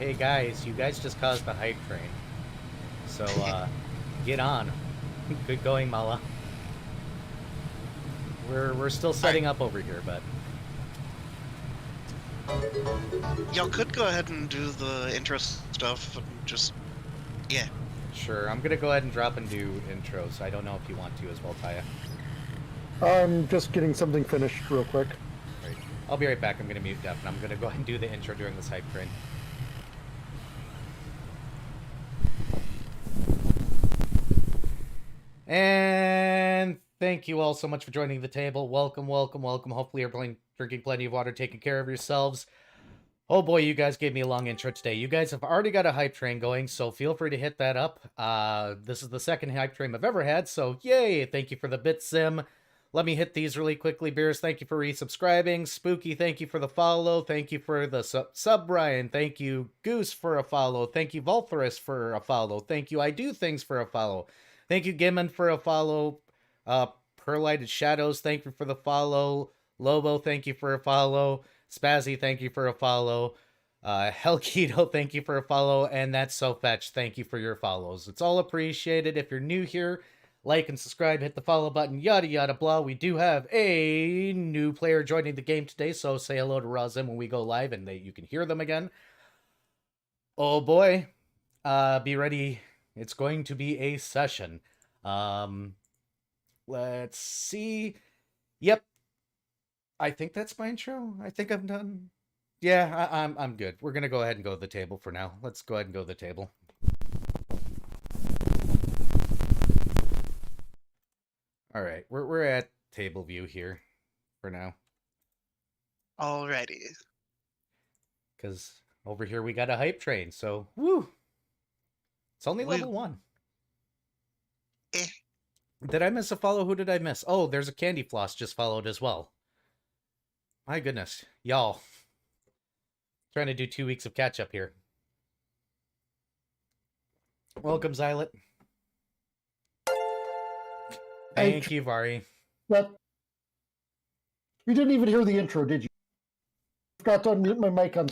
Hey guys, you guys just caused the hype train. So, get on. Good going, Mala. We're still setting up over here, but Y'all could go ahead and do the intro stuff and just, yeah. sure. I'm gonna go ahead and drop and do intros. I don't know if you want to as well, Taya. I'm just getting something finished real quick. Right. I'll be right back. I'm gonna mute Def, and I'm gonna go ahead and do the intro during this hype train. And thank you all so much for joining the table. Welcome, welcome, welcome. Hopefully you're drinking plenty of water, taking care of yourselves. Oh boy, you guys gave me a long intro today. You guys have already got a hype train going, so feel free to hit that up. This is the second hype train I've ever had, so yay! Thank you for the bit sim. Let me hit these really quickly. Beers, thank you for resubscribing. Spooky, thank you for the follow. Thank you for the sub, Brian. Thank you, Goose, for a follow. Thank you, Voltherus, for a follow. Thank you, I Do Things, for a follow. Thank you, Gimmon, for a follow. Perlighted Shadows, thank you for the follow. Lobo, thank you for a follow. Spazzy, thank you for a follow. Hellketo, thank you for a follow. And that's So Fetch, thank you for your follows. It's all appreciated. If you're new here, like and subscribe, hit the follow button, yada yada blah. We do have a new player joining the game today, so say hello to Razim when we go live and you can hear them again. Oh boy, be ready. It's going to be a session. Let's see. Yep, I think that's my intro. I think I'm done. Yeah, I'm good. We're gonna go ahead and go to the table for now. Let's go ahead and go to the table. All right, we're at table view here for now. Alrighty. Because over here we got a hype train. So woo, it's only level 1. Eh. Did I miss a follow? Who did I miss? Oh, there's a Candy Floss just followed as well. My goodness, y'all. Trying to do 2 weeks of catch up here. Welcome, Xylet. Thank you, Vari. But you didn't even hear the intro, did you? Forgot to unmute my mic on.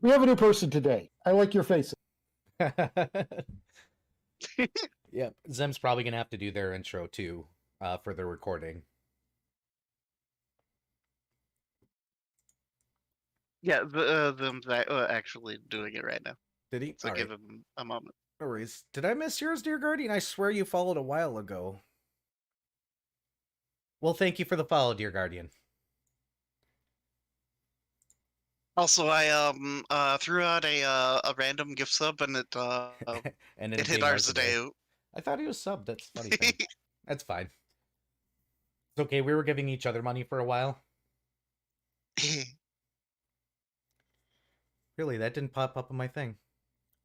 We have a new person today. I like your faces. Yep, Zem's probably gonna have to do their intro too for the recording. Yeah, them actually doing it right now. Did he? So All give right. him a moment. No worries. Did I miss yours, dear Guardian? I swear you followed a while ago. Well, thank you for the follow, dear Guardian. Also, I threw out a random gift sub and it And it hit ours today. I thought he was subbed. That's funny thing. That's fine. It's okay. We were giving each other money for a while. Really, that didn't pop up on my thing.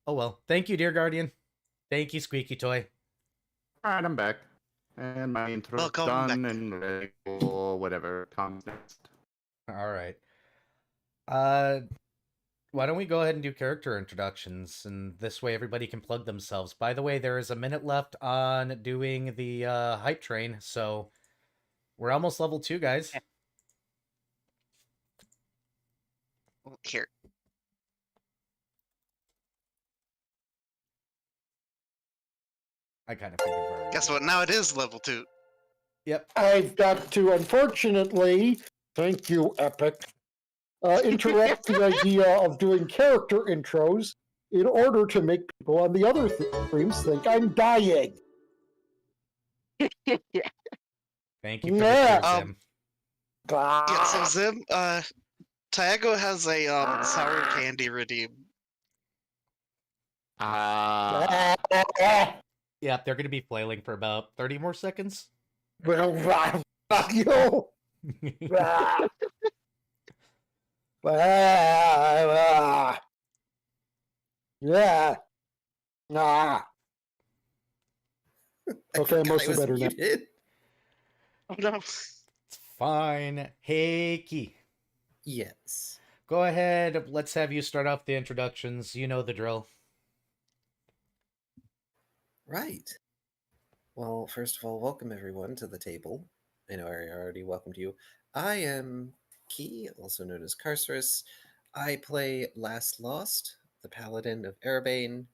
Oh well. Thank you, dear Guardian. Thank you, Squeaky Toy. Alright, I'm back. And my intro's Welcome done back. and ready for whatever comes next. Alright. Why don't we go ahead and do character introductions, and this way everybody can plug themselves. By the way, there is a minute left on doing the hype train, so we're almost level 2, guys. Here. I kind of figured. Guess what? Now it is level 2. Yep. I've got to, unfortunately, thank you, Epic, interrupt the idea of doing character intros in order to make people on the other streams think I'm dying. Thank you for the Zim. Yeah, so Zim, Tiago has a sour candy redeem. Yeah, they're going to be flailing for about 30 more seconds. Well, fuck you. Yeah. Nah. Okay, I'm mostly better now. Oh no. It's fine. Hey, Key. Yes. Go ahead. Let's have you start off the introductions. You know the drill. Right. Well, first of all, welcome everyone to the table. I know I already welcomed you. I am Key, also known as Carcerus. I play Last Lost, the Paladin of Erebane,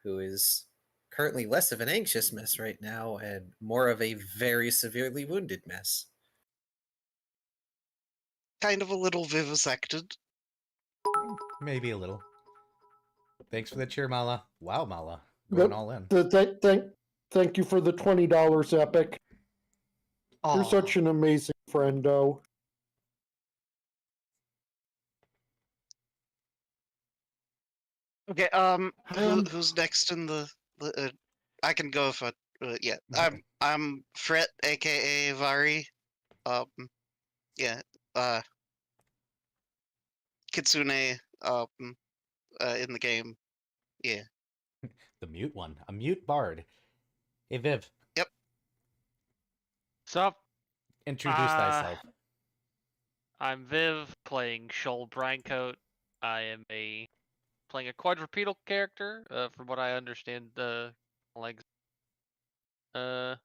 who is currently less of an anxious mess right now and more of a very severely wounded mess. Kind of a little vivisected. Maybe a little. Thanks for the cheer, Mala. Wow, Mala. Yep. Going all in. Thank you for the $20, Epic. You're Aw. such an amazing friendo. Okay, who's next in the I can go if I, yeah. I'm Fret, aka Vari. Um, yeah, Kitsune, in the game. Yeah. The mute one. A mute bard. Hey, Viv. Yep. Sup? Introduce thyself. I'm Viv, playing Shoal Brinecoat. I am playing a quadrupedal character, from what I understand. Like, I'm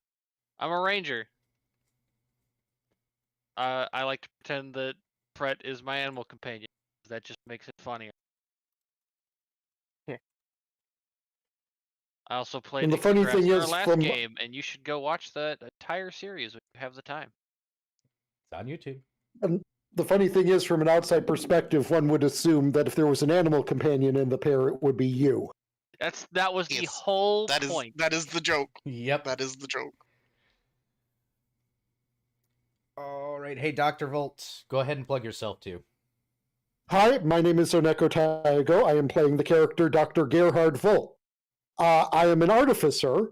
a ranger. I like to pretend that Pret is my animal companion. That just makes it funnier. Yeah. I also played And the funny Express thing in our is, last from game, and you should go watch that entire series when you have the time. It's on YouTube. the funny thing is, from an outside perspective, one would assume that if there was an animal companion in the pair, it would be you. That was the Yes, whole That is point. that is the joke. Yep. That is the joke. All right. Hey, Dr. Volt, go ahead and plug yourself too. Hi, my name is Oneko Taigo. I am playing the character Dr. Gerhard Volt. I am an artificer,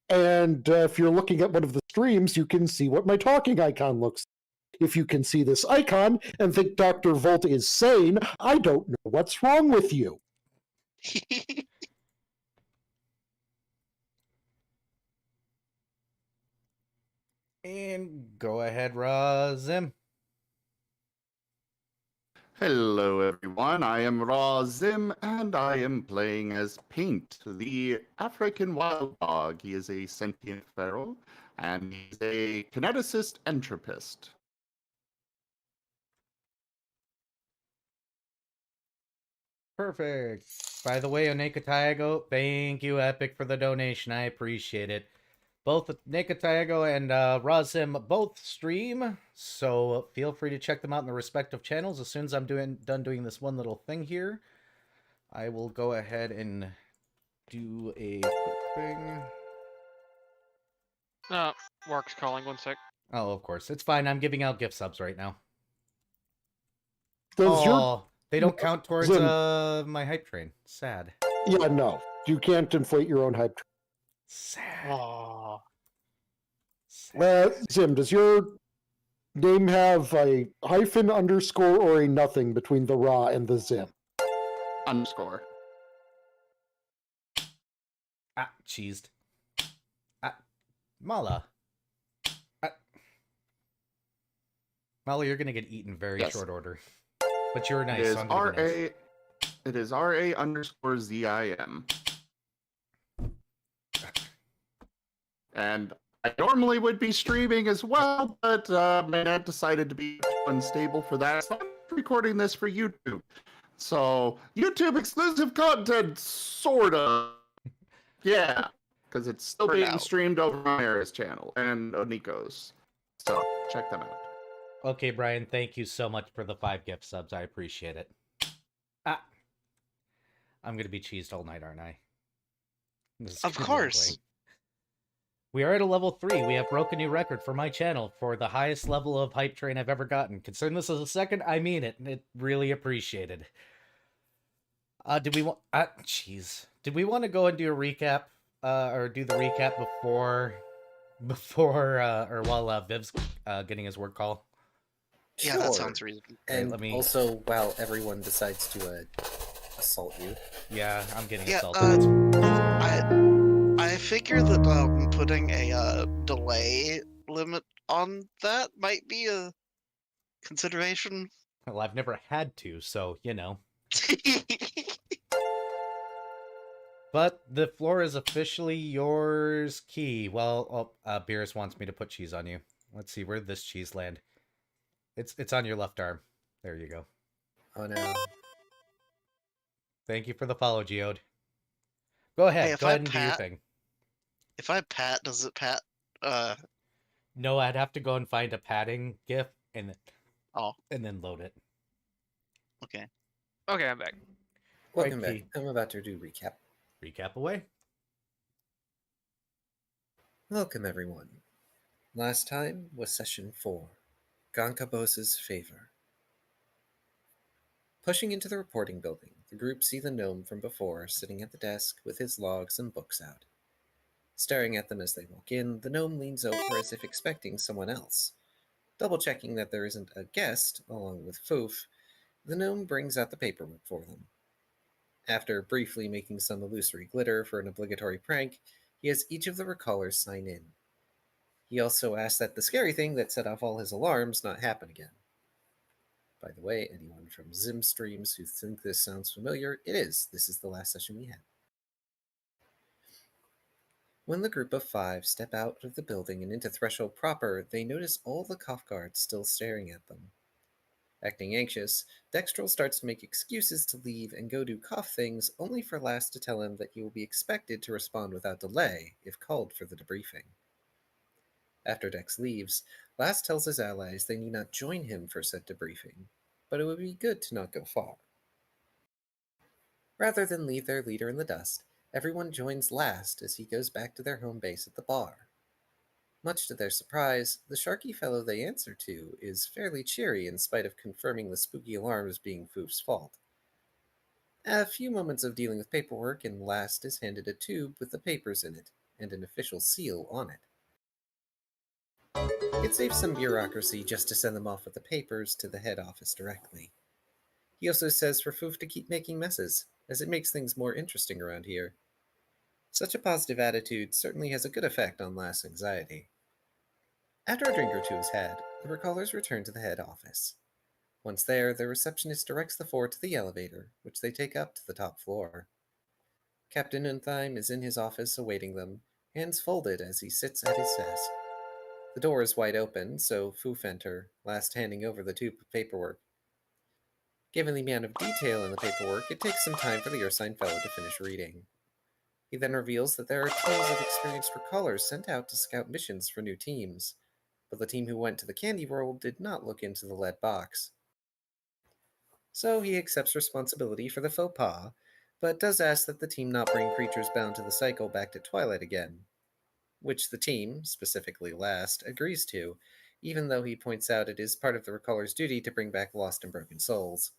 and if you're looking at one of the streams, you can see what my talking icon looks like. If you can see this icon and think Dr. Volt is sane, I don't know what's wrong with you. And go ahead, Razim. Hello, everyone. I am Razim, and I am playing as Paint, the African wild dog. He is a sentient feral, and he's a kineticist entropist. Perfect. By the way, Oneka Taigo, thank you, Epic, for the donation. I appreciate it. Both Oneka Taigo and Razim both stream, so feel free to check them out in their respective channels. As soon as I'm done doing this one little thing here, I will go ahead and do a quick thing. Work's calling. 1 sec. Oh, of course. It's fine. I'm giving out gift subs right now. Does Oh, they don't count towards Zim. my hype train. Sad. Yeah, no. You can't inflate your own hype. Sad. Aw. Zim, does your name have a hyphen, underscore, or a nothing between the Ra and the Zim? Underscore. Ah, cheesed. Ah, Mala. Ah. Mala, you're gonna get eaten very Yes. short order. But you're nice. It is so I'm gonna be nice. It is RA_ZIM. And I normally would be streaming as well, but my net decided to be unstable for that. So I'm recording this for YouTube. So YouTube exclusive content, sorta. Yeah, because it's still For being now. streamed over on Era's channel and Oniko's. So check them out. Okay, Brian, thank you so much for the 5 gift subs. I appreciate it. Ah. I'm gonna be cheesed all night, aren't I? This is Of gonna be course. ugly. We are at a level 3. We have broken a new record for my channel for the highest level of hype train I've ever gotten. Considering this is a second, I mean it. It really appreciated. Did we want... jeez. Did we want to go and do a recap? Or do the recap or while Viv's getting his work call? Yeah, that sounds reasonable. And let me- also, while everyone decides to assault you. Yeah, I'm getting Yeah, assaulted. I figure that putting a delay limit on that might be a consideration. Well, I've never had to, so, you know. But the floor is officially yours, Key. Well, Beerus wants me to put cheese on you. Let's see, where did this cheese land? It's on your left arm. There you go. Oh no. Thank you for the follow, Geode. Go Hey, ahead. if Go I ahead and do your pat, thing. if I pat, does it pat? No, I'd have to go and find a padding GIF Oh, and then load it. okay. Okay, I'm back. Welcome P. back. I'm about to do recap. Recap away. Welcome, everyone. Last time was session 4, Gonkabos's Favor. Pushing into the reporting building, the group see the gnome from before sitting at the desk with his logs and books out. Staring at them as they walk in, the gnome leans over as if expecting someone else. Double-checking that there isn't a guest, along with Foof, the gnome brings out the paperwork for them. After briefly making some illusory glitter for an obligatory prank, he has each of the recallers sign in. He also asks that the scary thing that set off all his alarms not happen again. By the way, anyone from Zim streams who think this sounds familiar, it is. This is the last session we had. When the group of 5 step out of the building and into Threshold proper, they notice all the cough guards still staring at them. Acting anxious, Dextrol starts to make excuses to leave and go do cough things, only for Last to tell him that he will be expected to respond without delay if called for the debriefing. After Dex leaves, Last tells his allies they need not join him for said debriefing, but it would be good to not go far. Rather than leave their leader in the dust, everyone joins Last as he goes back to their home base at the bar. Much to their surprise, the sharky fellow they answer to is fairly cheery in spite of confirming the spooky alarms being Foof's fault. A few moments of dealing with paperwork, and Last is handed a tube with the papers in it, and an official seal on it. It saves some bureaucracy just to send them off with the papers to the head office directly. He also says for Foof to keep making messes, as it makes things more interesting around here. Such a positive attitude certainly has a good effect on Last's anxiety. After a drink or two is had, the recallers return to the head office. Once there, the receptionist directs the 4 to the elevator, which they take up to the top floor. Captain Untheim is in his office awaiting them, hands folded as he sits at his desk. The door is wide open, so Foof enter, Last handing over the tube of paperwork. Given the amount of detail in the paperwork, it takes some time for the Ursine fellow to finish reading. He then reveals that there are teams of experienced recallers sent out to scout missions for new teams, but the team who went to the Candy World did not look into the lead box. So he accepts responsibility for the faux pas, but does ask that the team not bring creatures bound to the cycle back to Twilight again, which the team, specifically Last, agrees to, even though he points out it is part of the Recaller's duty to bring back lost and broken souls.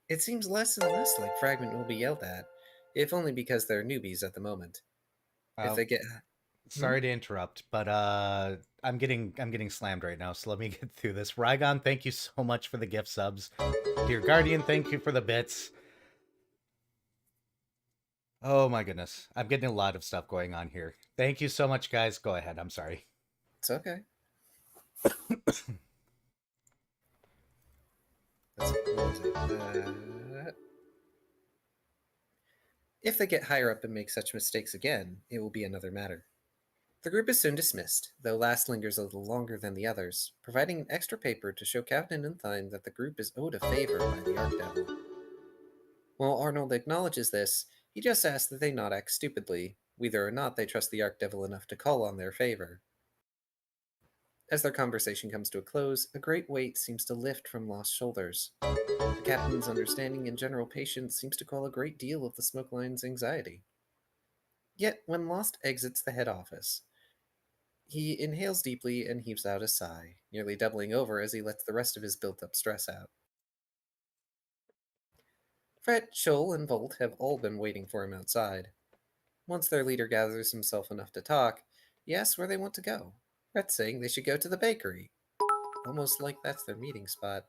It seems less and less like Fragment will be yelled at, if only because they're newbies at the moment. If they get... Sorry to interrupt, but I'm getting slammed right now, so let me get through this. Rygon, thank you so much for the gift subs. Dear Guardian, thank you for the bits. Oh my goodness. I'm getting a lot of stuff going on here. Thank you so much, guys. Go ahead. I'm sorry. It's okay. If they get higher up and make such mistakes again, it will be another matter. The group is soon dismissed, though Last lingers a little longer than the others, providing an extra paper to show Captain Untheim that the group is owed a favor by the Archdevil. While Arnold acknowledges this, he just asks that they not act stupidly, whether or not they trust the Archdevil enough to call on their favor. As their conversation comes to a close, a great weight seems to lift from Lost's shoulders. The captain's understanding and general patience seems to quell a great deal of the Smoke Lion's anxiety. Yet, when Lost exits the head office, he inhales deeply and heaves out a sigh, nearly doubling over as he lets the rest of his built-up stress out. Fred, Shoal, and Volt have all been waiting for him outside. Once their leader gathers himself enough to talk, he asks where they want to go. Fred's saying they should go to the bakery. Almost like that's their meeting spot.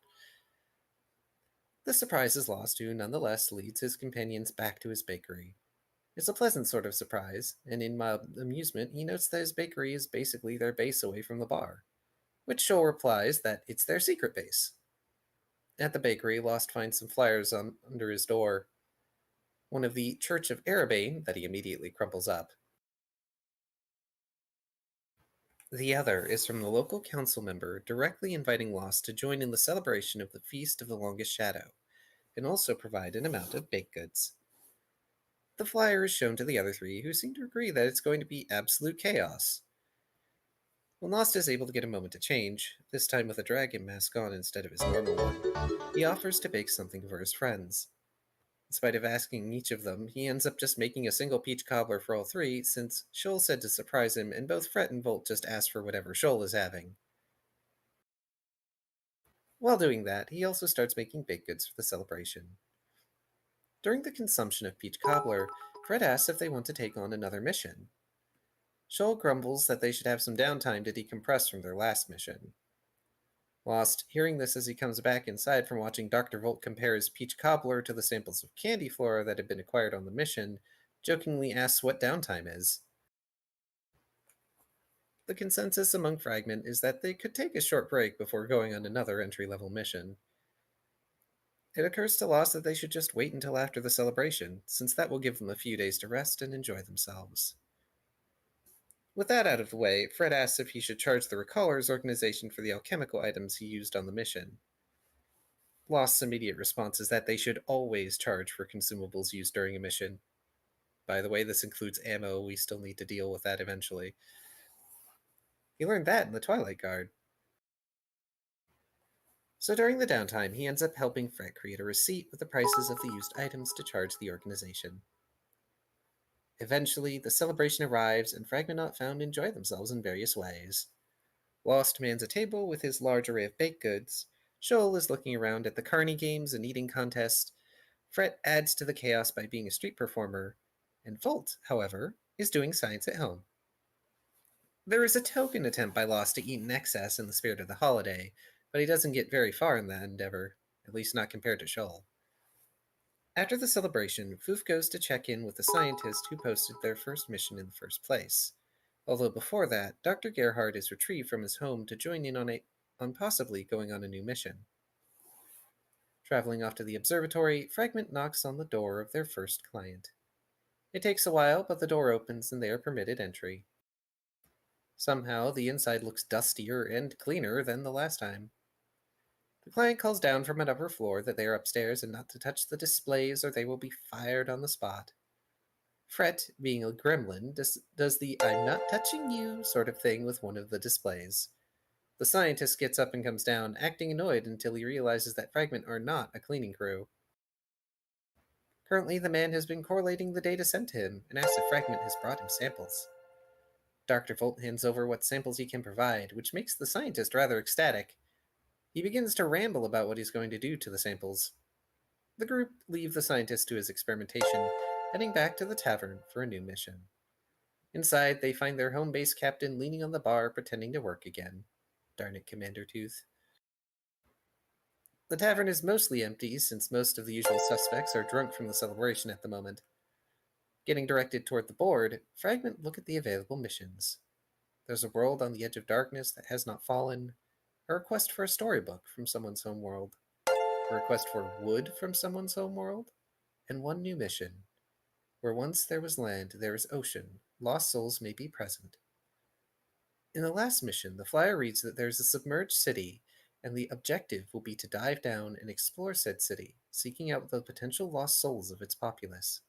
The surprise is Lost, who nonetheless leads his companions back to his bakery. It's a pleasant sort of surprise, and in mild amusement, he notes that his bakery is basically their base away from the bar, which Shoal replies that it's their secret base. At the bakery, Lost finds some flyers under his door. One of the Church of Erebane that he immediately crumples up. The other is from the local council member directly inviting Lost to join in the celebration of the Feast of the Longest Shadow, and also provide an amount of baked goods. The flyer is shown to the other three, who seem to agree that it's going to be absolute chaos. When Lost is able to get a moment to change, this time with a dragon mask on instead of his normal one, he offers to bake something for his friends. In spite of asking each of them, he ends up just making a single peach cobbler for all three, since Shoal said to surprise him, and both Fret and Volt just ask for whatever Shoal is having. While doing that, he also starts making baked goods for the celebration. During the consumption of peach cobbler, Fred asks if they want to take on another mission. Shoal grumbles that they should have some downtime to decompress from their last mission. Lost, hearing this as he comes back inside from watching Dr. Volt compare his peach cobbler to the samples of candy flora that had been acquired on the mission, jokingly asks what downtime is. The consensus among Fragment is that they could take a short break before going on another entry-level mission. It occurs to Lost that they should just wait until after the celebration, since that will give them a few days to rest and enjoy themselves. With that out of the way, Fred asks if he should charge the Recaller's organization for the alchemical items he used on the mission. Lost's immediate response is that they should always charge for consumables used during a mission. By the way, this includes ammo. We still need to deal with that eventually. He learned that in the Twilight Guard. So during the downtime, he ends up helping Fred create a receipt with the prices of the used items to charge the organization. Eventually, the celebration arrives, and Fragment found enjoy themselves in various ways. Lost mans a table with his large array of baked goods. Shoal is looking around at the carny games and eating contest. Fret adds to the chaos by being a street performer. And Volt, however, is doing science at home. There is a token attempt by Lost to eat in excess in the spirit of the holiday, but he doesn't get very far in that endeavor, at least not compared to Shoal. After the celebration, Foof goes to check in with the scientist who posted their first mission in the first place. Although before that, Dr. Gerhard is retrieved from his home to join in on possibly going on a new mission. Traveling off to the observatory, Fragment knocks on the door of their first client. It takes a while, but the door opens and they are permitted entry. Somehow, the inside looks dustier and cleaner than the last time. The client calls down from an upper floor that they are upstairs and not to touch the displays or they will be fired on the spot. Fret, being a gremlin, does the "I'm not touching you" sort of thing with one of the displays. The scientist gets up and comes down, acting annoyed until he realizes that Fragment are not a cleaning crew. Currently, the man has been correlating the data sent to him and asks if Fragment has brought him samples. Dr. Volt hands over what samples he can provide, which makes the scientist rather ecstatic. He begins to ramble about what he's going to do to the samples. The group leave the scientist to his experimentation, heading back to the tavern for a new mission. Inside, they find their home base captain leaning on the bar, pretending to work again. Darn it, Commander Tooth. The tavern is mostly empty, since most of the usual suspects are drunk from the celebration at the moment. Getting directed toward the board, Fragment look at the available missions. There's a world on the edge of darkness that has not fallen, a request for a storybook from someone's home world, a request for wood from someone's home world, and one new mission. Where once there was land, there is ocean. Lost souls may be present. In the last mission, the flyer reads that there is a submerged city, and the objective will be to dive down and explore said city, seeking out the potential lost souls of its populace.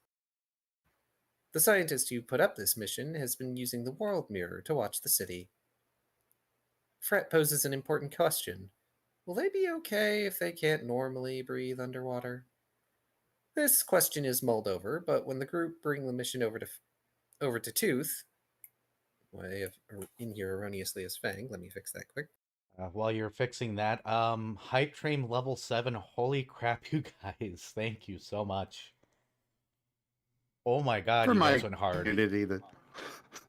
The scientist who put up this mission has been using the world mirror to watch the city. Fret poses an important question. Will they be okay if they can't normally breathe underwater? This question is mulled over, but when the group bring the mission over to Tooth, I have in here erroneously as Fang, let me fix that quick. While you're fixing that, hype train level 7. Holy crap, you guys! Thank you so much. Oh my god, you guys went hard.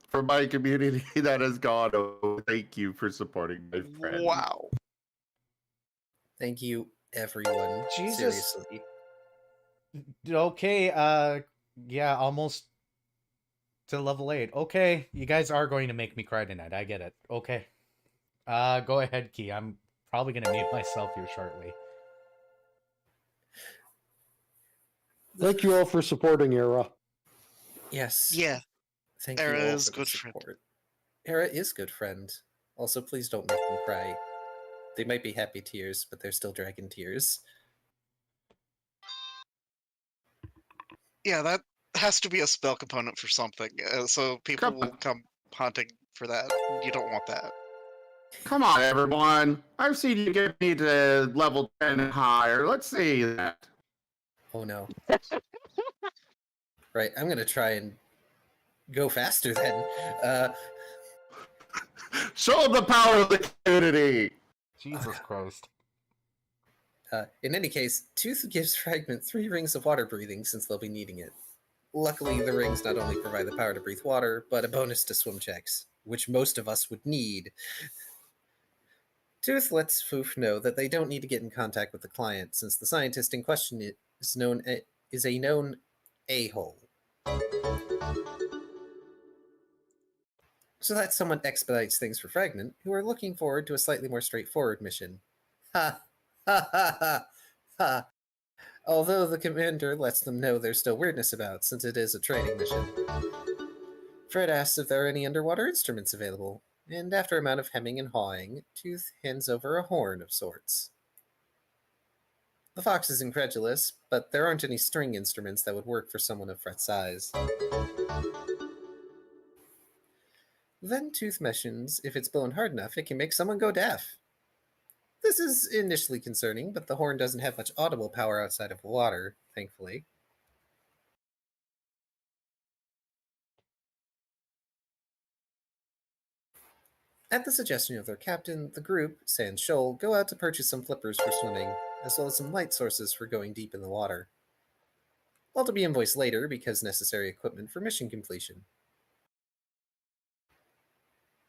For my community that has gone, oh, thank you for supporting my friend. Wow. Thank you, everyone. Jesus. Seriously. Okay, yeah, almost to level 8. Okay, you guys are going to make me cry tonight. I get it. Okay. Go ahead, Key. I'm probably going to mute myself here shortly. Thank you all for supporting Era. Yes. Yeah. Thank Era you all is for the good friend. support. Era is good friend. Also, please don't make them cry. They might be happy tears, but they're still dragon tears. Yeah, that has to be a spell component for something, so people Come will on. come hunting for that. You don't want that. Come on, everyone. I've seen you get me to level 10 and higher. Let's see that. Oh no. Right, I'm gonna try and go faster then. Show the power of the community. Jesus Christ. In any case, Tooth gives Fragment 3 rings of water breathing since they'll be needing it. Luckily, the rings not only provide the power to breathe water, but a bonus to swim checks, which most of us would need. Tooth lets Foof know that they don't need to get in contact with the client, since the scientist in question is a known a-hole. So that somewhat expedites things for Fragment, who are looking forward to a slightly more straightforward mission. Ha! Ha ha ha! Ha! Although the commander lets them know there's still weirdness about, since it is a training mission. Fred asks if there are any underwater instruments available, and after a amount of hemming and hawing, Tooth hands over a horn of sorts. The fox is incredulous, but there aren't any string instruments that would work for someone of Fred's size. Then Tooth mentions if it's blown hard enough, it can make someone go deaf. This is initially concerning, but the horn doesn't have much audible power outside of water, thankfully. At the suggestion of their captain, the group, sans Shoal, go out to purchase some flippers for swimming, as well as some light sources for going deep in the water. All to be invoiced later because necessary equipment for mission completion.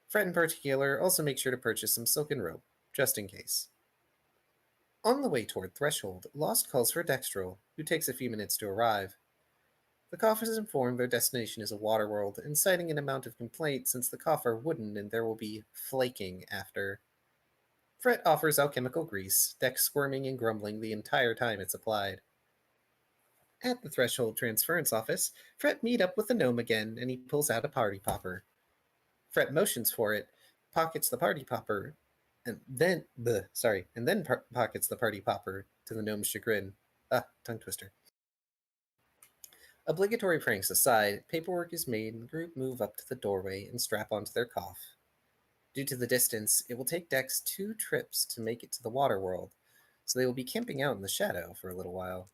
Fred in particular also makes sure to purchase some silken rope, just in case. On the way toward Threshold, Lost calls for Dextrol, who takes a few minutes to arrive. The Cough is informed their destination is a water world, and citing an amount of complaint since the Cough are wooden and there will be flaking after. Fret offers alchemical grease, Dex squirming and grumbling the entire time it's applied. At the Threshold transference office, Fret meet up with the gnome again, and he pulls out a party popper. Fret motions for it, pockets the party popper, and then pockets the party popper to the gnome's chagrin. Tongue twister. Obligatory pranks aside, paperwork is made and the group move up to the doorway and strap onto their cough. Due to the distance, it will take Dex 2 trips to make it to the water world, so they will be camping out in the shadow for a little while.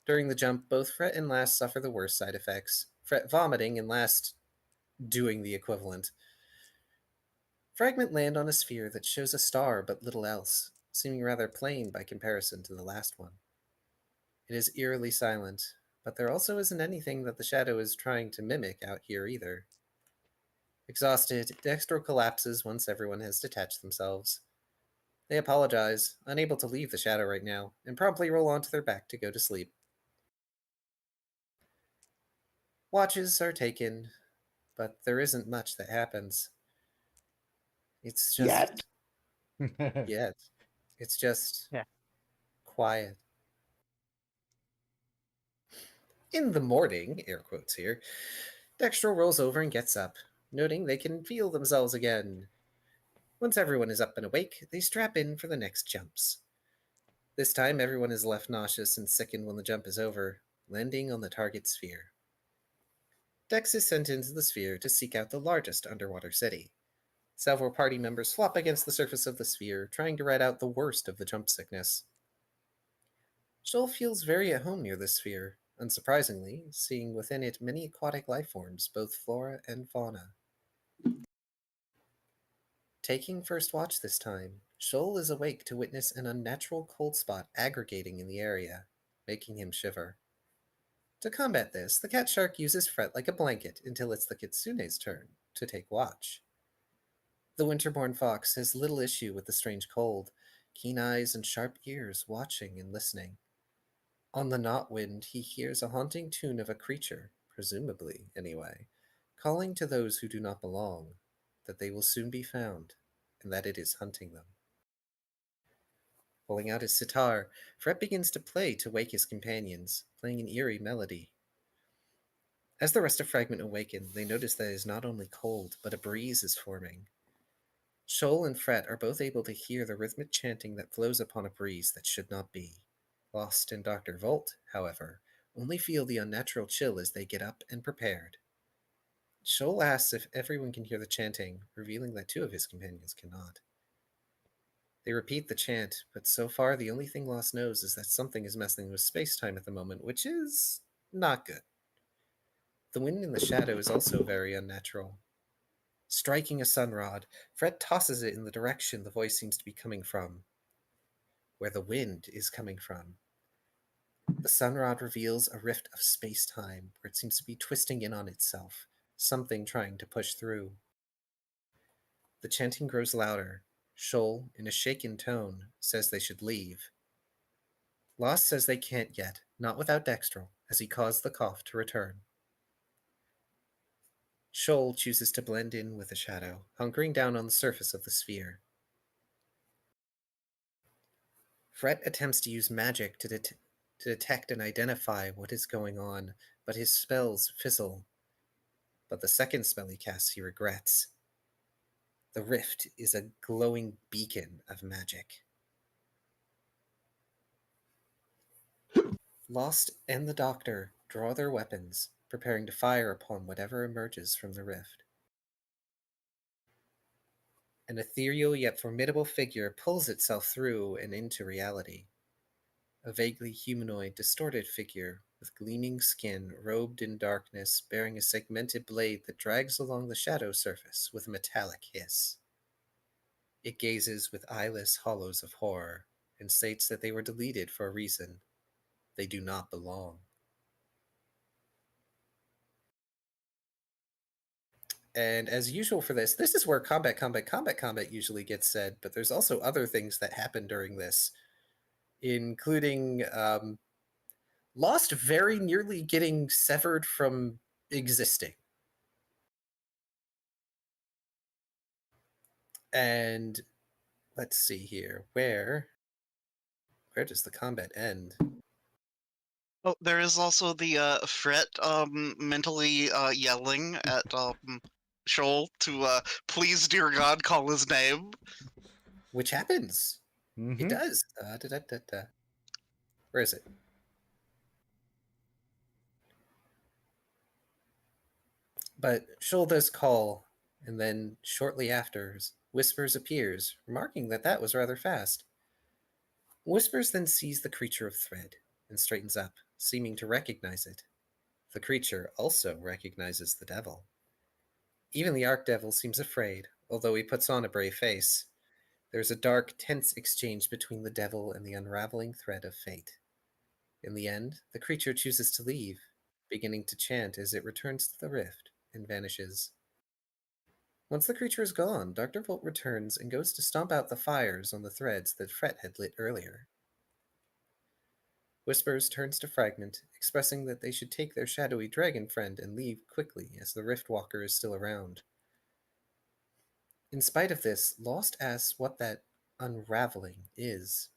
During the jump, both Fret and Last suffer the worst side effects, Fret vomiting and Last doing the equivalent. Fragment land on a sphere that shows a star but little else, seeming rather plain by comparison to the last one. It is eerily silent, but there also isn't anything that the shadow is trying to mimic out here either. Exhausted, Dextro collapses once everyone has detached themselves. They apologize, unable to leave the shadow right now, and promptly roll onto their back to go to sleep. Watches are taken, but there isn't much that happens. It's just... Yet. It's just... Yeah. quiet. In the morning, air quotes here, Dextro rolls over and gets up, noting they can feel themselves again. Once everyone is up and awake, they strap in for the next jumps. This time, everyone is left nauseous and sickened when the jump is over, landing on the target sphere. Dex is sent into the sphere to seek out the largest underwater city. Several party members flop against the surface of the sphere, trying to ride out the worst of the jump sickness. Shoal feels very at home near the sphere, unsurprisingly, seeing within it many aquatic life forms, both flora and fauna. Taking first watch this time, Shoal is awake to witness an unnatural cold spot aggregating in the area, making him shiver. To combat this, the cat shark uses Fret like a blanket until it's the kitsune's turn to take watch. The winterborn fox has little issue with the strange cold, keen eyes and sharp ears watching and listening. On the knot wind, he hears a haunting tune of a creature, presumably anyway, calling to those who do not belong, that they will soon be found, and that it is hunting them. Pulling out his sitar, Fret begins to play to wake his companions, playing an eerie melody. As the rest of Fragment awaken, they notice that it is not only cold, but a breeze is forming. Shoal and Fret are both able to hear the rhythmic chanting that flows upon a breeze that should not be. Lost and Dr. Volt, however, only feel the unnatural chill as they get up and prepared. Shoal asks if everyone can hear the chanting, revealing that 2 of his companions cannot. They repeat the chant, but so far the only thing Lost knows is that something is messing with space-time at the moment, which is not good. The wind in the shadow is also very unnatural. Striking a sunrod, Fred tosses it in the direction the voice seems to be coming from, where the wind is coming from. The sunrod reveals a rift of space-time where it seems to be twisting in on itself, something trying to push through. The chanting grows louder. Shoal, in a shaken tone, says they should leave. Lost says they can't yet, not without Dextrel, as he caused the cough to return. Shoal chooses to blend in with the shadow, hunkering down on the surface of the sphere. Fred attempts to use magic to detect and identify what is going on, but his spells fizzle. But the second spell he casts he regrets. The rift is a glowing beacon of magic. Lost and the Doctor draw their weapons, preparing to fire upon whatever emerges from the rift. An ethereal yet formidable figure pulls itself through and into reality. A vaguely humanoid, distorted figure with gleaming skin, robed in darkness, bearing a segmented blade that drags along the shadow surface with a metallic hiss. It gazes with eyeless hollows of horror and states that they were deleted for a reason. They do not belong. And as usual for this is where combat usually gets said, but there's also other things that happen during this, including Lost very nearly getting severed from existing. And let's see here, where does the combat end? Oh, there is also the Fret mentally yelling at Shoal to please, dear God, call his name. Which happens. Mm-hmm. It does. Where is it? But Shoal does call, and then shortly after, Whispers appears, remarking that that was rather fast. Whispers then sees the creature of Thread and straightens up, seeming to recognize it. The creature also recognizes the devil. Even the Archdevil seems afraid, although he puts on a brave face. There's a dark, tense exchange between the devil and the unraveling thread of fate. In the end, the creature chooses to leave, beginning to chant as it returns to the rift and vanishes. Once the creature is gone, Dr. Volt returns and goes to stomp out the fires on the threads that Fret had lit earlier. Whispers turns to Fragment, expressing that they should take their shadowy dragon friend and leave quickly, as the Rift Walker is still around. In spite of this, Lost asks what that unraveling is.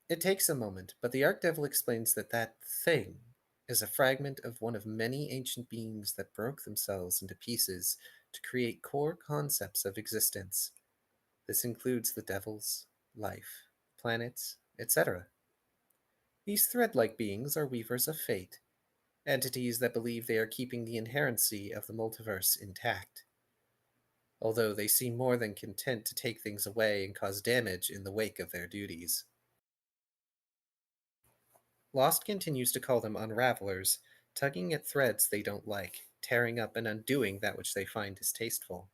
It takes a moment, but the Archdevil explains that that thing is a fragment of one of many ancient beings that broke themselves into pieces to create core concepts of existence. This includes the devils, life, planets, etc. These thread-like beings are weavers of fate, entities that believe they are keeping the inherency of the multiverse intact, although they seem more than content to take things away and cause damage in the wake of their duties. Lost continues to call them unravelers, tugging at threads they don't like, tearing up and undoing that which they find distasteful.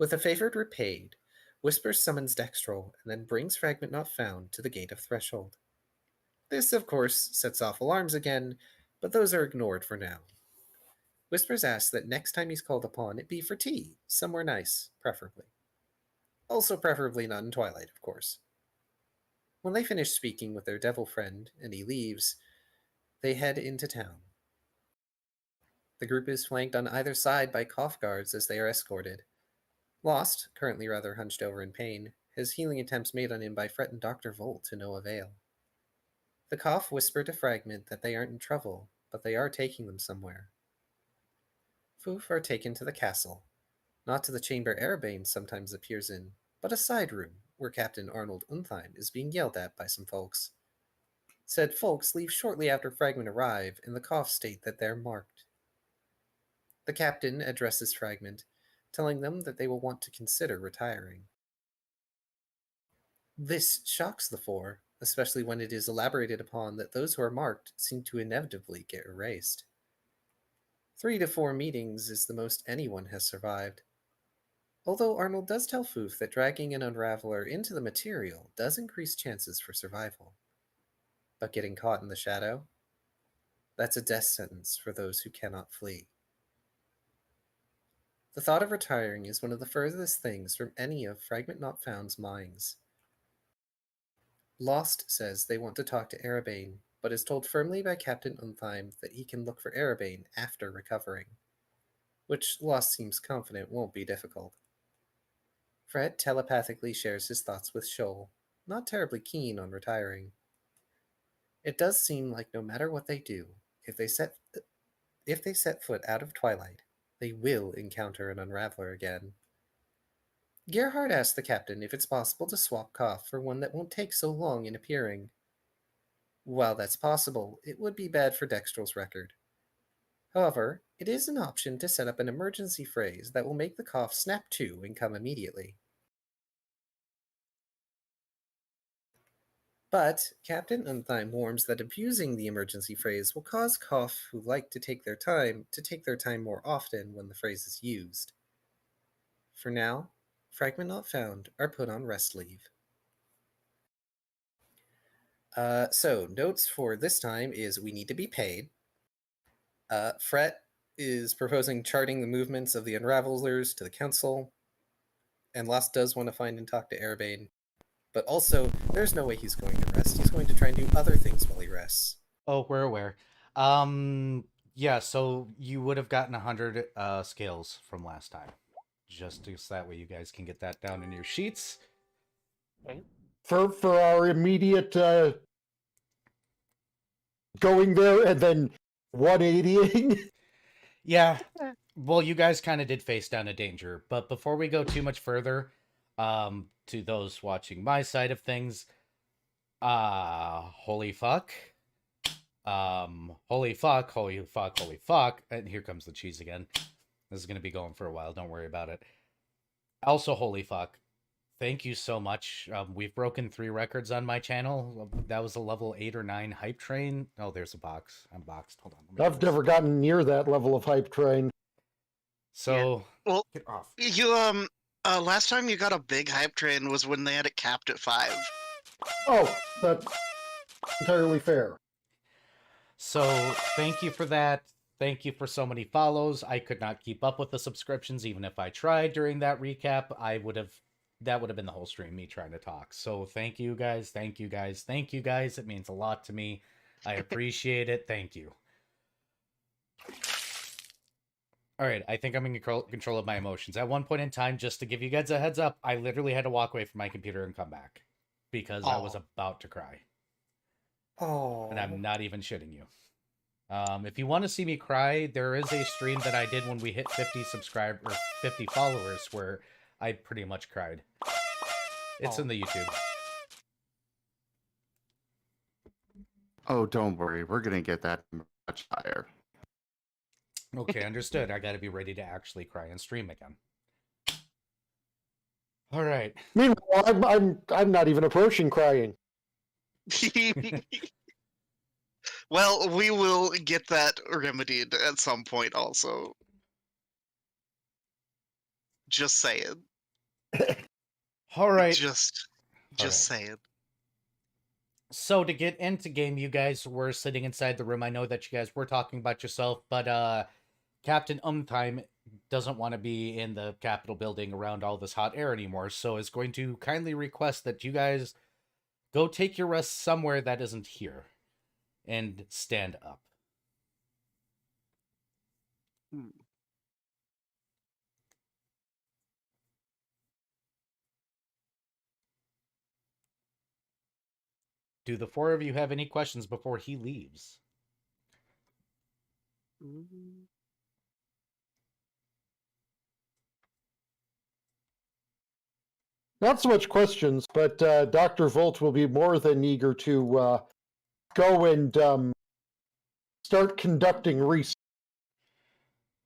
With a favor repaid, Whispers summons Dextrol and then brings Fragment Not Found to the Gate of Threshold. This, of course, sets off alarms again, but those are ignored for now. Whispers asks that next time he's called upon, it be for tea, somewhere nice, preferably. Also preferably not in Twilight, of course. When they finish speaking with their devil friend, and he leaves, they head into town. The group is flanked on either side by cough guards as they are escorted. Lost, currently rather hunched over in pain, has healing attempts made on him by Fret and Dr. Volt to no avail. The cough whisper to Fragment that they aren't in trouble, but they are taking them somewhere. Foof are taken to the castle, not to the chamber Erebane sometimes appears in, but a side room where Captain Arnold Untheim is being yelled at by some folks. Said folks leave shortly after Fragment arrive, and the coughs state that they're marked. The captain addresses Fragment, telling them that they will want to consider retiring. This shocks the four, especially when it is elaborated upon that those who are marked seem to inevitably get erased. 3 to 4 meetings is the most anyone has survived. Although Arnold does tell Foof that dragging an Unraveler into the material does increase chances for survival. But getting caught in the shadow? That's a death sentence for those who cannot flee. The thought of retiring is one of the furthest things from any of Fragment Not Found's minds. Lost says they want to talk to Erebane, but is told firmly by Captain Untheim that he can look for Erebane after recovering, which Lost seems confident won't be difficult. Fred telepathically shares his thoughts with Shoal, not terribly keen on retiring. It does seem like no matter what they do, if they set foot out of Twilight, they will encounter an Unraveler again. Gerhard asks the captain if it's possible to swap Koff for one that won't take so long in appearing. While that's possible, it would be bad for Dextral's record. However, it is an option to set up an emergency phrase that will make the Koff snap to and come immediately. But Captain Untheim warns that abusing the emergency phrase will cause Koff who like to take their time more often when the phrase is used. For now, Fragment Not Found are put on rest leave. So, notes for this time is we need to be paid. Fret is proposing charting the movements of the Unravelers to the Council. And Lost does want to find and talk to Erebane. But also, there's no way he's going to rest. He's going to try and do other things while he rests. Oh, we're aware. Yeah, so you would have gotten 100 scales from last time. Just so that way you guys can get that down in your sheets. For our immediate going there and then 180ing. Yeah, well, you guys kind of did face down a danger. But before we go too much further, to those watching my side of things, holy fuck. Holy fuck, holy fuck, holy fuck. And here comes the cheese again. This is going to be going for a while. Don't worry about it. Also, holy fuck. Thank you so much. We've broken 3 records on my channel. That was a level 8 or 9 hype train. Oh, there's a box. I'm boxed. Hold on. I've never gotten near that level of hype train. So, Well, get off. you last time you got a big hype train was when they had it capped at 5. Oh, that's entirely fair. So, thank you for that. Thank you for so many follows. I could not keep up with the subscriptions, even if I tried during that recap. That would have been the whole stream, me trying to talk. So thank you guys. Thank you guys. Thank you guys. It means a lot to me. I appreciate it. Thank you. All right. I think I'm in control of my emotions. At one point in time, just to give you guys a heads up, I literally had to walk away from my computer and come back because I was about to cry. Oh. And I'm not even shitting you. If you want to see me cry, there is a stream that I did when we hit 50 followers where I pretty much cried. It's in the YouTube. Oh, don't worry. We're going to get that much higher. Okay, understood. I gotta be ready to actually cry and stream again. All right. Meanwhile, I'm not even approaching crying. Well, we will get that remedied at some point also. Just saying. All right. Just saying. So to get into game, you guys were sitting inside the room. I know that you guys were talking about yourself, but Captain Umtime doesn't want to be in the Capitol building around all this hot air anymore, so is going to kindly request that you guys go take your rest somewhere that isn't here. And stand up. Do the 4 of you have any questions before he leaves? not so much questions, but Dr. Volt will be more than eager to go and start conducting research.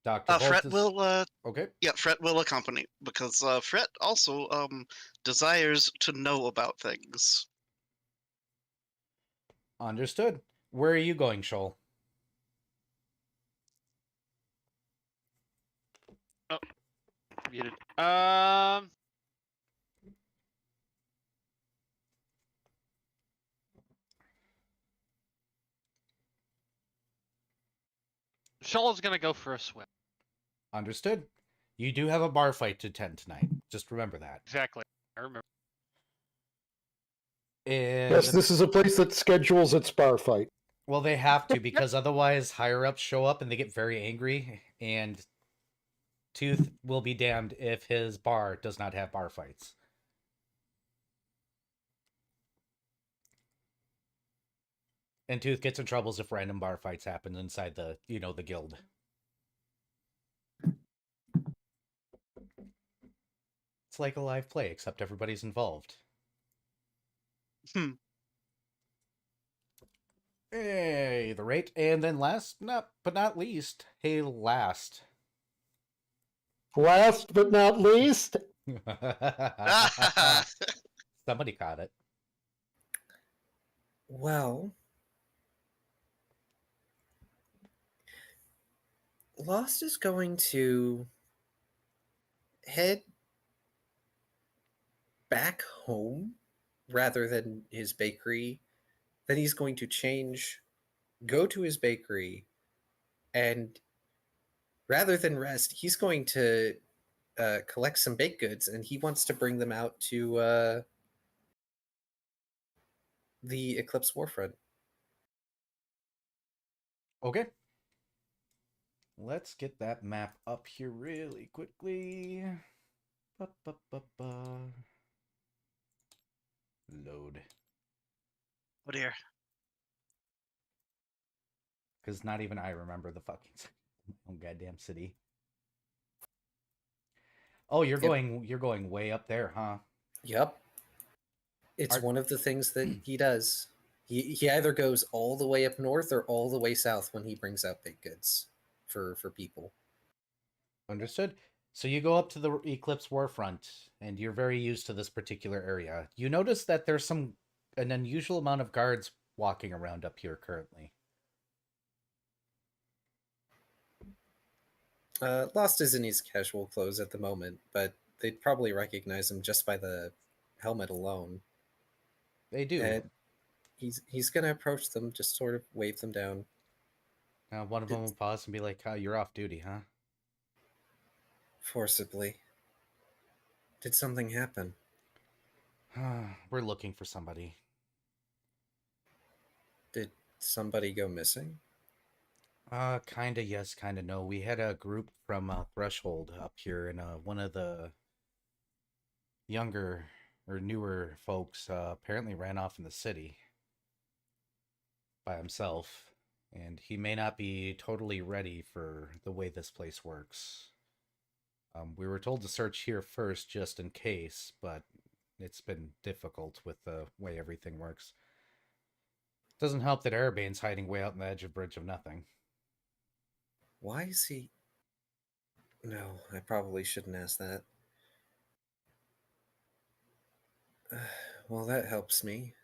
Dr. Volt Fret is... will Okay. yeah, Fret will accompany because Fret also desires to know about things. Understood. Where are you going, Shoal? Muted. Shoal's gonna go for a swim. Understood. You do have a bar fight to attend tonight. Just remember that. Exactly. I remember. And... Yes, this is a place that schedules its bar fight. Well, they have to, because otherwise higher-ups show up and they get very angry, and Tooth will be damned if his bar does not have bar fights. And Tooth gets in troubles if random bar fights happen inside the, the guild. It's like a live play, except everybody's involved. Hey, the rate. And then last, but not least, last. Last but not least, Somebody caught it. Well, Lost is going to head back home rather than his bakery. Then he's going to go to his bakery, and rather than rest, he's going to collect some baked goods, and he wants to bring them out to the Eclipse Warfront. Okay. Let's get that map up here really quickly. Load. Oh dear. Because not even I remember the fucking goddamn city. Oh, you're going way up there, huh? Yep. It's one of the things that he does. He either goes all the way up north or all the way south when he brings out baked goods for people. Understood. So you go up to the Eclipse Warfront, and you're very used to this particular area. You notice that there's an unusual amount of guards walking around up here currently. Lost is in his casual clothes at the moment, but they'd probably recognize him just by the helmet alone. They do. And he's going to approach them, just sort of wave them down. Now one of them will pause and be like, "Oh, you're off duty, huh?" Forcibly. Did something happen? We're looking for somebody. Did somebody go missing? Kinda yes, kinda no. We had a group from Threshold up here, and one of the younger or newer folks apparently ran off in the city by himself, and he may not be totally ready for the way this place works. We were told to search here first just in case, but it's been difficult with the way everything works. Doesn't help that Arabane's hiding way out on the edge of Bridge of Nothing. Why is he... No, I probably shouldn't ask that. Well, that helps me.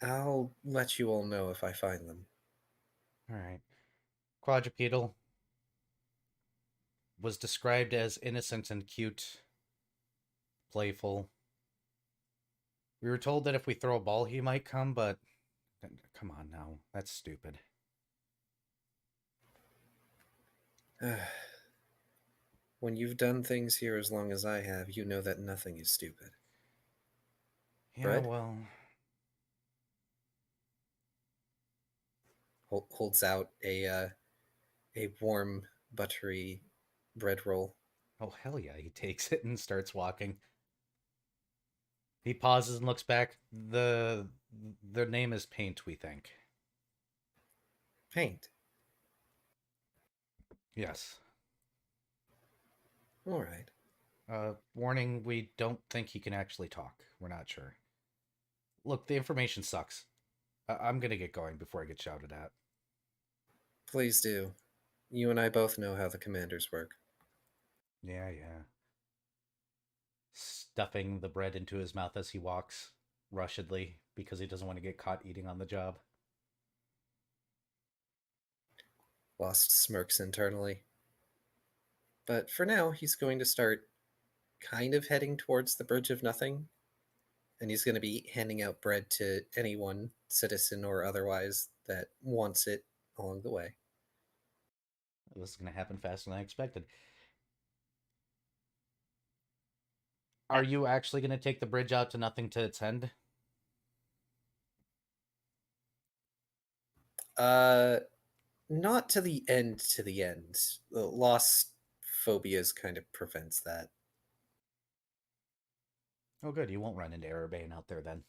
I'll let you all know if I find them. Alright. Quadrupedal was described as innocent and cute, playful. We were told that if we throw a ball he might come, but come on now, that's stupid. When you've done things here as long as I have, you know that nothing is stupid. Yeah, Bread? well... Holds out a warm, buttery bread roll. Oh, hell yeah, he takes it and starts walking. He pauses and looks back. Their name is Paint, we think. Paint. Yes. All right. Warning, we don't think he can actually talk. We're not sure. Look, the information sucks. I'm gonna get going before I get shouted at. Please do. You and I both know how the commanders work. Yeah, yeah. Stuffing the bread into his mouth as he walks, rushedly, because he doesn't want to get caught eating on the job. Lost smirks internally. But for now, he's going to start kind of heading towards the Bridge of Nothing. And he's going to be handing out bread to anyone, citizen or otherwise, that wants it along the way. This is gonna happen faster than I expected. Are you actually gonna take the bridge out to nothing to its end? Not to the end to the end. The lost phobias kind of prevents that. Oh, good. You won't run into Arabane out there then.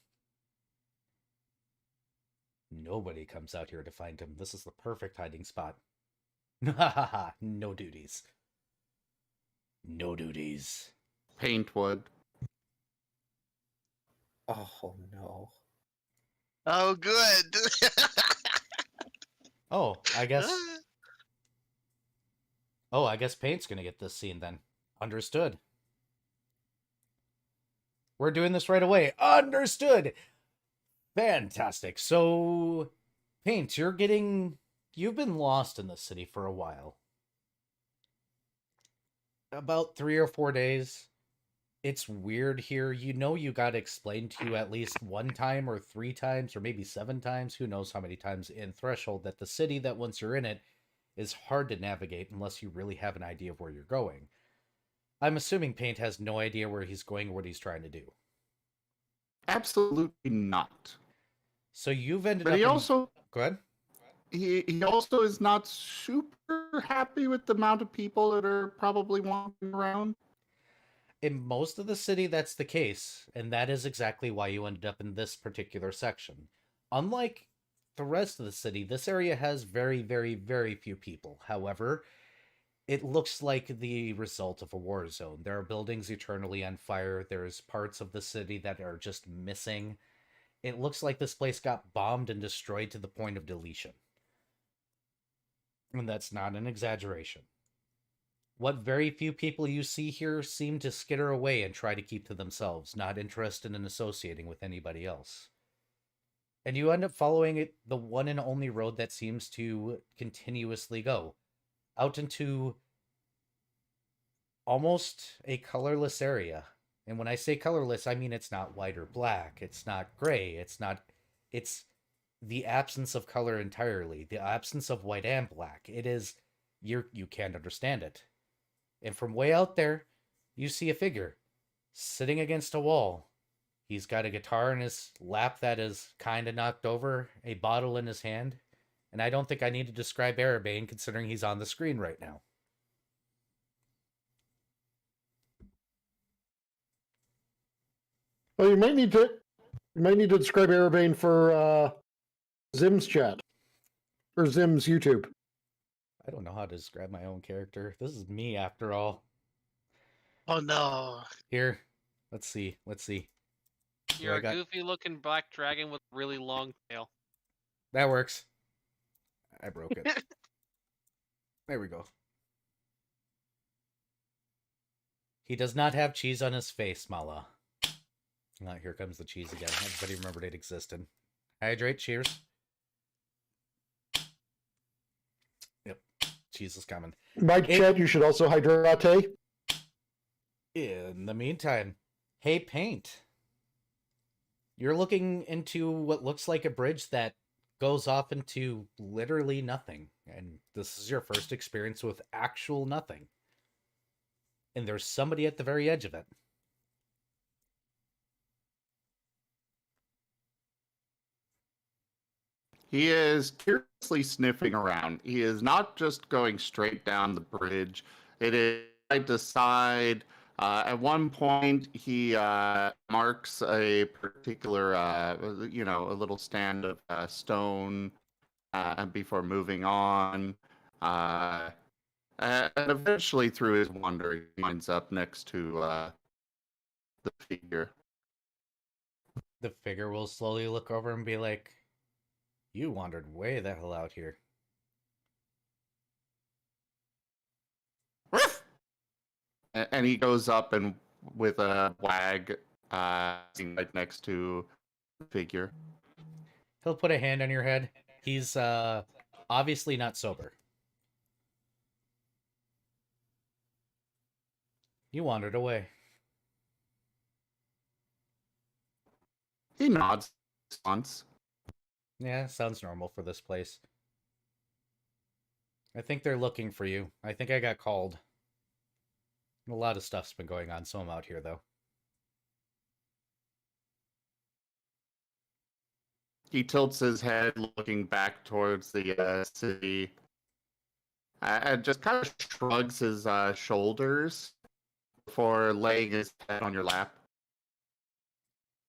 Nobody comes out here to find him. This is the perfect hiding spot. Ha ha ha. No duties. No duties. Paint wood. Oh no. Oh, good. Oh, I guess. Oh, I guess Paint's gonna get this scene then. Understood. We're doing this right away. Understood. Fantastic. So, Paint, you've been lost in the city for a while. About 3 or 4 days. It's weird here. You know you got explained to you at least 1 time or 3 times or maybe 7 times. Who knows how many times in Threshold that the city that once you're in it is hard to navigate unless you really have an idea of where you're going. I'm assuming Paint has no idea where he's going or what he's trying to do. Absolutely not. So you've ended But up he in... also Go ahead. he also is not super happy with the amount of people that are probably wandering around. In most of the city, that's the case, and that is exactly why you ended up in this particular section. Unlike the rest of the city, this area has very, very, very few people. However, it looks like the result of a war zone. There are buildings eternally on fire. There's parts of the city that are just missing. It looks like this place got bombed and destroyed to the point of deletion. And that's not an exaggeration. What very few people you see here seem to skitter away and try to keep to themselves, not interested in associating with anybody else. And you end up following it, the one and only road that seems to continuously go out into almost a colorless area. And when I say colorless, I mean it's not white or black, it's not gray, it's the absence of color entirely, the absence of white and black. It is, you can't understand it. And from way out there, you see a figure sitting against a wall. He's got a guitar in his lap that is kind of knocked over, a bottle in his hand, and I don't think I need to describe Arabane considering he's on the screen right now. Well, you might need to describe Arabane for Zim's chat or Zim's YouTube. I don't know how to describe my own character. This is me after all. Oh no. Here, let's see. You're I a got- goofy looking black dragon with a really long tail. That works. I broke it. There we go. He does not have cheese on his face, Mala. Here comes the cheese again. Everybody remembered it existed. Hydrate, cheers. Yep, cheese is coming. Mike chat, you should also hydrate. In the meantime, hey, Paint. You're looking into what looks like a bridge that goes off into literally nothing. And this is your first experience with actual nothing. And there's somebody at the very edge of it. He is curiously sniffing around. He is not just going straight down the bridge. It is side to side. At one point, he marks a particular, a little stand of stone before moving on. And eventually, through his wandering, he winds up next to the figure. The figure will slowly look over and be like, "You wandered way the hell out here." And he goes up and with a wag, right next to the figure. He'll put a hand on your head. He's obviously not sober. You wandered away. He nods once. Yeah, sounds normal for this place. I think they're looking for you. I think I got called. A lot of stuff's been going on, so I'm out here, though. He tilts his head, looking back towards the city, and just kind of shrugs his shoulders before laying his head on your lap.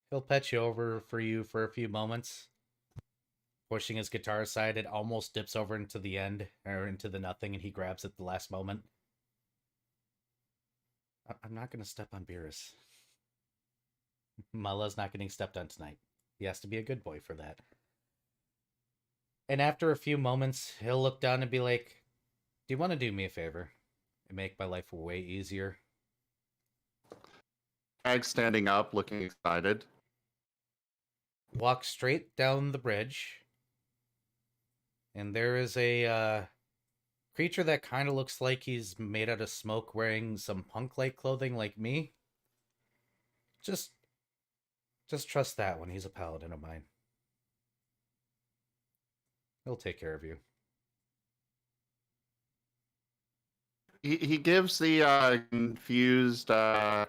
He'll pet you over for you for a few moments. Pushing his guitar aside, it almost dips over into the end, or into the nothing, and he grabs at the last moment. I'm not going to step on Beerus. Mulla's not getting stepped on tonight. He has to be a good boy for that. And after a few moments, he'll look down and be like, "Do you want to do me a favor and make my life way easier?" Ag standing up, looking excited. Walk straight down the bridge, and there is a creature that kind of looks like he's made out of smoke, wearing some punk-like clothing like me. Just trust that one. He's a paladin of mine. He'll take care of you. He gives the confused dog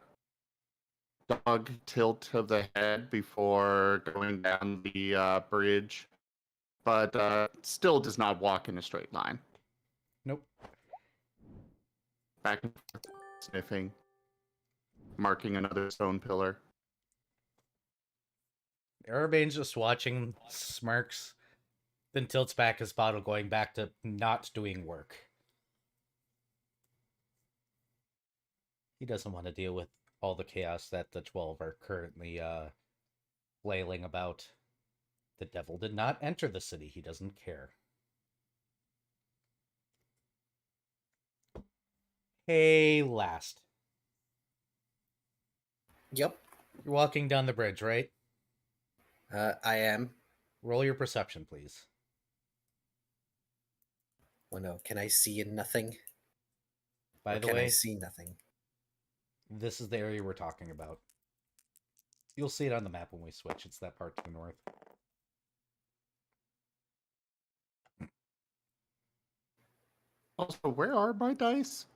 tilt of the head before going down the bridge, but still does not walk in a straight line. Nope. Back and forth, sniffing, marking another stone pillar. Arabane's just watching, smirks, then tilts back his bottle, going back to not doing work. He doesn't want to deal with all the chaos that the 12 are currently flailing about. The devil did not enter the city. He doesn't care. Hey, last. Yep, You're walking down the bridge, right? I am. Roll your perception, please. Oh no, can I see nothing? By Or the can I way, see nothing? this is the area we're talking about. You'll see it on the map when we switch. It's that part to the north. Also, where are my dice?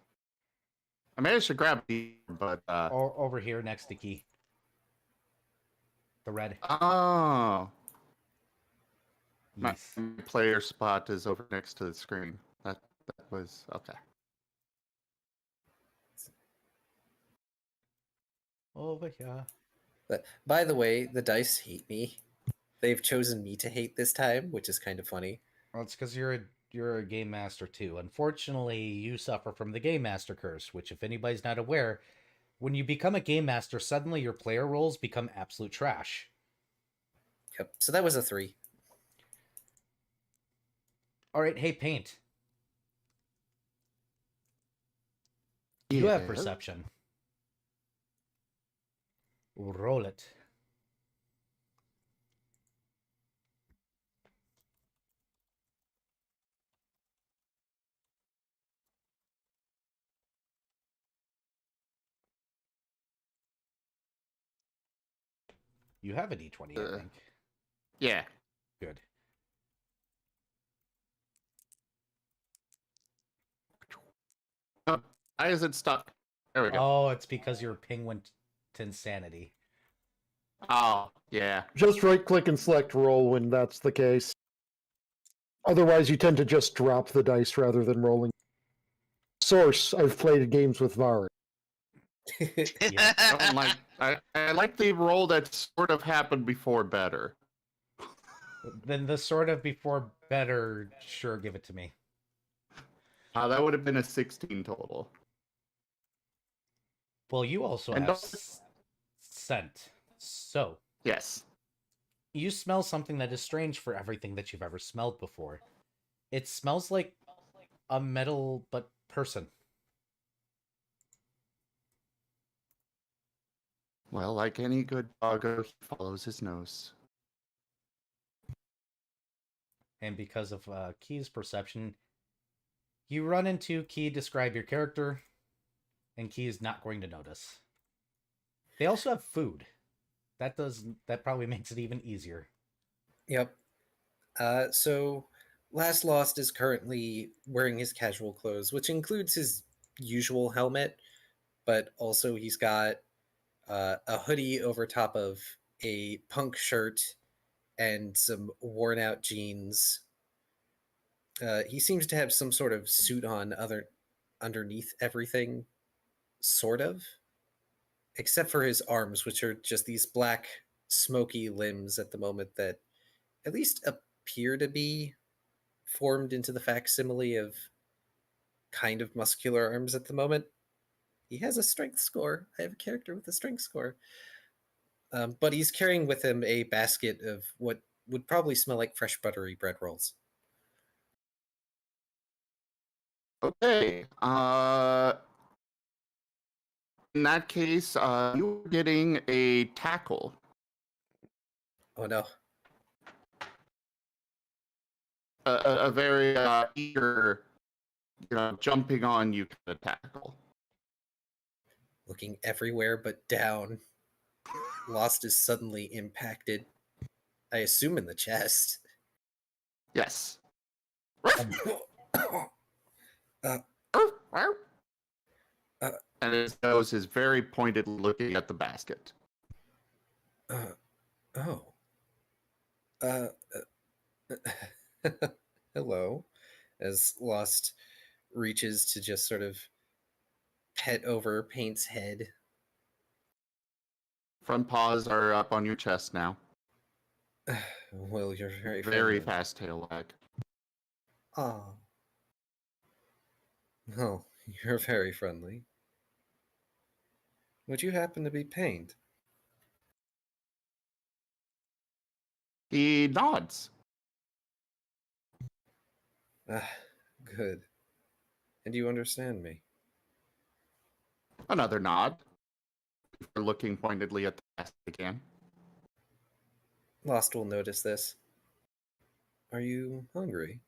I managed to grab the, but Or over here next to Key. The red. oh, my Yes. player spot is over next to the screen. That was okay. Over here. But by the way, the dice hate me. They've chosen me to hate this time, which is kind of funny. Well, it's because you're a game master too. Unfortunately, you suffer from the game master curse, which, if anybody's not aware, when you become a game master, suddenly your player rolls become absolute trash. Yep. So that was a 3. All right, hey, Paint. You have Yeah. perception. Roll it. You have a d20, I think. Yeah. Good. Oh, why is it stuck? There we go. Oh, it's because your ping went to insanity. Oh, yeah. Just right click and select roll when that's the case. Otherwise, you tend to just drop the dice rather than rolling. Source, I've played games with Vari. Yeah. I don't like. I like the roll that sort of happened before better. Then the sort of before better, sure, give it to me. That would have been a 16 total. Well, you also And have don't- scent. So, Yes. you smell something that is strange for everything that you've ever smelled before. It smells like a metal but person. Well, like any good doggo, he follows his nose. And because of Key's perception, you run into Key, describe your character, and Key is not going to notice. They also have food. That probably makes it even easier. Yep. So Last Lost is currently wearing his casual clothes, which includes his usual helmet, but also he's got a hoodie over top of a punk shirt and some worn out jeans. He seems to have some sort of suit on underneath everything, sort of, except for his arms, which are just these black, smoky limbs at the moment that at least appear to be formed into the facsimile of kind of muscular arms at the moment. He has a strength score. I have a character with a strength score. But he's carrying with him a basket of what would probably smell like fresh buttery bread rolls. Okay. In that case, you're getting a tackle. Oh no. A very eager, jumping on you kind of tackle. Looking everywhere but down. Lost is suddenly impacted. I assume in the chest. Yes. And his nose is very pointed, looking at the basket. Oh. Hello. As Lost reaches to just sort of pet over Paint's head. Front paws are up on your chest now. Well, you're very Very friendly. fast tail wag. Oh. Oh, you're very friendly. Would you happen to be Paint? He nods. Ah, good. And you understand me? Another nod. Before looking pointedly at the basket again. Lost will notice this. Are you hungry?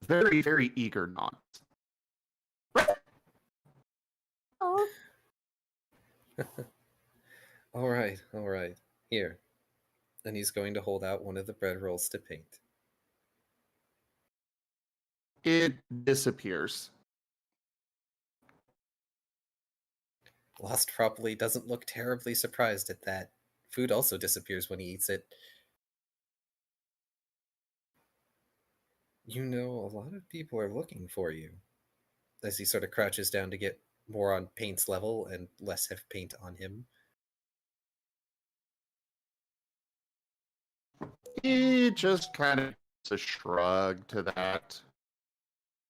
Very, very eager nods. All right, all right. Here. And he's going to hold out one of the bread rolls to Paint. It disappears. Lost probably doesn't look terribly surprised at that. Food also disappears when he eats it. You know, a lot of people are looking for you. As he sort of crouches down to get more on Paint's level and less have Paint on him. He just kind of gives a shrug to that.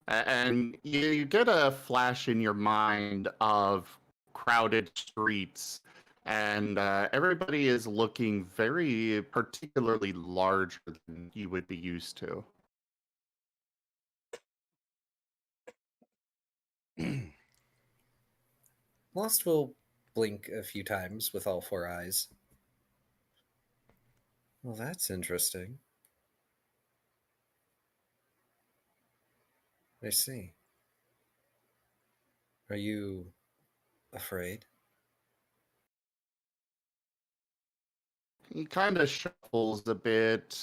And you get a flash in your mind of crowded streets, and everybody is looking very particularly larger than you would be used to. Lost will blink a few times with all four eyes. Well, that's interesting. I see. Are you afraid? He kind of shuffles a bit,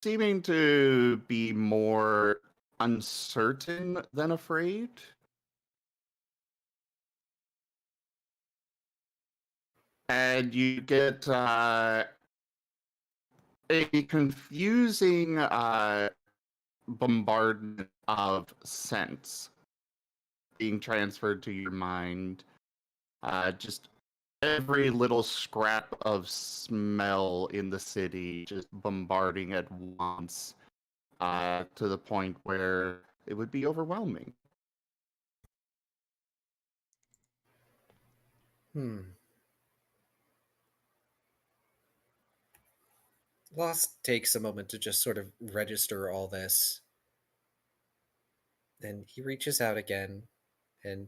seeming to be more uncertain than afraid. And you get a confusing bombardment of scents being transferred to your mind. Just every little scrap of smell in the city just bombarding at once. to the point where it would be overwhelming. Lost takes a moment to just sort of register all this. Then he reaches out again and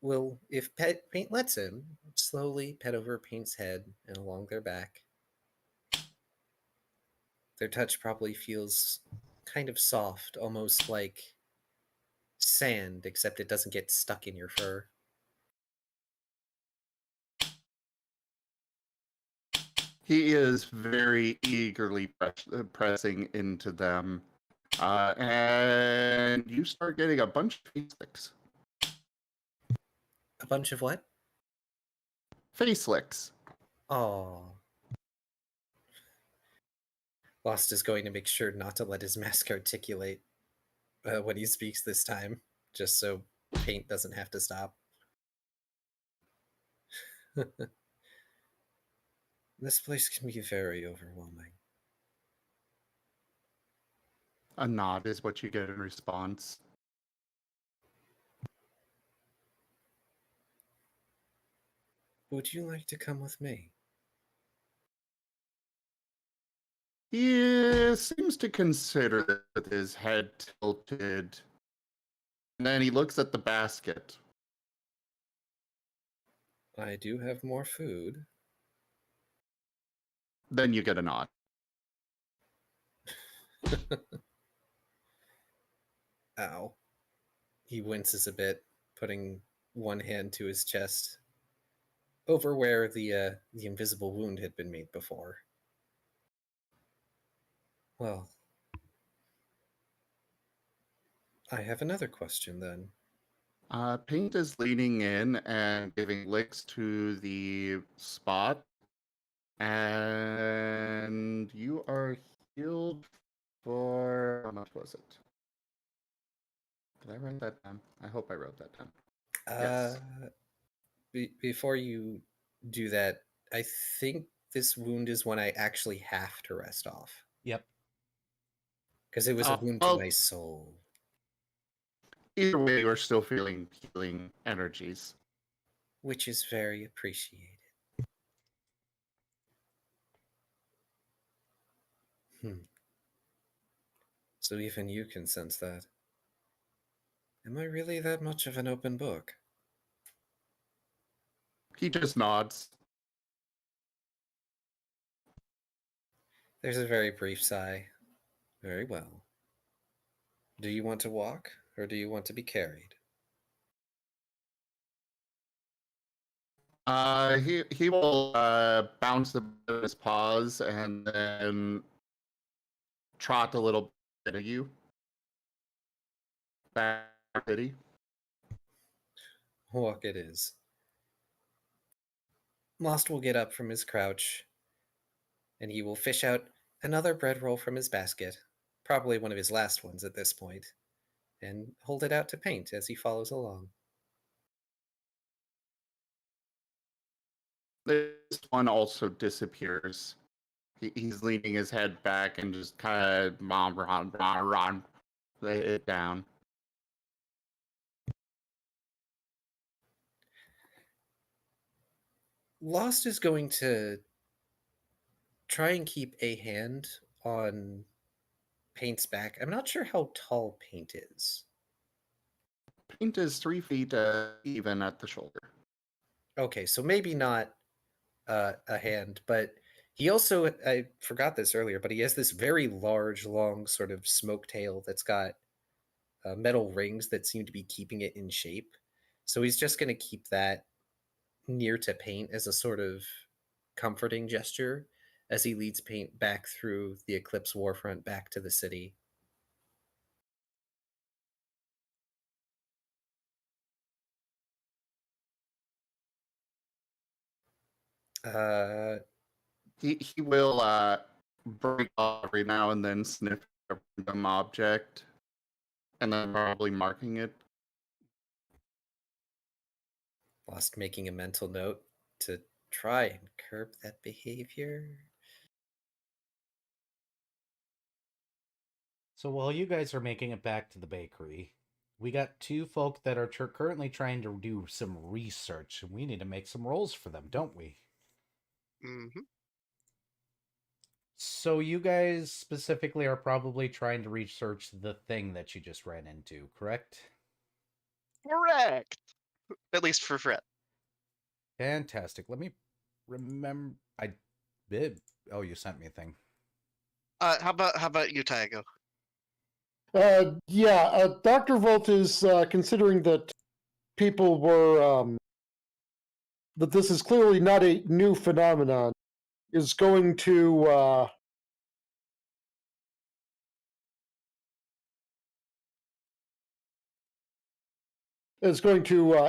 will, if Paint lets him, slowly pet over Paint's head and along their back. Their touch probably feels kind of soft, almost like sand, except it doesn't get stuck in your fur. He is very eagerly pressing into them. And you start getting a bunch of face licks. A bunch of what? Face licks. Oh. Lost is going to make sure not to let his mask articulate when he speaks this time, just so Paint doesn't have to stop. This place can be very overwhelming. A nod is what you get in response. Would you like to come with me? He seems to consider it with his head tilted. And then he looks at the basket. I do have more food. Then you get a nod. Ow. He winces a bit, putting one hand to his chest, over where the invisible wound had been made before. Well, I have another question then. Paint is leaning in and giving licks to the spot. And you are healed for... How much was it? Did I write that down? I hope I wrote that down. Yes. Before you do that, I think this wound is one I actually have to rest off. Yep. Because it was a wound to my soul. Either way, you are still feeling healing energies. Which is very appreciated. So even you can sense that. Am I really that much of an open book? He just nods. There's a very brief sigh. Very well. Do you want to walk, or do you want to be carried? He will bounce his paws and then trot a little bit at you. Back city. Walk it is. Lost will get up from his crouch, and he will fish out another bread roll from his basket, probably one of his last ones at this point, and hold it out to Paint as he follows along. This one also disappears. He's leaning his head back and just kind of run it down. Lost is going to try and keep a hand on Paint's back. I'm not sure how tall Paint is. Paint is 3 feet even at the shoulder. Okay, so maybe not a hand, but he also, I forgot this earlier, but he has this very large, long sort of smoke tail that's got metal rings that seem to be keeping it in shape. So he's just going to keep that near to Paint as a sort of comforting gesture as he leads Paint back through the Eclipse Warfront back to the city. He will break off every now and then, sniff a random object, and then probably marking it. Lost making a mental note to try and curb that behavior. So while you guys are making it back to the bakery, we got two folk that are currently trying to do some research, and we need to make some rolls for them, don't we? Mm-hmm. So you guys specifically are probably trying to research the thing that you just ran into, correct? Correct. At least for Fred. Fantastic. Let me remember. I did. Oh, you sent me a thing. How about you, Tygo? Dr. Volt is considering that people were that this is clearly not a new phenomenon. Is going to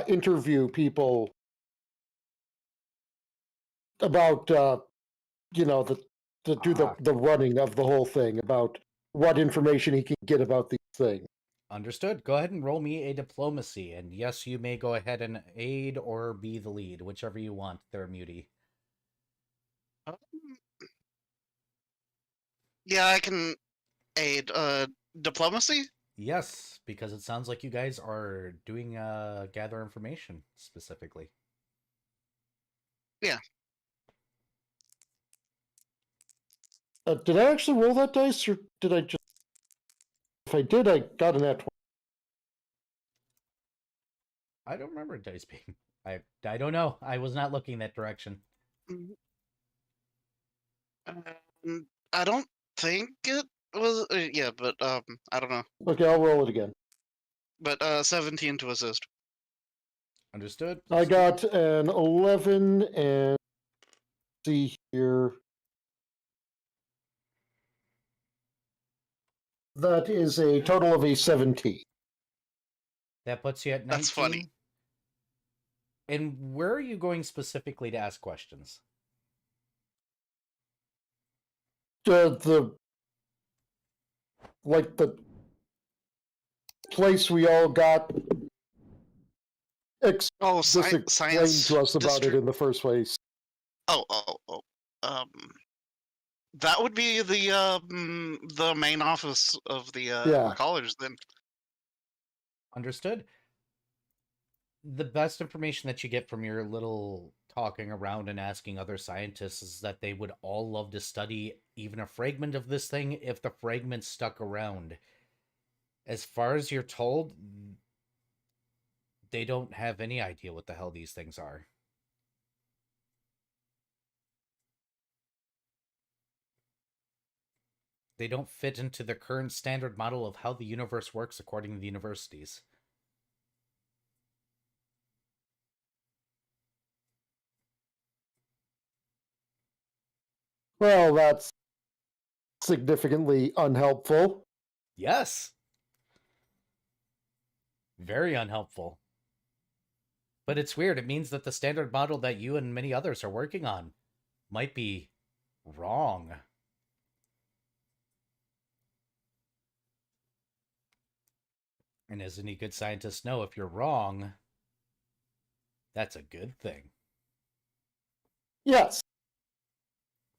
interview people about do the running of the whole thing, about what information he can get about these things. Understood. Go ahead and roll me a diplomacy, and yes, you may go ahead and aid or be the lead, whichever you want. There, Muty. Yeah, I can aid. Diplomacy? Yes, because it sounds like you guys are doing gather information specifically. Yeah. Did I actually roll that dice, or did I just? If I did, I got an at 20. I don't remember dice being. I don't know. I was not looking that direction. I don't think it was. Yeah, but I don't know. Okay, I'll roll it again. But 17 to assist. Understood. I got an 11, and see here. That is a total of a 17. That puts you at 19. That's funny. And where are you going specifically to ask questions? The place we all got explained science to us about district? it in the first place. Oh. That would be the main office of the college then. Understood. The best information that you get from your little talking around and asking other scientists is that they would all love to study even a fragment of this thing if the fragment stuck around. As far as you're told, they don't have any idea what the hell these things are. They don't fit into the current standard model of how the universe works according to the universities. Well, that's significantly unhelpful. Yes. Very unhelpful. But it's weird. It means that the standard model that you and many others are working on might be wrong. And as any good scientists know, if you're wrong, that's a good thing. Yes.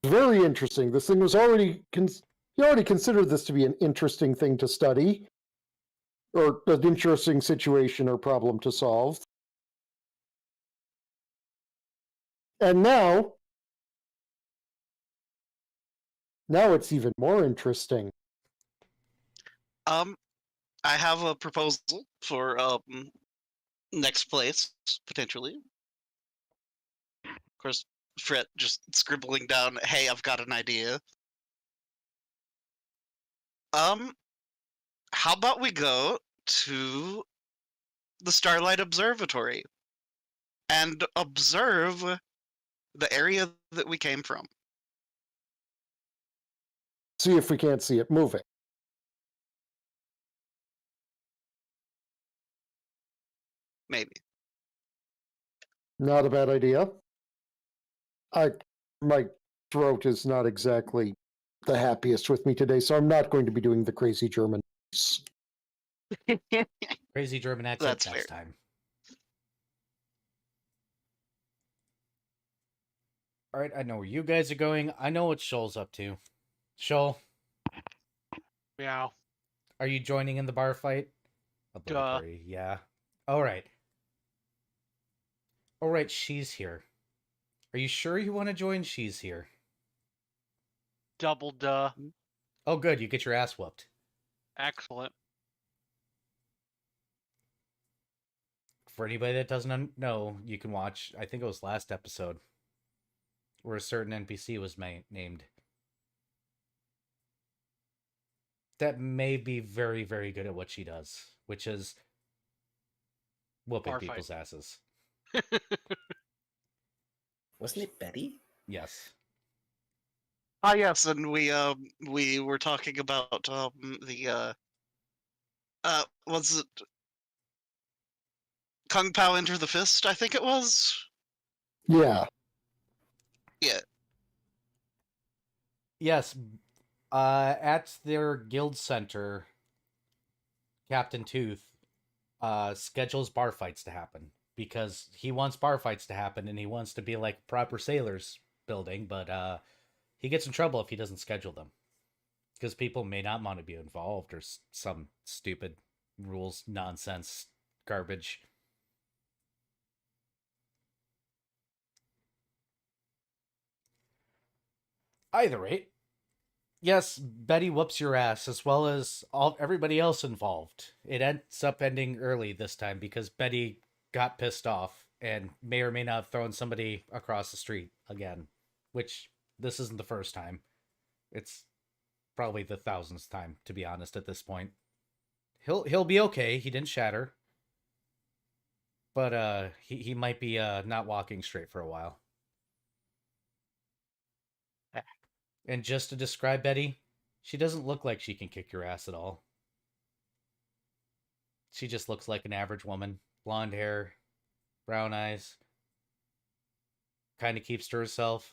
Very interesting. This thing was already... he already considered this to be an interesting thing to study, or an interesting situation or problem to solve. And now it's even more interesting. I have a proposal for next place potentially. Of course, Fred just scribbling down, "Hey, I've got an idea." How about we go to the Starlight Observatory and observe the area that we came from? See if we can't see it moving. Maybe. Not a bad idea. My throat is not exactly the happiest with me today, so I'm not going to be doing the crazy German. Crazy German accent That's next fair. time. Alright, I know where you guys are going. I know what Shoal's up to. Shoal. Meow. Are you joining in the bar fight? Obligatory, yeah. All right. All right, she's here. Are you sure you want to join? She's here. Double duh. Oh, good. You get your ass whooped. Excellent. For anybody that doesn't know, you can watch, I think it was last episode, where a certain NPC was named. That may be very, very good at what she does, which is whooping Bar fight. people's asses. Wasn't it Betty? Yes. Ah, yes, and we were talking about was it Kung Pao Enter the Fist? I think it was. Yeah. Yeah. Yes. At their guild center, Captain Tooth schedules bar fights to happen because he wants bar fights to happen and he wants to be like proper sailors building, but he gets in trouble if he doesn't schedule them because people may not want to be involved or some stupid rules nonsense garbage. Either rate, yes, Betty whoops your ass as well as everybody else involved. It ends up ending early this time because Betty got pissed off and may or may not have thrown somebody across the street again, which this isn't the first time. It's probably the thousandth time, to be honest, at this point. He'll be okay. He didn't shatter. But he might be not walking straight for a while. And just to describe Betty, she doesn't look like she can kick your ass at all. She just looks like an average woman. Blonde hair, brown eyes. Kind of keeps to herself.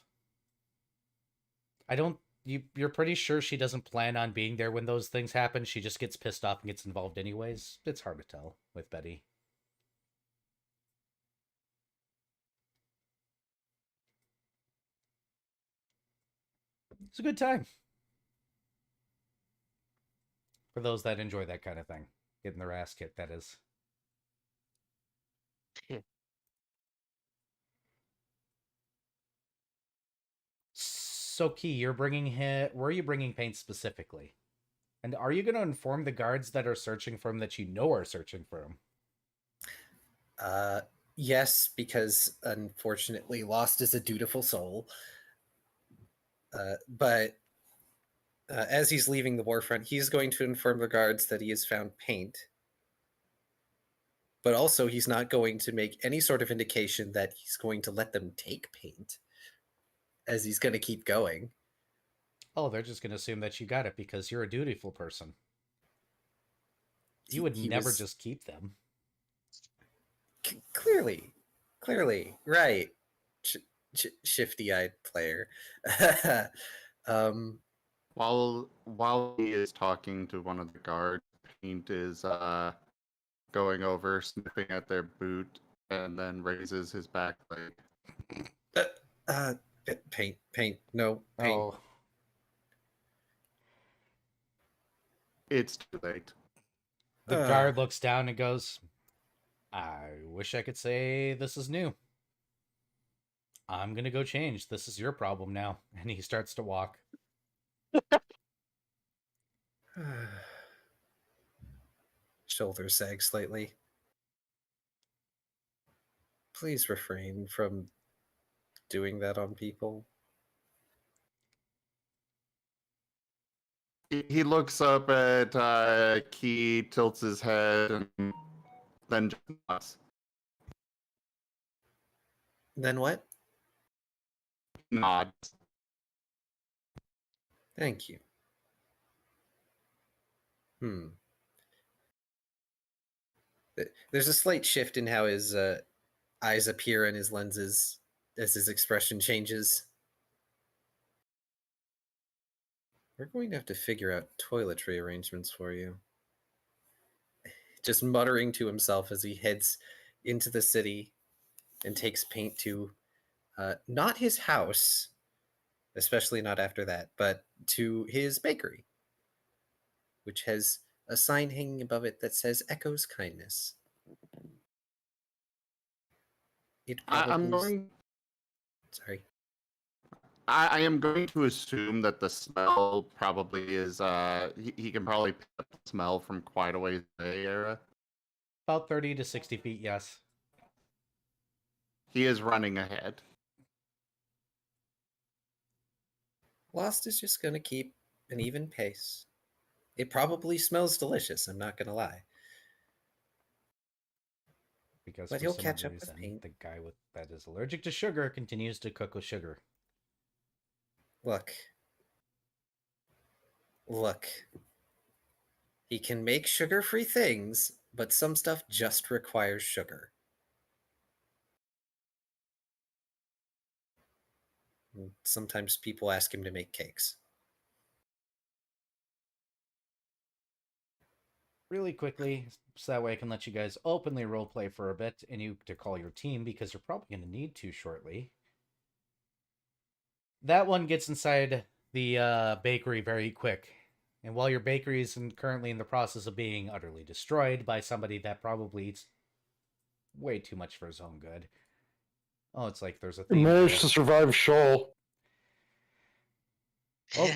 You're pretty sure she doesn't plan on being there when those things happen. She just gets pissed off and gets involved anyways. It's hard to tell with Betty. It's a good time. For those that enjoy that kind of thing. Getting their ass kicked, that is. So, Key, you're bringing him. Where are you bringing Paint specifically? And are you going to inform the guards that are searching for him that you know are searching for him? Yes, because unfortunately, Lost is a dutiful soul. But as he's leaving the warfront, he's going to inform the guards that he has found Paint. But also, he's not going to make any sort of indication that he's going to let them take Paint, as he's going to keep going. Oh, they're just going to assume that you got it because you're a dutiful person. You would never just keep them. Clearly, right. Shifty-eyed player. While he is talking to one of the guards, Paint is going over, sniffing at their boot, and then raises his back leg. Paint, no, Paint. Oh. It's too late. The guard looks down and goes, I wish I could say this is new. I'm going to go change. This is your problem now. And he starts to walk. Shoulders sag slightly. Please refrain from doing that on people. He looks up at Key, tilts his head, and then just nods. Then what? Nods. Thank you. There's a slight shift in how his eyes appear in his lenses as his expression changes. We're going to have to figure out toiletry arrangements for you. Just muttering to himself as he heads into the city and takes Paint to not his house, especially not after that, but to his bakery, which has a sign hanging above it that says Echo's Kindness. It I'm probably... going. Sorry. I am going to assume that the smell probably is. He can probably pick up the smell from quite a ways away. Era. About 30 to 60 feet, yes. He is running ahead. Lost is just going to keep an even pace. It probably smells delicious, I'm not going to lie. Because But for he'll some catch odd up with reason, paint. the guy that is allergic to sugar continues to cook with sugar. Look. Look. He can make sugar-free things, but some stuff just requires sugar. And sometimes people ask him to make cakes. Really quickly, so that way I can let you guys openly roleplay for a bit and you to call your team because you're probably going to need to shortly. That one gets inside the bakery very quick. And while your bakery is currently in the process of being utterly destroyed by somebody that probably eats way too much for his own good. Oh, it's like there's a theme Managed to here. survive Shoal. Oh.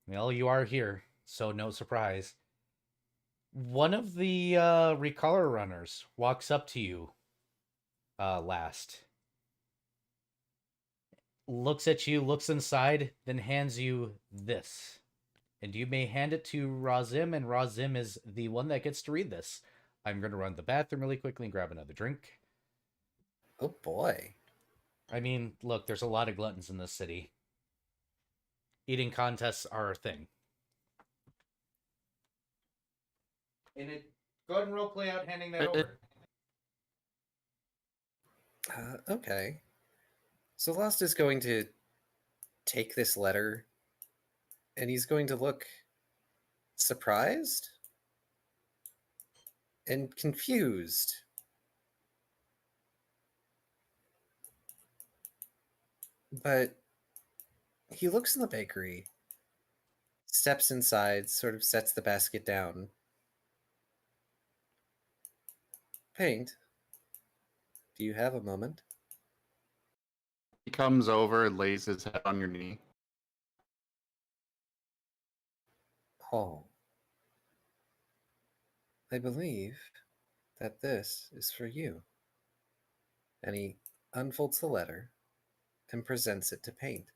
Well, you are here, so no surprise. One of the recolor runners walks up to you last. Looks at you, looks inside, then hands you this. And you may hand it to Razim, and Razim is the one that gets to read this. I'm going to run to the bathroom really quickly and grab another drink. Oh boy. I mean, look, there's a lot of gluttons in this city. Eating contests are a thing. And go ahead and roleplay out handing that over. Okay. So Lost is going to take this letter and he's going to look surprised and confused. But he looks in the bakery, steps inside, sort of sets the basket down. Paint, do you have a moment? He comes over and lays his head on your knee. Oh. I believe that this is for you. And he unfolds the letter and presents it to Paint.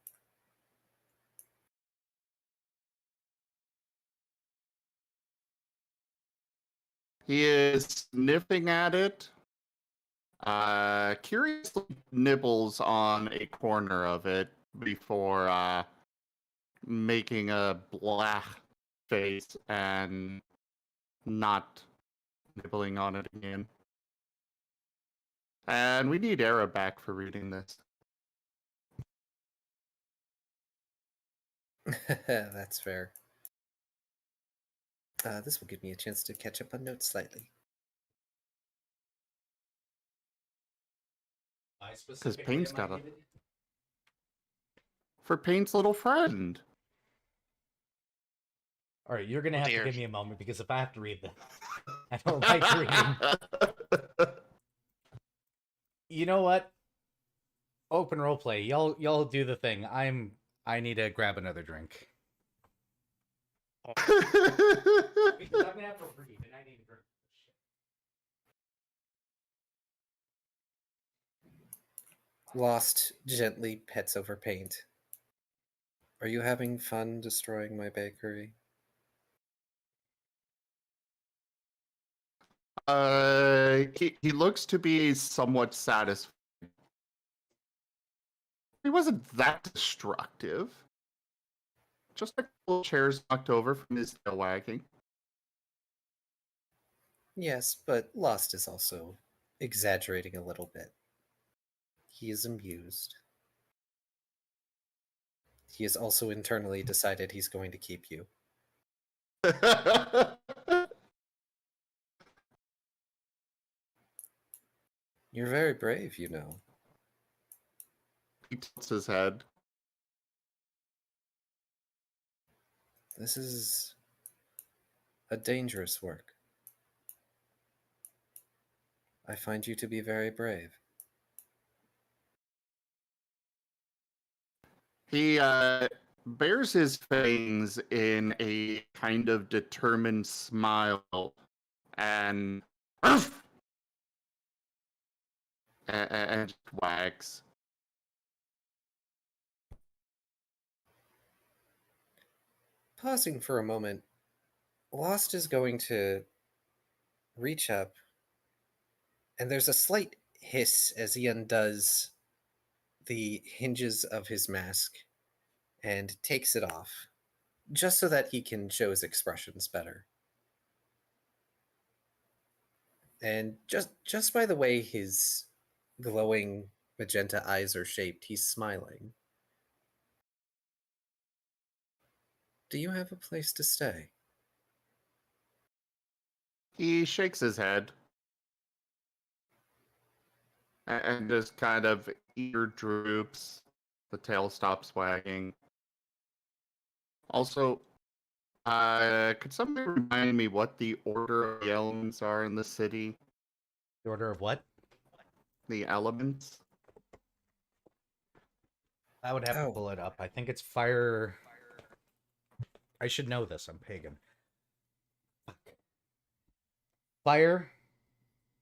He is sniffing at it. Curiously nibbles on a corner of it before making a black face and not nibbling on it again. And we need Era back for reading this. That's fair. This will give me a chance to catch up on notes slightly. Because Paint's got for Paint's little friend. All right, you're going to Oh, have dear. to give me a moment because if I have to read this, I don't like reading. You know what? Open roleplay. Y'all do the thing. I need to grab another drink. Because I'm gonna have to read and I need to drink. Lost gently pets over Paint. Are you having fun destroying my bakery? He looks to be somewhat satisfied. He wasn't that destructive. Just a couple chairs knocked over from his tail wagging. Yes, but Lost is also exaggerating a little bit. He is amused. He has also internally decided he's going to keep you. You're very brave, you know. He tilts his head. This is A dangerous work. I find you to be very brave. He bears his fangs in a kind of determined smile and and wags. Pausing for a moment, Lost is going to reach up, and there's a slight hiss as he undoes the hinges of his mask and takes it off, just so that he can show his expressions better. And just by the way his glowing magenta eyes are shaped, he's smiling. Do you have a place to stay? He shakes his head and just kind of ear droops. The tail stops wagging. Also, could somebody remind me what the order of the elements are in the city? The order of what? The elements? I would have to Oh. pull it up. I think it's fire. I should know this. I'm pagan. Fuck. Fire,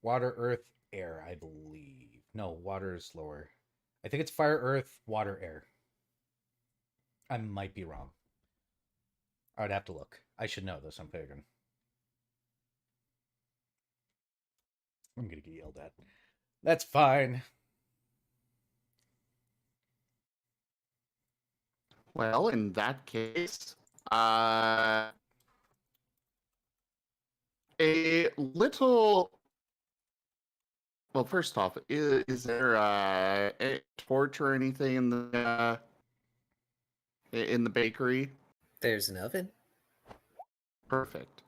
water, earth, air, I believe. No, water is lower. I think it's fire, earth, water, air. I might be wrong. I would have to look. I should know this. I'm pagan. I'm gonna get yelled at. That's fine. Well, in that case, a little. Well, first off, is there a torch or anything in the bakery? There's an oven. Perfect.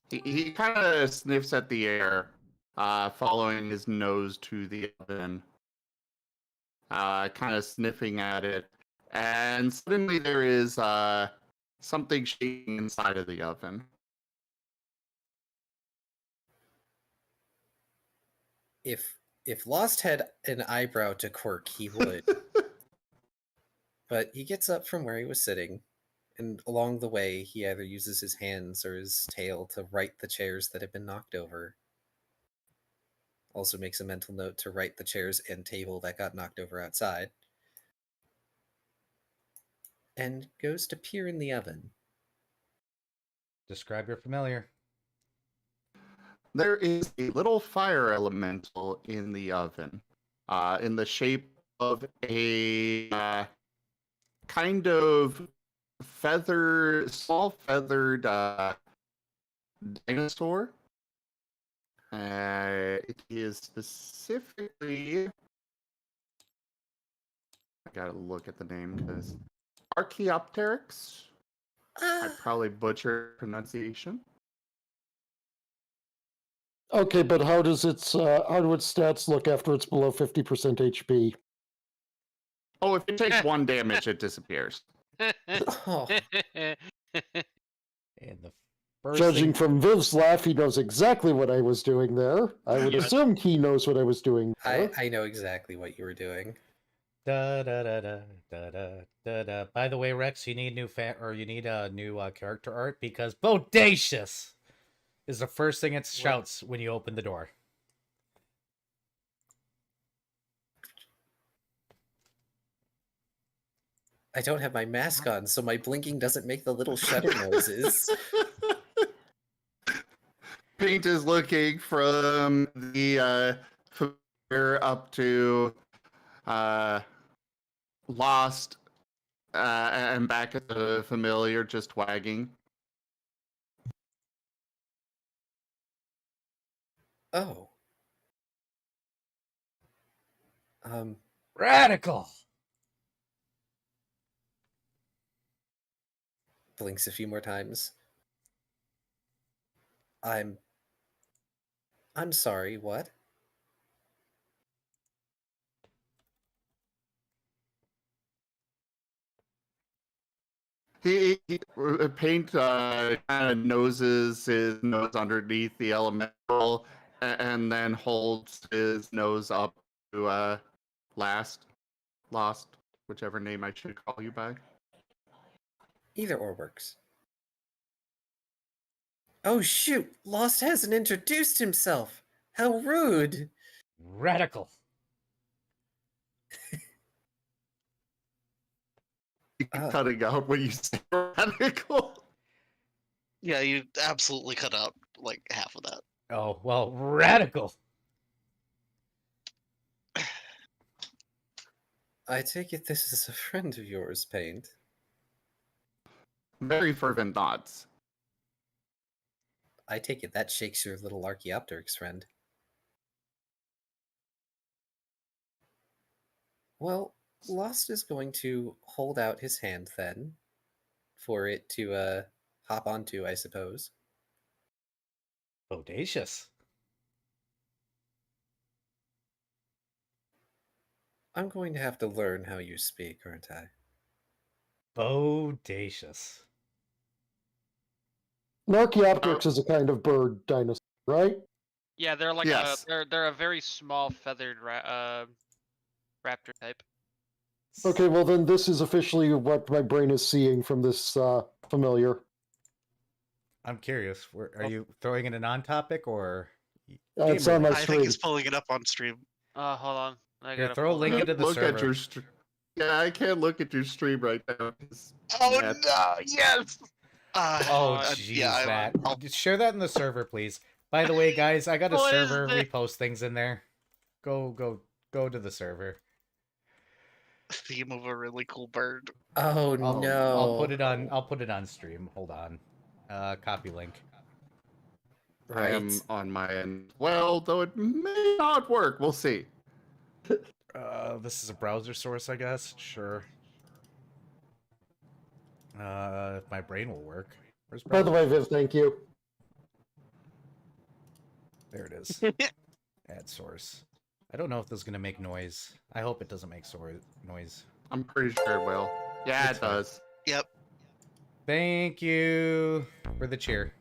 He kind of sniffs at the air, following his nose to the oven, kind of sniffing at it, and suddenly there is something shaking inside of the oven. If Lost had an eyebrow to quirk, he would. But he gets up from where he was sitting, and along the way, he either uses his hands or his tail to right the chairs that have been knocked over. Also makes a mental note to right the chairs and table that got knocked over outside. And goes to peer in the oven. Describe your familiar. There is a little fire elemental in the oven, in the shape of a kind of small feathered dinosaur. It is specifically. I gotta look at the name because Archaeopteryx. I probably butchered pronunciation. Okay, but how do its stats look after it's below 50% HP? Oh, if it takes one damage, it disappears. Oh, And the first Judging thing, from Viv's laugh, he knows exactly what I was doing there. I would Yes. assume he knows what I was doing there. I know exactly what you were doing. da da da da da da da da. By the way, Rex, you need you need a new character art because bodacious is the first thing it shouts when you open the door. I don't have my mask on, so my blinking doesn't make the little shutter noises. Paint is looking from the familiar up to Lost and back at the familiar, just wagging. Oh. Radical. Blinks a few more times. I'm sorry, what? Paint kind of noses his nose underneath the elemental, and then holds his nose up to lost, whichever name I should call you by. Either or works. Oh shoot! Lost hasn't introduced himself! How rude! Radical. You keep cutting out when you say radical. Yeah, you absolutely cut out like half of that. Oh, well, radical. I take it this is a friend of yours, Paint. Very fervent nods. I take it that shakes your little Archaeopteryx friend. Well, Lost is going to hold out his hand then, for it to hop onto, I suppose. Bodacious. I'm going to have to learn how you speak, aren't I? Bodacious. An Archaeopteryx is a kind of bird dinosaur, right? Yeah, they're like Yes. they're a very small feathered raptor type. Okay, well then this is officially what my brain is seeing from this familiar. I'm curious. Are you throwing in a non-topic or? It's on my I think screen. he's pulling it up on stream. Hold on. I Here, gotta throw a pull it link up. into the Look server. at your yeah, I can't look at your stream right now. Oh Matt. no! Yes. Oh, jeez, yeah, Matt. I'll Just share that in the server, please. By the way, guys, I got a What is server. this? Repost things in there. Go to the server. theme of a really cool bird. Oh no! I'll put it on. I'll put it on stream. Hold on. Copy link. I am on my end. Well, though it may not work. We'll see. This is a browser source, I guess. Sure. If my brain will work. Where's By the browser? way, Viv, thank you. There it is. Add source. I don't know if this is gonna make noise. I hope it doesn't make noise. I'm pretty sure it will. Yeah, It's it fine. does. Yep. Thank you for the cheer.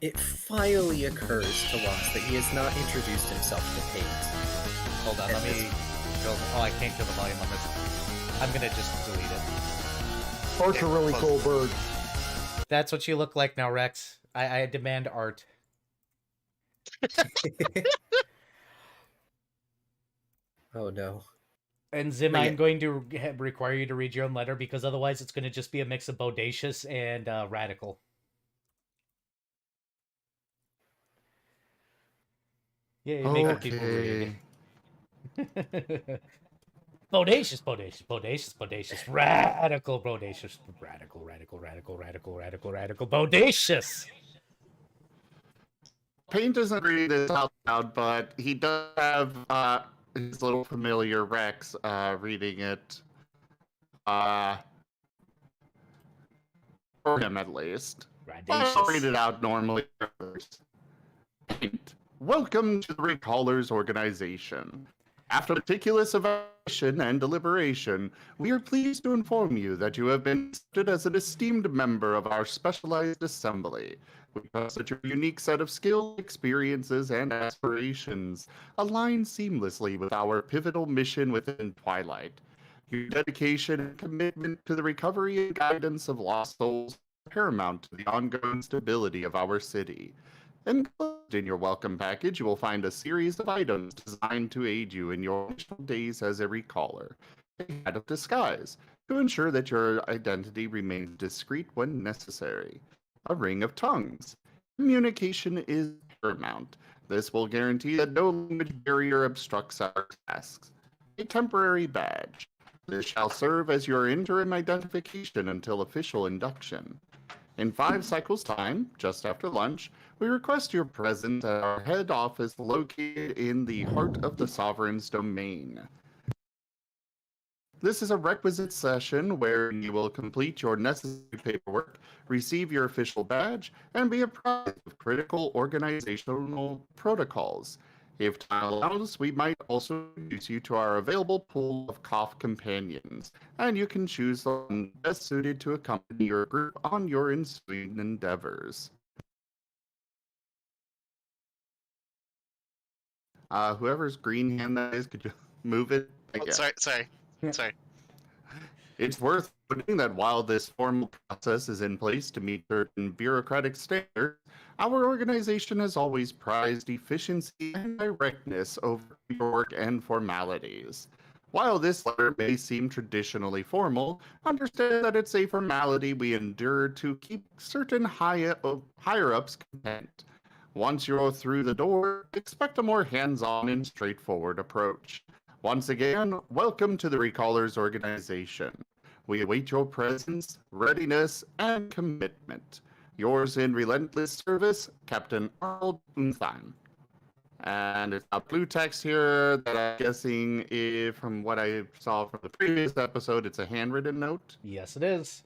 It finally occurs to Lost that he has not introduced himself to Paint. Hold on, let me kill. Oh, I can't kill the volume on this. I'm gonna just delete it. Art's a really cool bird. That's what you look like now, Rex. I demand art. Oh no. And Zim, But yeah. I'm going to require you to read your own letter because otherwise it's going to just be a mix of bodacious and radical. Yeah, you make people read. Bodacious, bodacious, bodacious, bodacious, radical, bodacious, radical, radical, radical, radical, radical, radical, bodacious. Paint doesn't read this out loud, but he does have his little familiar Rex reading it. For him at least. I'll read Radacious. it out normally first. Paint. Welcome to the Recallers organization. After meticulous evaluation and deliberation, we are pleased to inform you that you have been accepted as an esteemed member of our specialized assembly. We trust that your unique set of skills, experiences, and aspirations align seamlessly with our pivotal mission within Twilight. Your dedication and commitment to the recovery and guidance of lost souls are paramount to the ongoing stability of our city. Enclosed in your welcome package, you will find a series of items designed to aid you in your initial days as a recaller. A hat of disguise, to ensure that your identity remains discreet when necessary. A ring of tongues. Communication is paramount. This will guarantee that no language barrier obstructs our tasks. A temporary badge. This shall serve as your interim identification until official induction. In 5 cycles' time, just after lunch, we request your presence at our head office located in the heart of the Sovereign's domain. This is a requisite session where you will complete your necessary paperwork, receive your official badge, and be apprised of critical organizational protocols. If time allows, we might also introduce you to our available pool of cough companions, and you can choose the one best suited to accompany your group on your ensuing endeavors. Whoever's green hand that is, could you move it? Oh, sorry. It's worth noting that while this formal process is in place to meet certain bureaucratic standards, our organization has always prized efficiency and directness over paperwork and formalities. While this letter may seem traditionally formal, understand that it's a formality we endure to keep certain higher-ups content. Once you're through the door, expect a more hands-on and straightforward approach. Once again, welcome to the Recallers organization. We await your presence, readiness, and commitment. Yours in relentless service, Captain Arnold Untheim. And it's got blue text here that I'm guessing, if, from what I saw from the previous episode, it's a handwritten note. Yes, it is.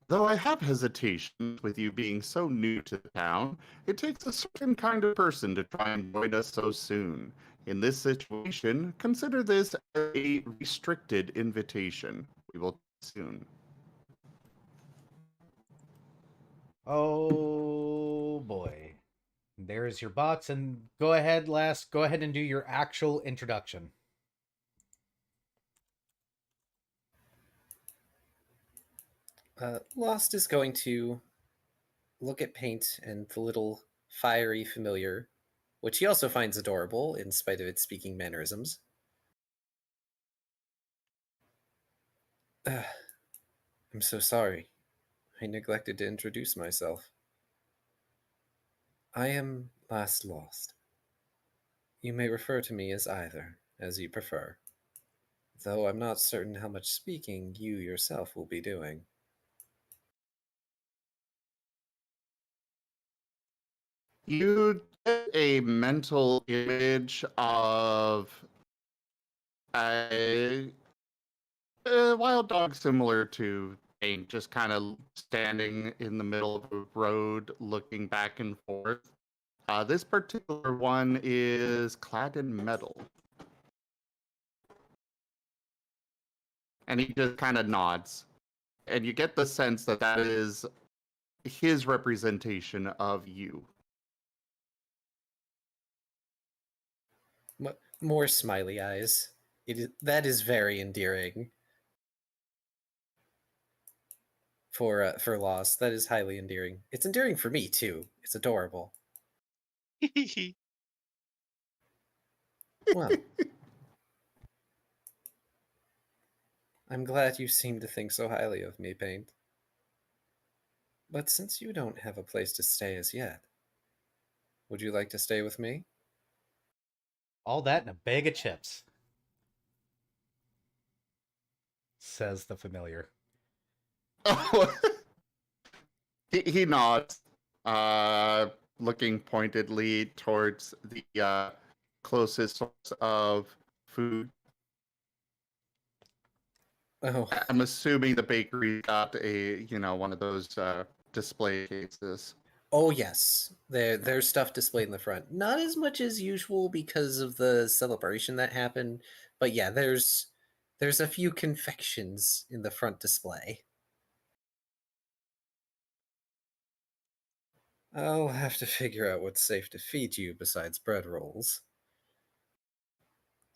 Though I have hesitations with you being so new to the town, it takes a certain kind of person to try and join us so soon. In this situation, consider this a restricted invitation. We will soon. Oh boy. There's your box, and go ahead, Lass. Go ahead and do your actual introduction. Lost is going to look at Paint and the little fiery familiar, which he also finds adorable in spite of its speaking mannerisms. I'm so sorry. I neglected to introduce myself. I am Last Lost. You may refer to me as either, as you prefer, though I'm not certain how much speaking you yourself will be doing. You get a mental image of a wild dog similar to Paint, just kind of standing in the middle of a road looking back and forth. This particular one is clad in metal. And he just kind of nods. And you get the sense that that is his representation of you. More smiley eyes. That is very endearing. For Lost, that is highly endearing. It's endearing for me too. It's adorable. Well, I'm glad you seem to think so highly of me, Paint. But since you don't have a place to stay as yet, would you like to stay with me? All that in a bag of chips, says the familiar. Oh, he nods, looking pointedly towards the closest source of food. Oh, I'm assuming the bakery got a, one of those display cases. oh yes. There's stuff displayed in the front. Not as much as usual because of the celebration that happened, but yeah, there's a few confections in the front display. I'll have to figure out what's safe to feed you besides bread rolls.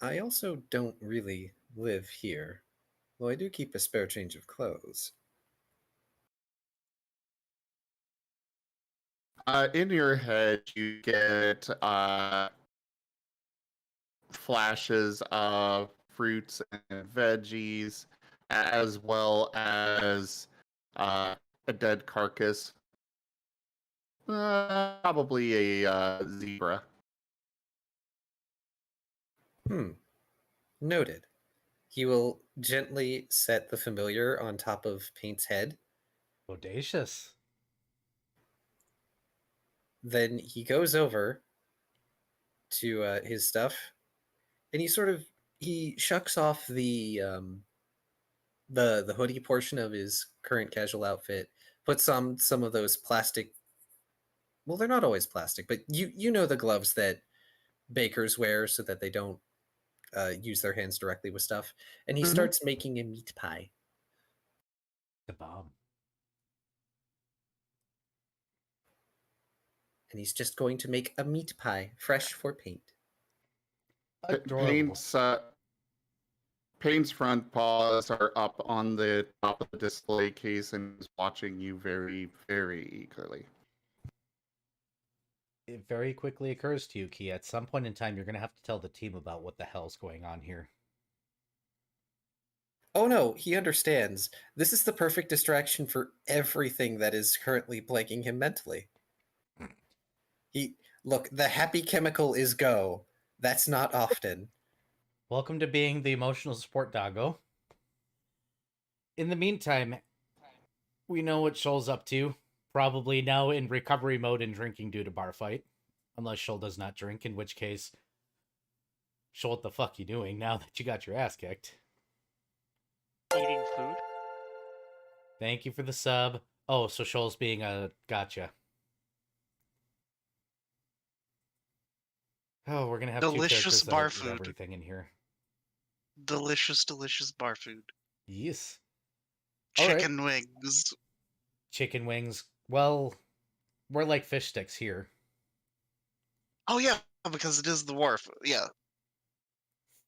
I also don't really live here, though I do keep a spare change of clothes. In your head, you get flashes of fruits and veggies, as well as a dead carcass. Probably a zebra. Noted. He will gently set the familiar on top of Paint's head. Audacious. Then he goes over to his stuff, and he shucks off the hoodie portion of his current casual outfit, puts on some of those plastic. Well, they're not always plastic, but you know the gloves that baker's ware so that they don't use their hands directly with stuff. And he Mhm. starts making a meat pie. The bomb. And he's just going to make a meat pie, fresh for paint. Adorable. Payne's front paws are up on the top of the display case and is watching you very, very eagerly. It very quickly occurs to you, Key, at some point in time, you're going to have to tell the team about what the hell's going on here. Oh no, he understands. This is the perfect distraction for everything that is currently plaguing him mentally. Look, the happy chemical is go. That's not often. Welcome to being the emotional support doggo. In the meantime, we know what Shoal's up to. Probably now in recovery mode and drinking due to bar fight. Unless Shoal does not drink, in which case, Shoal, what the fuck you doing now that you got your ass kicked? Eating food. Thank you for the sub. Oh, so Shoal's being a gotcha. Oh, we're gonna have Delicious two bar characters that eat food. everything in here. Delicious, delicious bar food. Yes. All right. Chicken wings. Chicken wings. Well, we're like fish sticks here. Oh yeah, because it is the wharf. Yeah.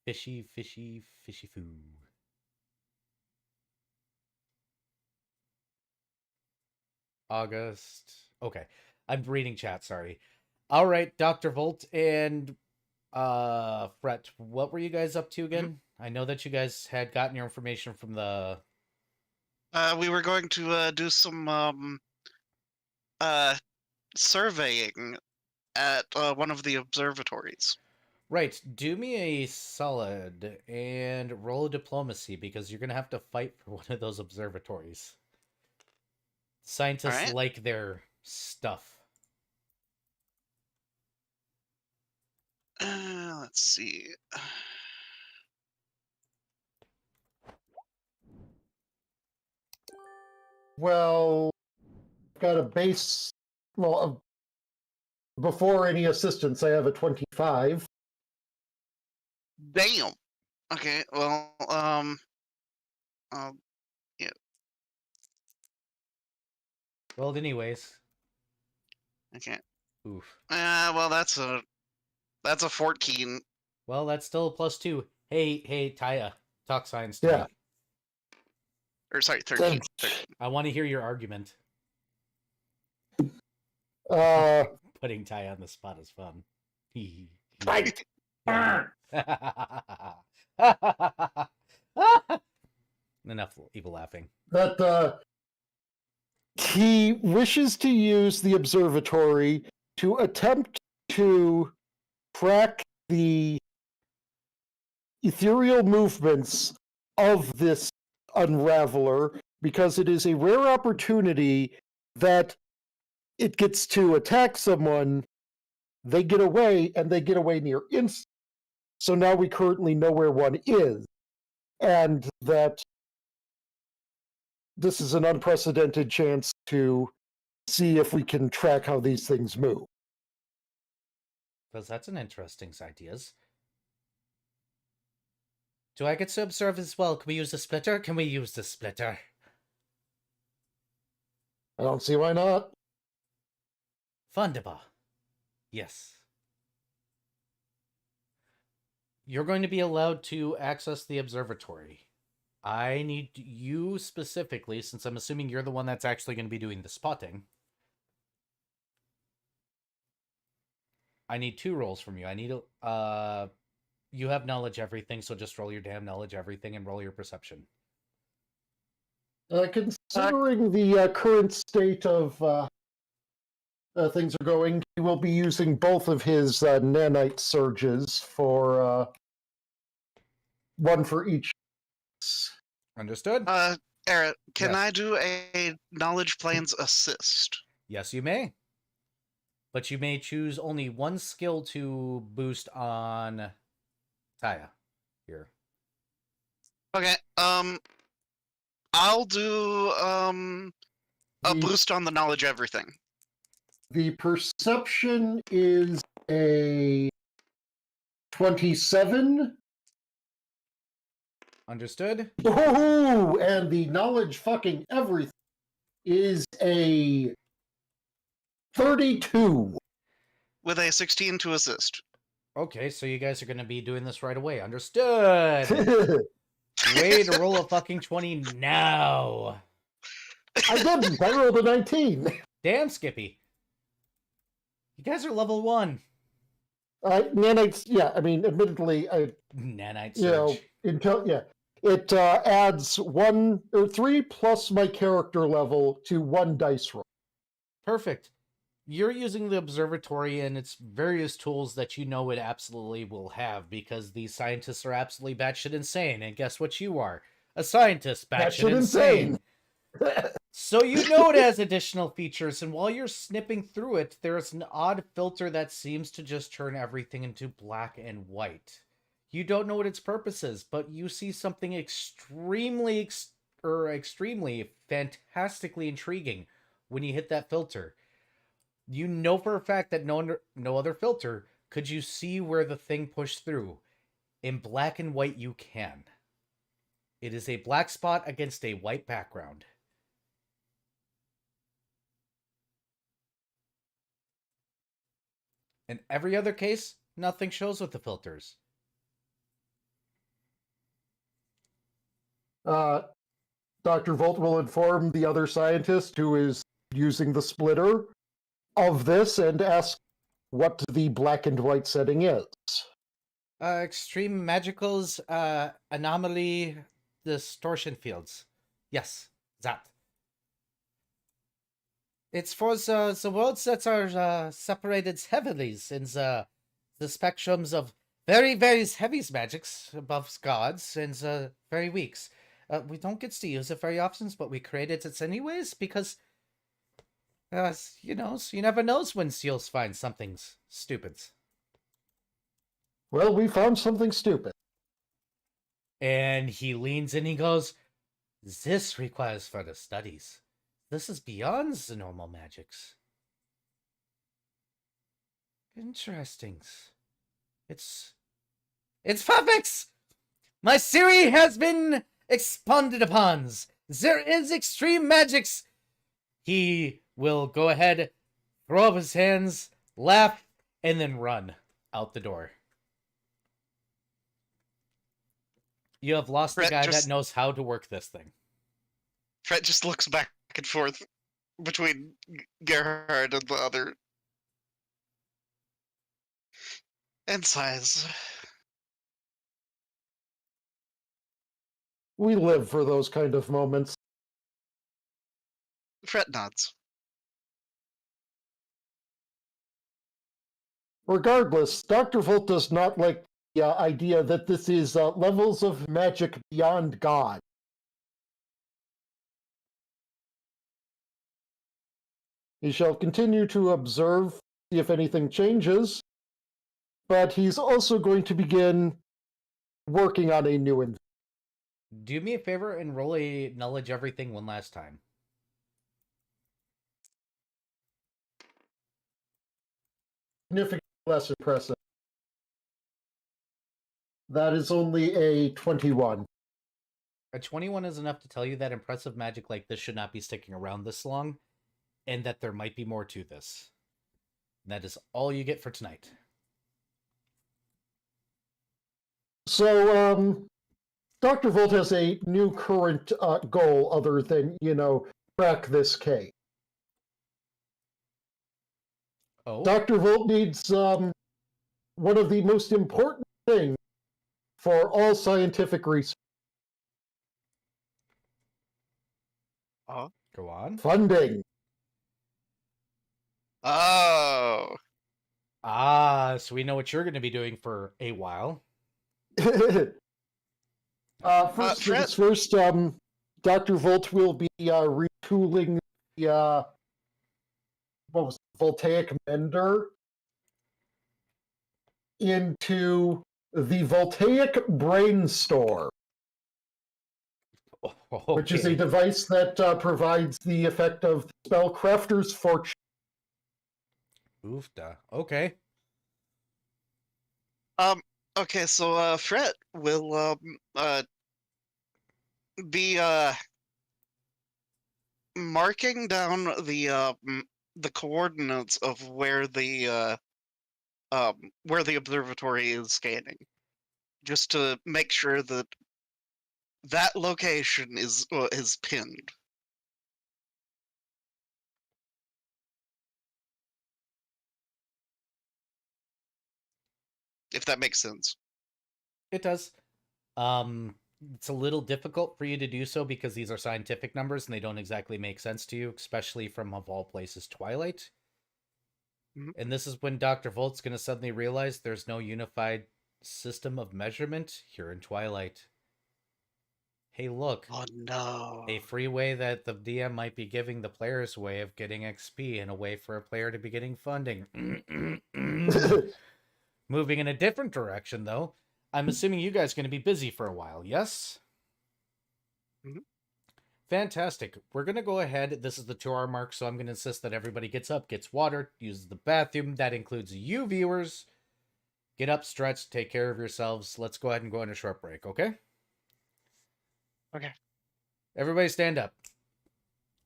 Fishy, fishy, fishy food. August. Okay. I'm reading chat, sorry. All right, Dr. Volt and Fret, what were you guys up to again? I know that you guys had gotten your information from the We were going to do some surveying at one of the observatories. Right, do me a solid and roll a diplomacy because you're going to have to fight for one of those observatories. Scientists Alright. like their stuff. Let's see. Well, got a base. Well, before any assistance, I have a 25. Damn. Okay. Well, yeah. Well, anyways. Okay. Oof. Well, that's a 14. Well, that's still a +2. Hey, Taya, talk science to Yeah. me. Or sorry, 13. I want to hear your argument. Putting Taya on the spot is fun. Right. Enough evil laughing. That he wishes to use the observatory to attempt to track the ethereal movements of this unraveler because it is a rare opportunity that it gets to attack someone, they get away, and they get away near instant. So now we currently know where one is, and that this is an unprecedented chance to see if we can track how these things move. Because that's an interesting idea. Do I get to observe as well? Can we use the splitter? Can we use the splitter? I don't see why not. Fundaba. Yes. You're going to be allowed to access the observatory. I need you specifically, since I'm assuming you're the one that's actually going to be doing the spotting. I need 2 rolls from you. I need you have knowledge everything, so just roll your damn knowledge everything and roll your perception. Considering the current state of things are going, he will be using both of his nanite surges for one for each. Understood? Eric, can Yes. I do a knowledge planes assist? Yes, you may. But you may choose only one skill to boost on Taya here. Okay. I'll do a The- boost on the knowledge everything. The perception is a 27. Understood? Oh, and the knowledge fucking everything is a 32. With a 16 to assist. Okay, so you guys are going to be doing this right away. Understood. Way to roll a fucking 20 now. I didn't. I rolled a 19. Damn, Skippy. You guys are level 1. Nanites, yeah, I mean, admittedly, Nanite you know, surge. it adds 1 or 3 plus my character level to 1 dice roll. Perfect. You're using the observatory and its various tools that you know it absolutely will have, because these scientists are absolutely batshit insane. And guess what you are? A scientist batshit insane. So you know it has additional features, and while you're snipping through it, there's an odd filter that seems to just turn everything into black and white. You don't know what its purpose is, but you see something extremely fantastically intriguing when you hit that filter. You know for a fact that no other filter could you see where the thing pushed through. In black and white, you can. It is a black spot against a white background. In every other case, nothing shows with the filters. Dr. Volt will inform the other scientist who is using the splitter of this and ask what the black and white setting is. Extreme magicals, anomaly, distortion fields. Yes, that. It's for the worlds that are separated heavily in the spectrums of very, very heavy magics above gods and the very weaks. We don't get to use it very often, but we created it anyways because, you know, so you never knows when you'll find something stupid. Well, we found something stupid. And he leans in, he goes, "This requires further studies. This is beyond the normal magics." Interesting. It's perfect! My theory has been expanded upon. There is extreme magics. He will go ahead, throw up his hands, laugh, and then run out the door. You have lost the Brett guy just- that knows how to work this thing. Fred just looks back and forth between Gerhard and the other. And sighs. We live for those kind of moments. Fred nods. Regardless, Dr. Volt does not like the idea that this is levels of magic beyond God. He shall continue to observe, see if anything changes, but he's also going to begin working on a new invention. Do me a favor and roll a knowledge everything one last time. Significantly less impressive. That is only a 21. A 21 is enough to tell you that impressive magic like this should not be sticking around this long, and that there might be more to this. That is all you get for tonight. So, Dr. Volt has a new current goal other than, crack this case. Oh? Dr. Volt needs one of the most important things for all scientific research. Go on. Funding. Oh. So we know what you're going to be doing for a while. First things first, Dr. Volt will be retooling the voltaic mender into the voltaic brain store, which is a device that provides the effect of the spellcrafter's fortune. Oofda. Okay. Okay, so Fret will be marking down the coordinates of where the observatory is scanning, just to make sure that that location is pinned. If that makes sense. It does. It's a little difficult for you to do so because these are scientific numbers and they don't exactly make sense to you, especially from, of all places, Twilight. Mhm. And this is when Dr. Volt's going to suddenly realize there's no unified system of measurement here in Twilight. Hey, look, Oh no. a free way that the DM might be giving the player's way of getting XP and a way for a player to be getting funding. Moving in a different direction, though. I'm assuming you guys are going to be busy for a while, yes? Mhm. Fantastic. We're going to go ahead. This is the 2-hour mark, so I'm going to insist that everybody gets up, gets water, uses the bathroom. That includes you, viewers. Get up, stretch, take care of yourselves. Let's go ahead and go on a short break, okay? Okay. Everybody stand up.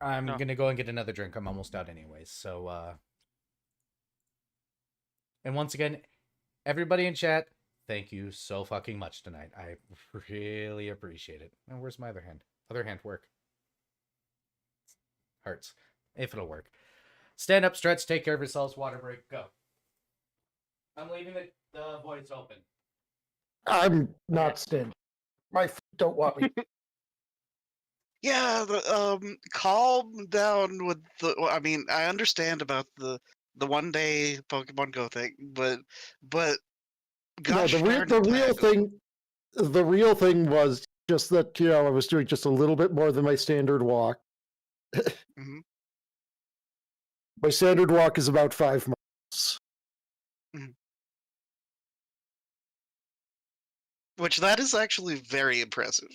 I'm No. going to go and get another drink. I'm almost out anyways, so, And once again, everybody in chat, thank you so fucking much tonight. I really appreciate it. And where's my other hand? Other hand work. Hearts. If it'll work. Stand up, stretch, take care of yourselves, water break, go. I'm leaving the voice open. I'm not standing. My feet don't want me. Yeah, calm down with the. Well, I mean, I understand about the 1 day Pokemon Go thing, but No, gosh the real darn it, Taco. the real thing was just that I was doing just a little bit more than my standard walk. Mhm. My standard walk is about 5 miles. Which that is actually very impressive.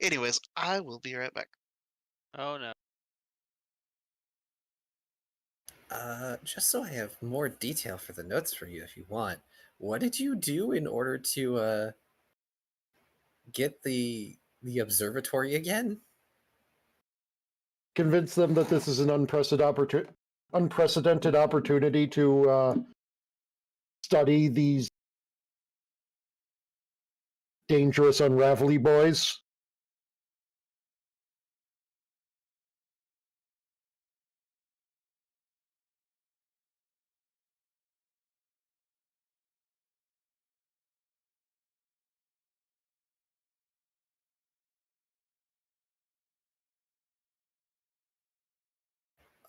Anyways, I will be right back. Oh no. Just so I have more detail for the notes for you if you want. What did you do in order to get the observatory again? Convince them that this is an unprecedented opportunity to study these dangerous unravelly boys.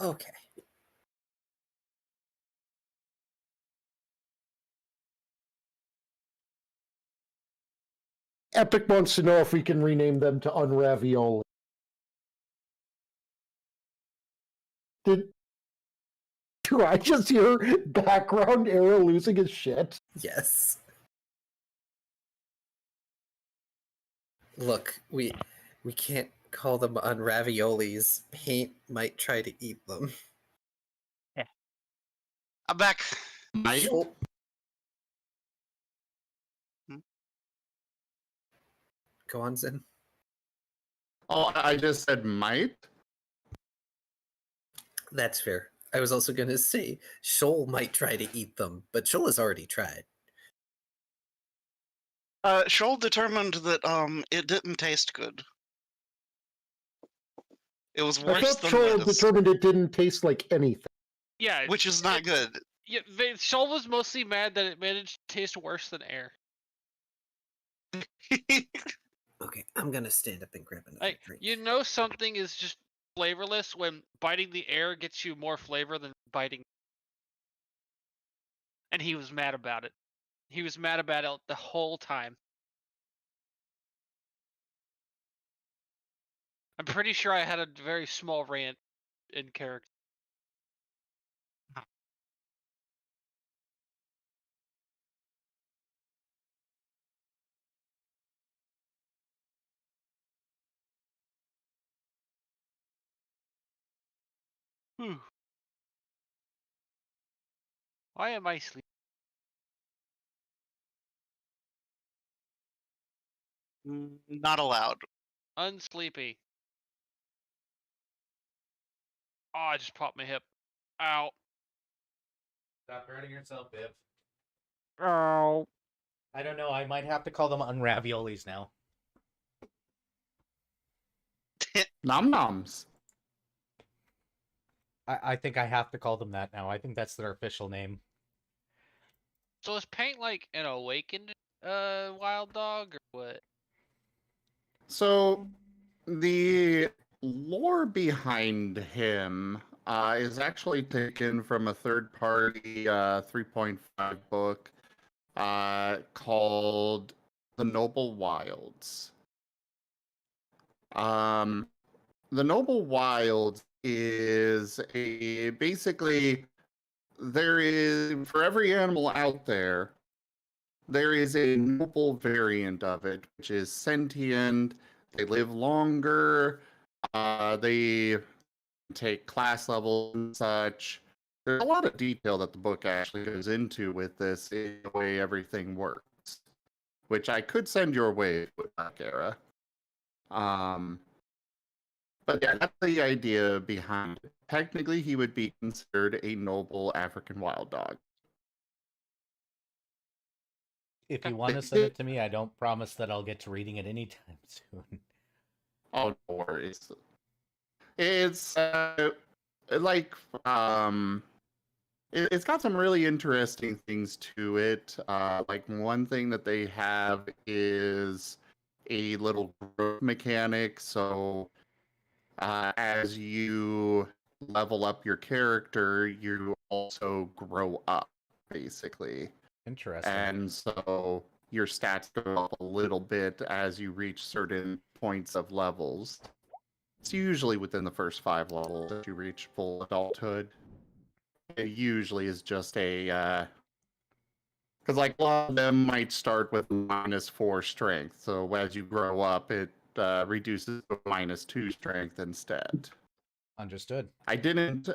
Okay. Epic wants to know if we can rename them to Unravioli. Do I just hear background Arrow losing his shit? Yes. Look, we can't call them unraviolis. Paint might try to eat them. I'm back. Might? She'll- Hmm? Go on, Zen. Oh, I just said might. That's fair. I was also going to say Shoal might try to eat them, but Shoal has already tried. Shoal determined that it didn't taste good. It was I worse thought than Troll lettuce, determined it didn't taste like anything. Yeah. which is not good. Yeah. Shoal was mostly mad that it managed to taste worse than air. Okay, I'm going to stand up and grab another Like, drink. you know, something is just flavorless when biting the air gets you more flavor than biting. And he was mad about it. He was mad about it the whole time. I'm pretty sure I had a very small rant in character. Whew. Why am I sleeping? Not allowed. Unsleepy. Oh, I just popped my hip. Ow. Stop hurting yourself, Biv. Ow. I don't know. I might have to call them unraviolis now. Nom noms. I think I have to call them that now. I think that's their official name. So is Paint like an awakened wild dog or what? So the lore behind him is actually taken from a third-party 3.5 book called The Noble Wilds. The Noble Wilds is basically there is for every animal out there, there is a noble variant of it, which is sentient. They live longer. They take class levels and such. There's a lot of detail that the book actually goes into with this in the way everything works, which I could send your way with that era. But yeah, that's the idea behind it. Technically, he would be considered a noble African wild dog. If you want to send it to me, I don't promise that I'll get to reading it anytime soon. Oh, no worries. It's like it's got some really interesting things to it. Like one thing that they have is a little growth mechanic. So as you level up your character, you also grow up, basically. Interesting. And so your stats go up a little bit as you reach certain points of levels. It's usually within the first 5 levels that you reach full adulthood. It usually is just a because like a lot of them might start with -4 strength. So as you grow up, it reduces to -2 strength instead. Understood. I didn't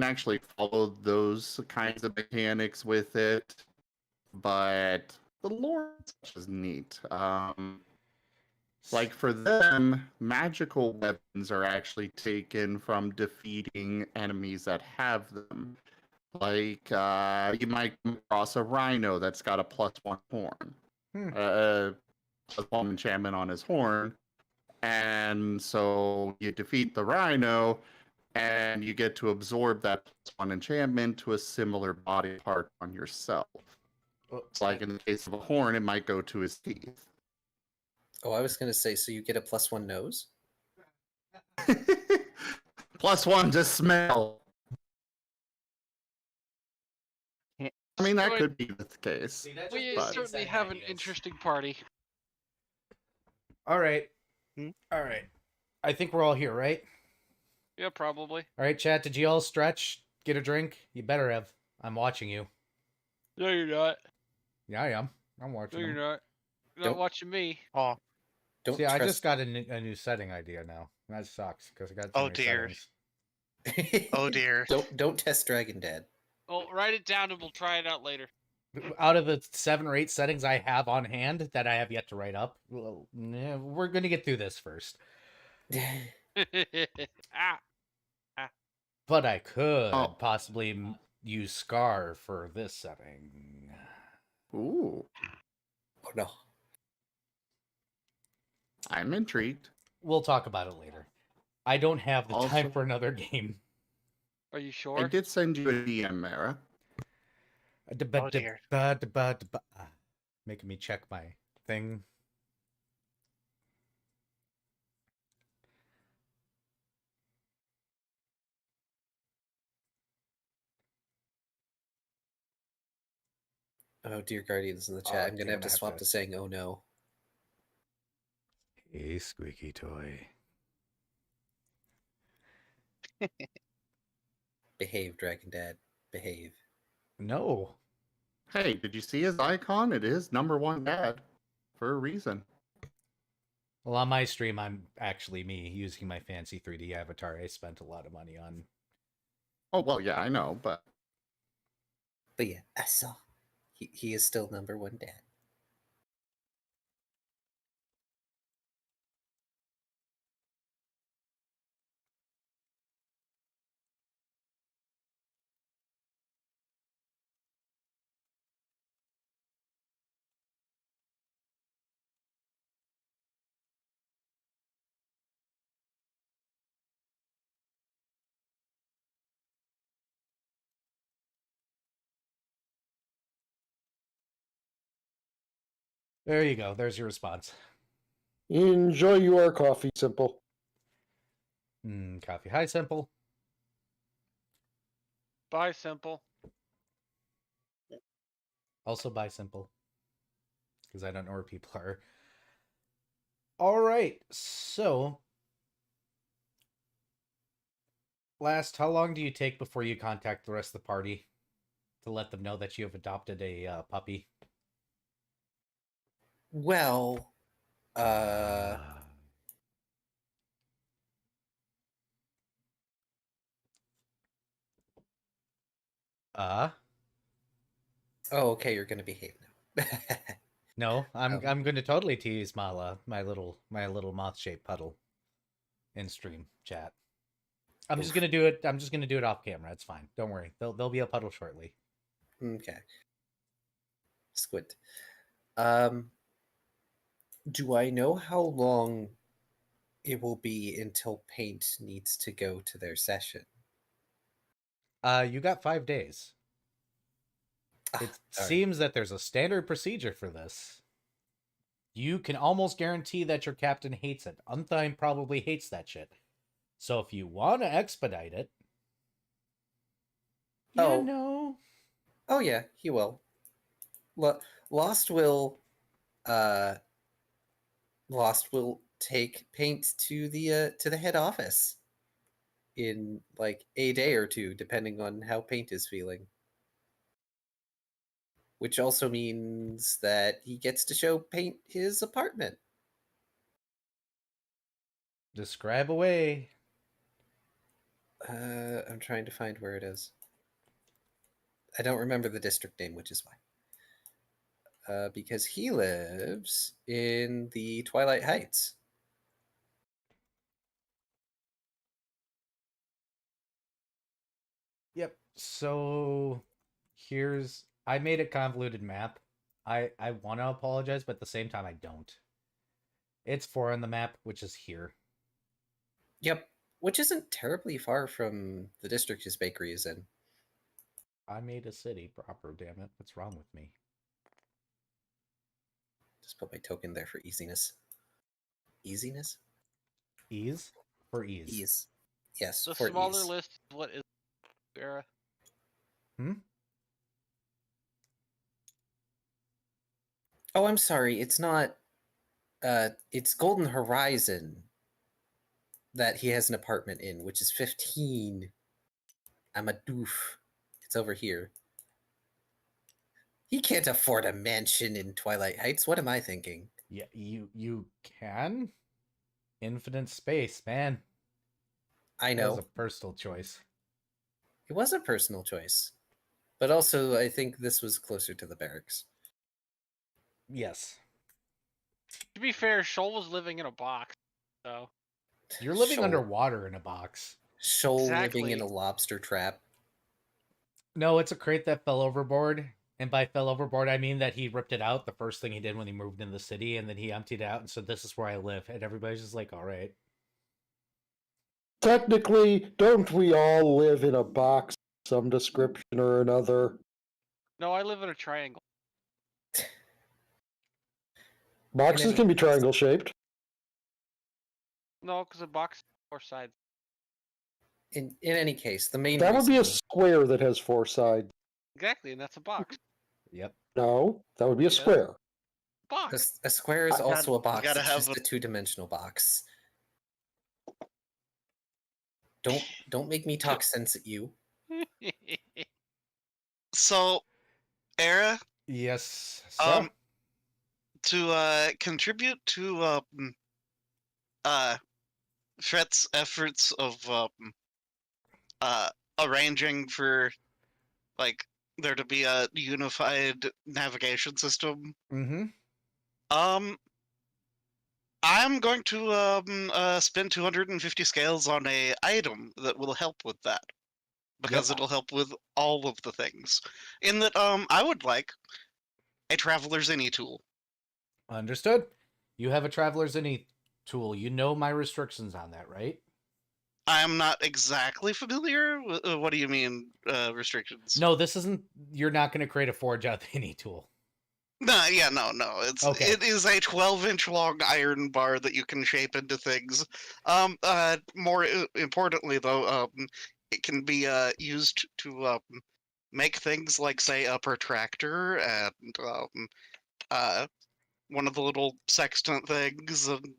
actually follow those kinds of mechanics with it, but the lore is neat. Like for them, magical weapons are actually taken from defeating enemies that have them. Like you might come across a rhino that's got a +1 horn, +1 enchantment on his horn, and so you defeat the rhino, and you get to absorb that +1 enchantment to a similar body part on yourself. It's like in the case of a horn, it might go to his teeth. Oh, I was going to say, so you get a +1 nose? +1 to smell. I mean, that could be the case. We but- certainly have an interesting party. All right. Hmm? All right. I think we're all here, right? Yeah, probably. All right, chat. Did you all stretch? Get a drink? You better have. I'm watching you. No, you're not. Yeah, I am. I'm watching No, you're them. not. You're Don't- not watching me. Oh, Don't See, I trust... just got a new setting idea now. That sucks because I got. Oh, too many dear. settings. oh dear. Don't test Dragon Dad. Well, write it down and we'll try it out later. Out of the 7 or 8 settings I have on hand that I have yet to write up, well, we're going to get through this first. Ah. But I could Oh. possibly use Scar for this setting. Ooh, Oh no. I'm intrigued. We'll talk about it later. I don't have the time Also- for another game. Are you sure? I did send you a DM, Mara. Oh, dear. Making me check my thing. Oh dear Guardians in the Oh, chat. I'm going to damn, have to I have swap to- to saying, oh no. Hey, squeaky toy. Behave, Dragon Dad. Behave. No. Hey, did you see his icon? It is #1 dad for a reason. Well, on my stream, I'm actually me using my fancy 3D avatar I spent a lot of money on. Oh well, yeah, I know, but yeah, I saw. He is still number one dad. There you go. There's your response. Enjoy your coffee, Simple. Coffee. Hi, Simple. Bye, Simple. Also, bye, Simple. Because I don't know where people are. All right. So, last, how long do you take before you contact the rest of the party to let them know that you have adopted a puppy? Well, Uh, oh, okay, you're gonna behave now. no, I'm Um, I'm going to totally tease Mala, my little moth-shaped puddle, in stream chat. I'm just Oof. gonna do it. I'm just gonna do it off camera. It's fine. Don't worry. There'll be a puddle shortly. Okay. Squid. Do I know how long it will be until Paint needs to go to their session? You got 5 days. It All right. seems that there's a standard procedure for this. You can almost guarantee that your captain hates it. Unthine probably hates that shit. So if you want to expedite it, Oh. no. Oh yeah, he will. Lost will take Paint to the head office in like a day or two, depending on how Paint is feeling. Which also means that he gets to show Paint his apartment. Describe away. I'm trying to find where it is. I don't remember the district name, which is why. Because he lives in the Twilight Heights. Yep. So I made a convoluted map. I want to apologize, but at the same time I don't. It's 4 on the map, which is here. Yep, which isn't terribly far from the district his bakery is in. I made a city proper, damn it. What's wrong with me? Just put my token there for easiness. Easiness? Ease for ease. Ease. Yes, The for smaller ease. list is what is era. Oh, I'm sorry. It's not. It's Golden Horizon that he has an apartment in, which is 15. I'm a doof. It's over here. He can't afford a mansion in Twilight Heights. What am I thinking? Yeah, you can. Infinite space, man. I That was know. a personal choice. It was a personal choice. But also, I think this was closer to the barracks. Yes. To be fair, Shoal was living in a box, so You're living Shoal- underwater in a box. Shoal living Exactly. in a lobster trap. No, it's a crate that fell overboard. And by fell overboard, I mean that he ripped it out the first thing he did when he moved in the city, and then he emptied it out and said, "This is where I live." And everybody's just like, "All right." Technically, don't we all live in a box of some description or another? no, I live in a triangle. Boxes any can be case. triangle shaped. No, because a box has 4 sides. In any case, the main That would be a reason- square that has 4 sides. Exactly, and that's a box. Yep. No, that would be a Yeah. square. Box. A square is I also gotta- a box. gotta It's have just a two-dimensional box. Don't make me talk sense at you. So, Era, Yes, sir. to contribute to Fret's efforts of arranging for like there to be a unified navigation system. Mm-hmm. I'm going to spend 250 scales on a item that will help with that because Yep. it'll help with all of the things. In that, I would like a traveler's any tool. Understood. You have a traveler's any tool. You know my restrictions on that, right? I'm not exactly familiar. What do you mean restrictions? No, this isn't. You're not going to create a forge out the any tool. No, yeah, no. Okay. It is a 12-inch long iron bar that you can shape into things. More importantly, though, it can be used to make things like, say, a protractor and one of the little sextant things and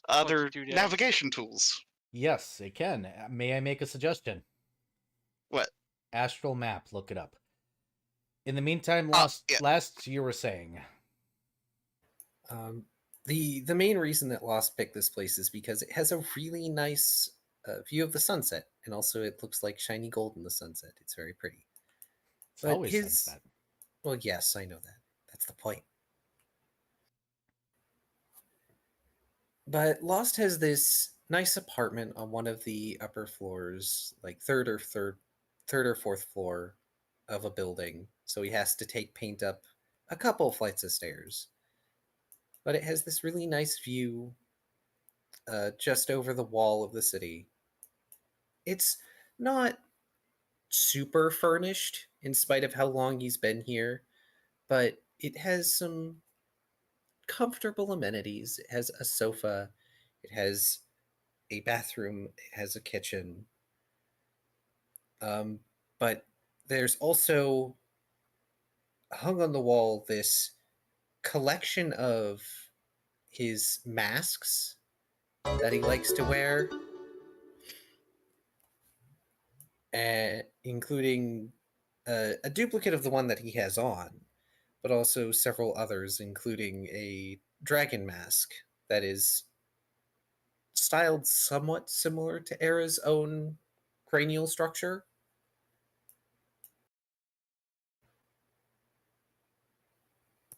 other doodads. navigation tools. Yes, it can. May I make a suggestion? What? Astral map. Look it up. In the meantime, Yeah. last you were saying. The main reason that Lost picked this place is because it has a really nice view of the sunset, and also it looks like shiny gold in the sunset. It's very pretty. It's But always sunset. Well, yes, I know that. That's the point. But Lost has this nice apartment on one of the upper floors, like third or fourth floor of a building. So he has to take paint up a couple flights of stairs. But it has this really nice view just over the wall of the city. It's not super furnished in spite of how long he's been here, but it has some comfortable amenities. It has a sofa, it has a bathroom, it has a kitchen. But there's also hung on the wall this collection of his masks that he likes to wear, including a duplicate of the one that he has on, but also several others, including a dragon mask that is styled somewhat similar to Era's own cranial structure.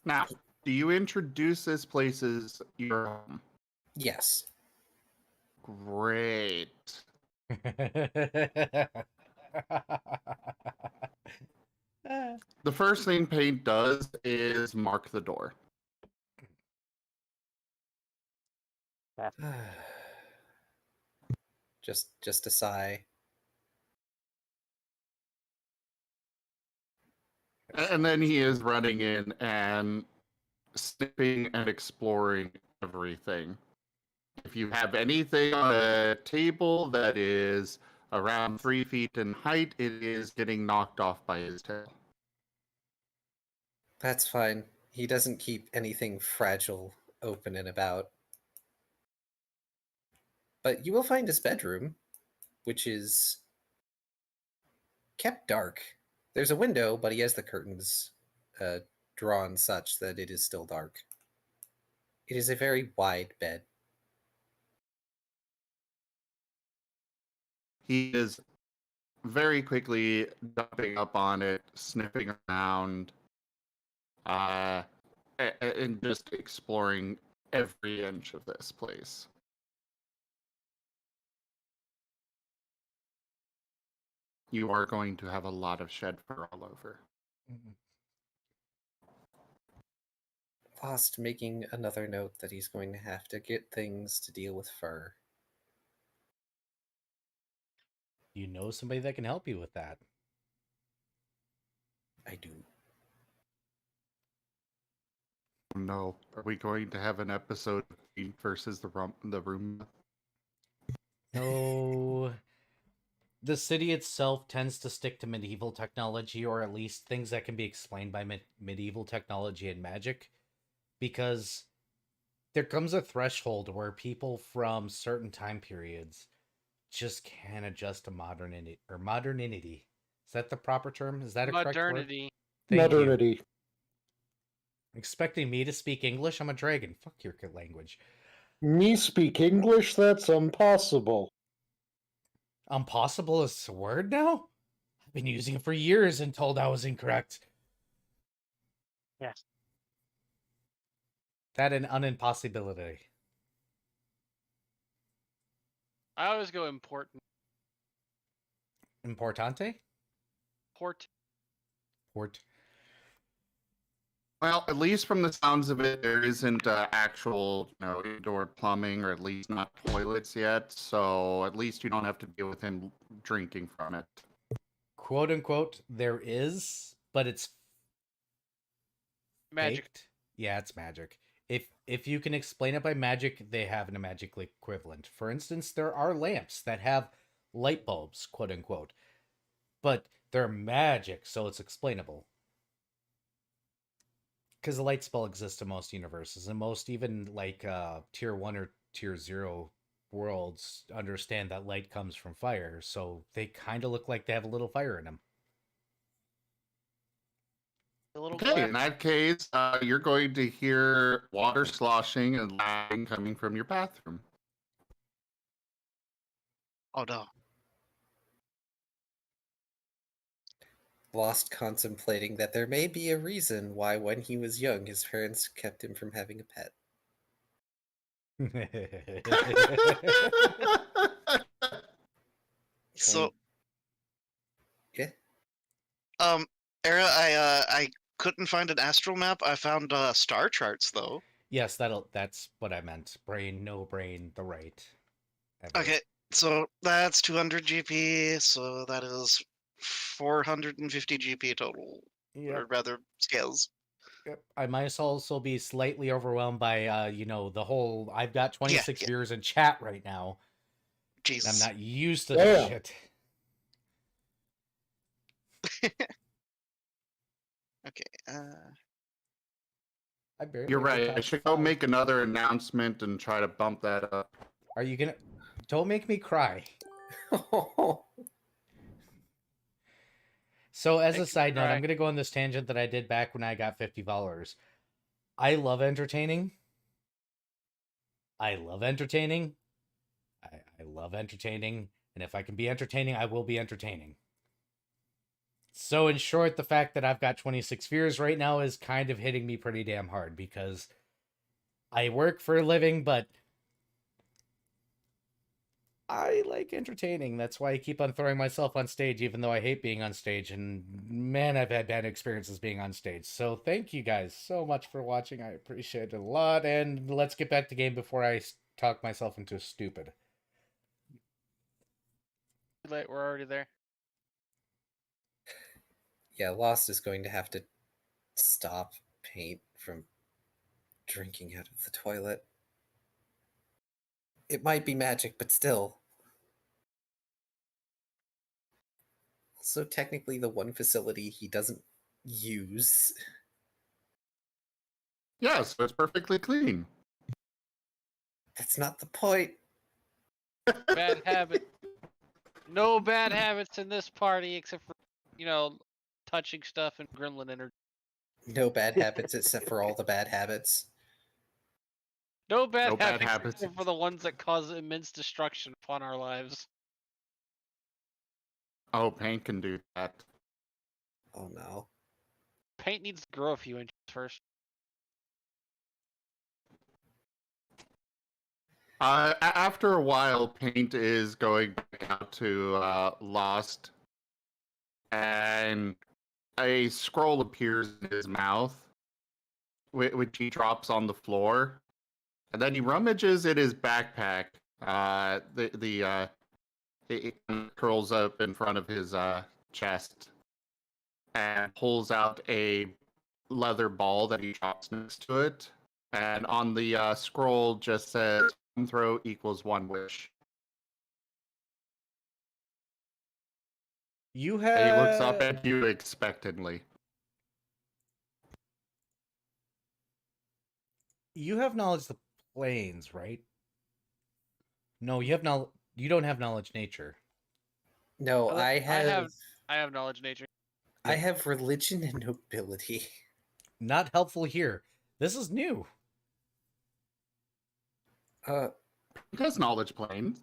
Now, do you introduce this place as your home? Yes. Great. The first thing Paint does is mark the door. just a sigh. And then he is running in and sniffing and exploring everything. If you have anything on a table that is around 3 feet in height, it is getting knocked off by his tail. That's fine. He doesn't keep anything fragile open and about. But you will find his bedroom, which is kept dark. There's a window, but he has the curtains drawn such that it is still dark. It is a very wide bed. He is very quickly jumping up on it, sniffing around, and just exploring every inch of this place. You are going to have a lot of shed fur all over. Lost making another note that he's going to have to get things to deal with fur. You know somebody that can help you with that. I do. No, are we going to have an episode of Paint versus the Roomba? No. The city itself tends to stick to medieval technology, or at least things that can be explained by medieval technology and magic, because there comes a threshold where people from certain time periods just can't adjust to modernity. Is that the proper term? Is that a correct word? Modernity. Thank you. Modernity. Expecting me to speak English? I'm a dragon. Fuck your language. Me speak English? That's impossible. Impossible is a word now? I've been using it for years and told I was incorrect. Yes. That an unimpossibility. I always go important. Importante? Port. Port. Well, at least from the sounds of it, there isn't actual, indoor plumbing, or at least not toilets yet. So at least you don't have to deal with him drinking from it. Quote unquote, there is, but it's Magic. faked. Yeah, it's magic. If you can explain it by magic, they have a magic equivalent. For instance, there are lamps that have light bulbs, quote unquote, but they're magic, so it's explainable. Because the light spell exists in most universes, and most even like tier 1 or tier 0 worlds understand that light comes from fire, so they kind of look like they have a little fire in them. The little Okay, in glass. that case, you're going to hear water sloshing and laughing coming from your bathroom. Oh no. Lost contemplating that there may be a reason why when he was young his parents kept him from having a pet. So, Yeah. Era, I couldn't find an astral map. I found star charts though. Yes, that's what I meant. Brain, no brain, the right. Ever. Okay, so that's 200 GP, so that is 450 GP total, Yep. or rather scales. Yep. I might also be slightly overwhelmed by the whole I've got 26 yeah. viewers in chat right now. Jesus. I'm not used to this shit. Okay. You're right. I should go make another announcement and try to bump that up. Are you gonna? Don't make me cry. So, as a side note, I'm gonna go on this tangent that I did back when I got 50 followers. I love entertaining. I love entertaining. I love entertaining, and if I can be entertaining, I will be entertaining. So, in short, the fact that I've got 26 viewers right now is kind of hitting me pretty damn hard because I work for a living, but I like entertaining. That's why I keep on throwing myself on stage, even though I hate being on stage. And man, I've had bad experiences being on stage. So thank you guys so much for watching. I appreciate it a lot. And let's get back to game before I talk myself into stupid. We're already there. Yeah, Lost is going to have to stop Paint from drinking out of the toilet. It might be magic, but still. Also, technically, the one facility he doesn't use. Yeah, so it's perfectly clean. That's not the point. Bad habit. No bad habits in this party except for, touching stuff and gremlin energy. No bad habits except for all the bad habits. No bad No bad habits habits. except for the ones that cause immense destruction upon our lives. Oh, Paint can do that. Oh no. Paint needs to grow a few inches first. After a while, Paint is going out to Lost, and a scroll appears in his mouth, which he drops on the floor, and then he rummages in his backpack. It curls up in front of his chest and pulls out a leather ball that he drops next to it. And on the scroll just says, one throw equals one wish. You have... And he looks up at you expectantly. You have knowledge of the planes, right? No, you have you don't have knowledge nature. No, I have knowledge nature. I have religion and nobility. Not helpful here. This is new. He has knowledge planes.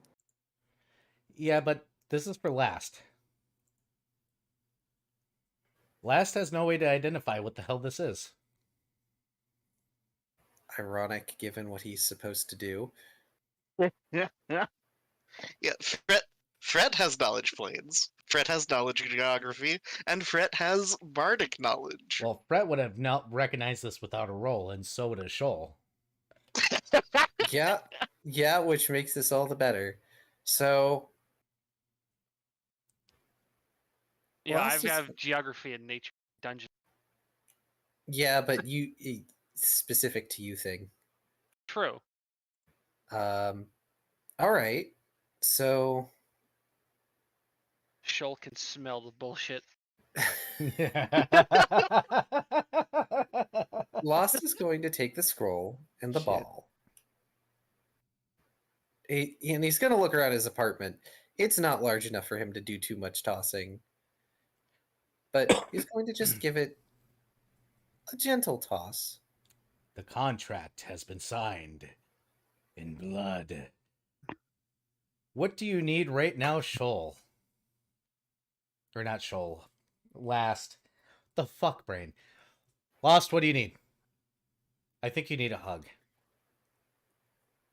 Yeah, but This is for Last. Last has no way to identify what the hell this is. Ironic, given what he's supposed to do. Yeah, Fred has knowledge planes. Fred has knowledge of geography, and Fred has bardic knowledge. Well, Fred would have not recognized this without a roll, and so would a Shoal. Yeah, which makes this all the better. So, Yeah, Well, I've it's just- got geography and nature dungeon. yeah, but specific to you thing. True. All right. So, Shoal can smell the bullshit. Lost is going to take the scroll and the Shit. ball. And he's going to look around his apartment. It's not large enough for him to do too much tossing. But he's going to just give it a gentle toss. The contract has been signed in blood. What do you need right now, Shoal? Or not Shoal. Last. The fuck, brain. Lost, what do you need? I think you need a hug.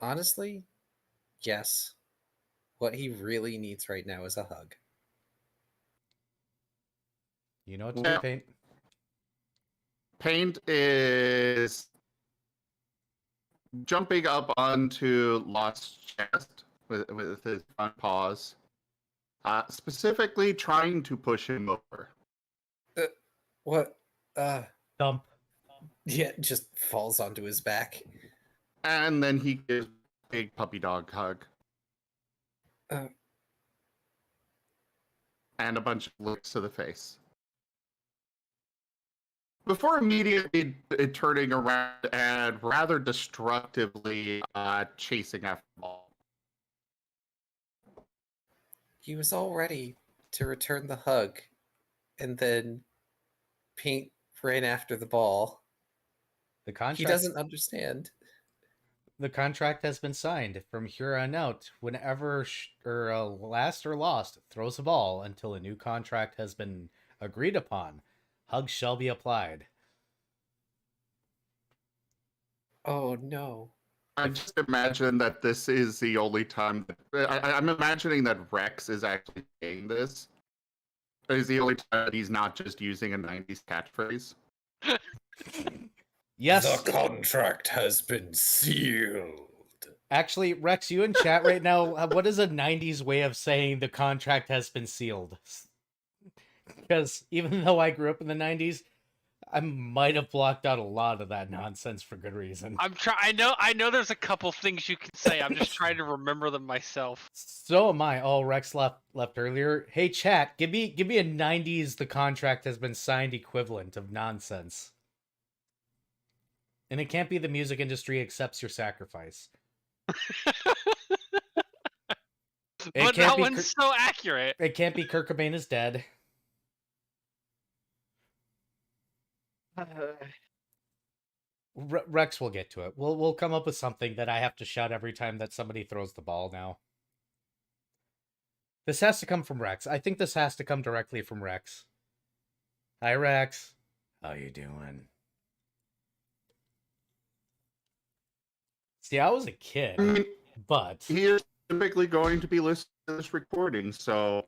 Honestly, yes. What he really needs right now is a hug. You know what to do, Yeah. Paint? Paint is jumping up onto Lost's chest with his front paws, specifically trying to push him over. What? Dump. Yeah, just falls onto his back. And then he gives a big puppy dog hug. Uh. And a bunch of licks to the face. Before immediately turning around and rather destructively chasing after the ball. He was all ready to return the hug, and then Paint ran after the ball. The contract. He doesn't understand. The contract has been signed. From here on out, whenever Last or Lost throws a ball until a new contract has been agreed upon, hugs shall be applied. Oh no. I just imagine that this is the only time that I'm imagining that Rex is actually saying this. Is the only time that he's not just using a 90s catchphrase. Yes. The contract has been sealed. Actually, Rex, you in chat right now, what is a 90s way of saying the contract has been sealed? Because even though I grew up in the 90s, I might have blocked out a lot of that nonsense for good reason. I know there's a couple things you can say. I'm just trying to remember them myself. So am I. Oh, Rex left earlier. Hey, chat, give me a 90s the contract has been signed equivalent of nonsense. And it can't be the music industry accepts your sacrifice. But that one's so accurate. It can't be Kurt Cobain is dead. Rex will get to it. We'll come up with something that I have to shout every time that somebody throws the ball now. This has to come from Rex. I think this has to come directly from Rex. Hi, Rex. How you doing? See, I was a kid, I mean, but he is typically going to be listening to this recording, so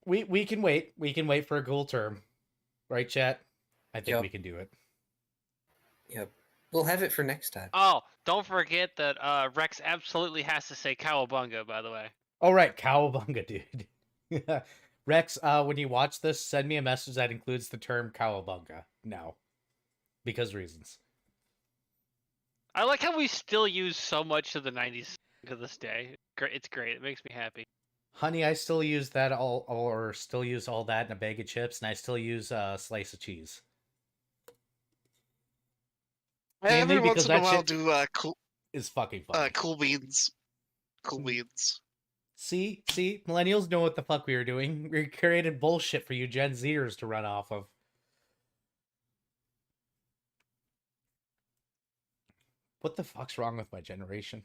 we can wait. We can wait for a cool term. Right, chat? I think Yep. we can do it. Yep. We'll have it for next time. Oh, don't forget that Rex absolutely has to say cowabunga, by the way. All right, cowabunga, dude. Rex, when you watch this, send me a message that includes the term cowabunga now. Because reasons. I like how we still use so much of the 90s to this day. It's great. It makes me happy. Honey, I still use that still use all that in a bag of chips, and I still use a slice of cheese. Mainly Every once because in a that while, shit do is fucking funny. cool beans. Cool beans. See, millennials know what the fuck we were doing. We created bullshit for you Gen Zers to run off of. What the fuck's wrong with my generation?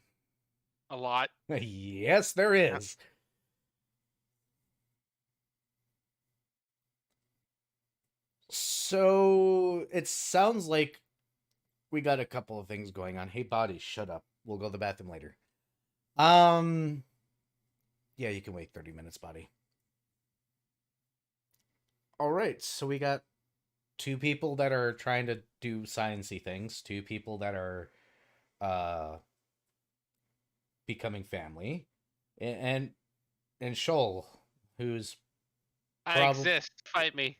A lot. Yes, there is. So it sounds like we got a couple of things going on. Hey, body, shut up. We'll go to the bathroom later. Yeah, you can wait 30 minutes, body. All right, so we got two people that are trying to do sciencey things, two people that are becoming family, and Shoal, who's I Prob- exist. Fight me.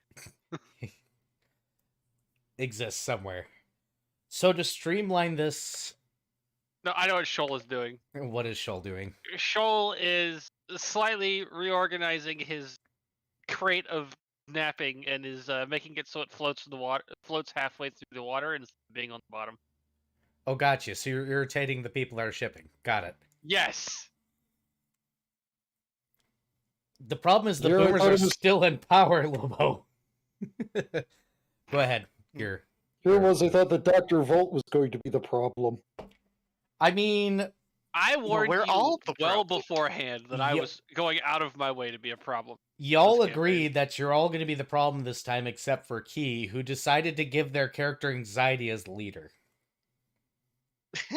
exists somewhere. So to streamline this, No, I know what Shoal is doing. what is Shoal doing? Shoal is slightly reorganizing his crate of napping and is making it so it floats in the water, floats halfway through the water and being on the bottom. Oh, gotcha. So you're irritating the people that are shipping. Got it. Yes. The problem is the You're boomers are notice- still in power, Lobo. Go ahead. Here. Here was I thought that Dr. Volt was going to be the problem. I mean, I warned we're you all the well problem. beforehand that I Yep. was going out of my way to be a problem. y'all This agreed that you're all going to be the problem this time, except for Key, who decided to give their character anxiety as leader. This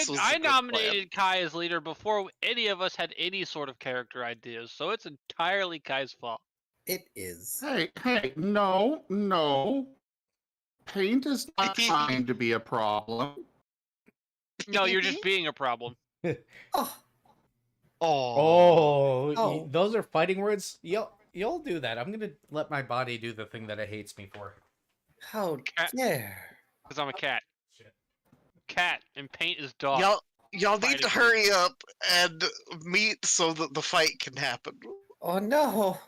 was a I good plan. nominated Kai as leader before any of us had any sort of character ideas, so it's entirely Kai's fault. It is. Hey, no. Paint is not trying to be a problem. No, you're just being a problem. Oh, Oh. Oh. Those are fighting words. Y'all do that. I'm gonna let my body do the thing that it hates me for. how Cat. dare. Because I'm a cat. Shit. Cat, and paint is dog. Y'all need to Fighting hurry up and meet so that the fight can happen. Oh no.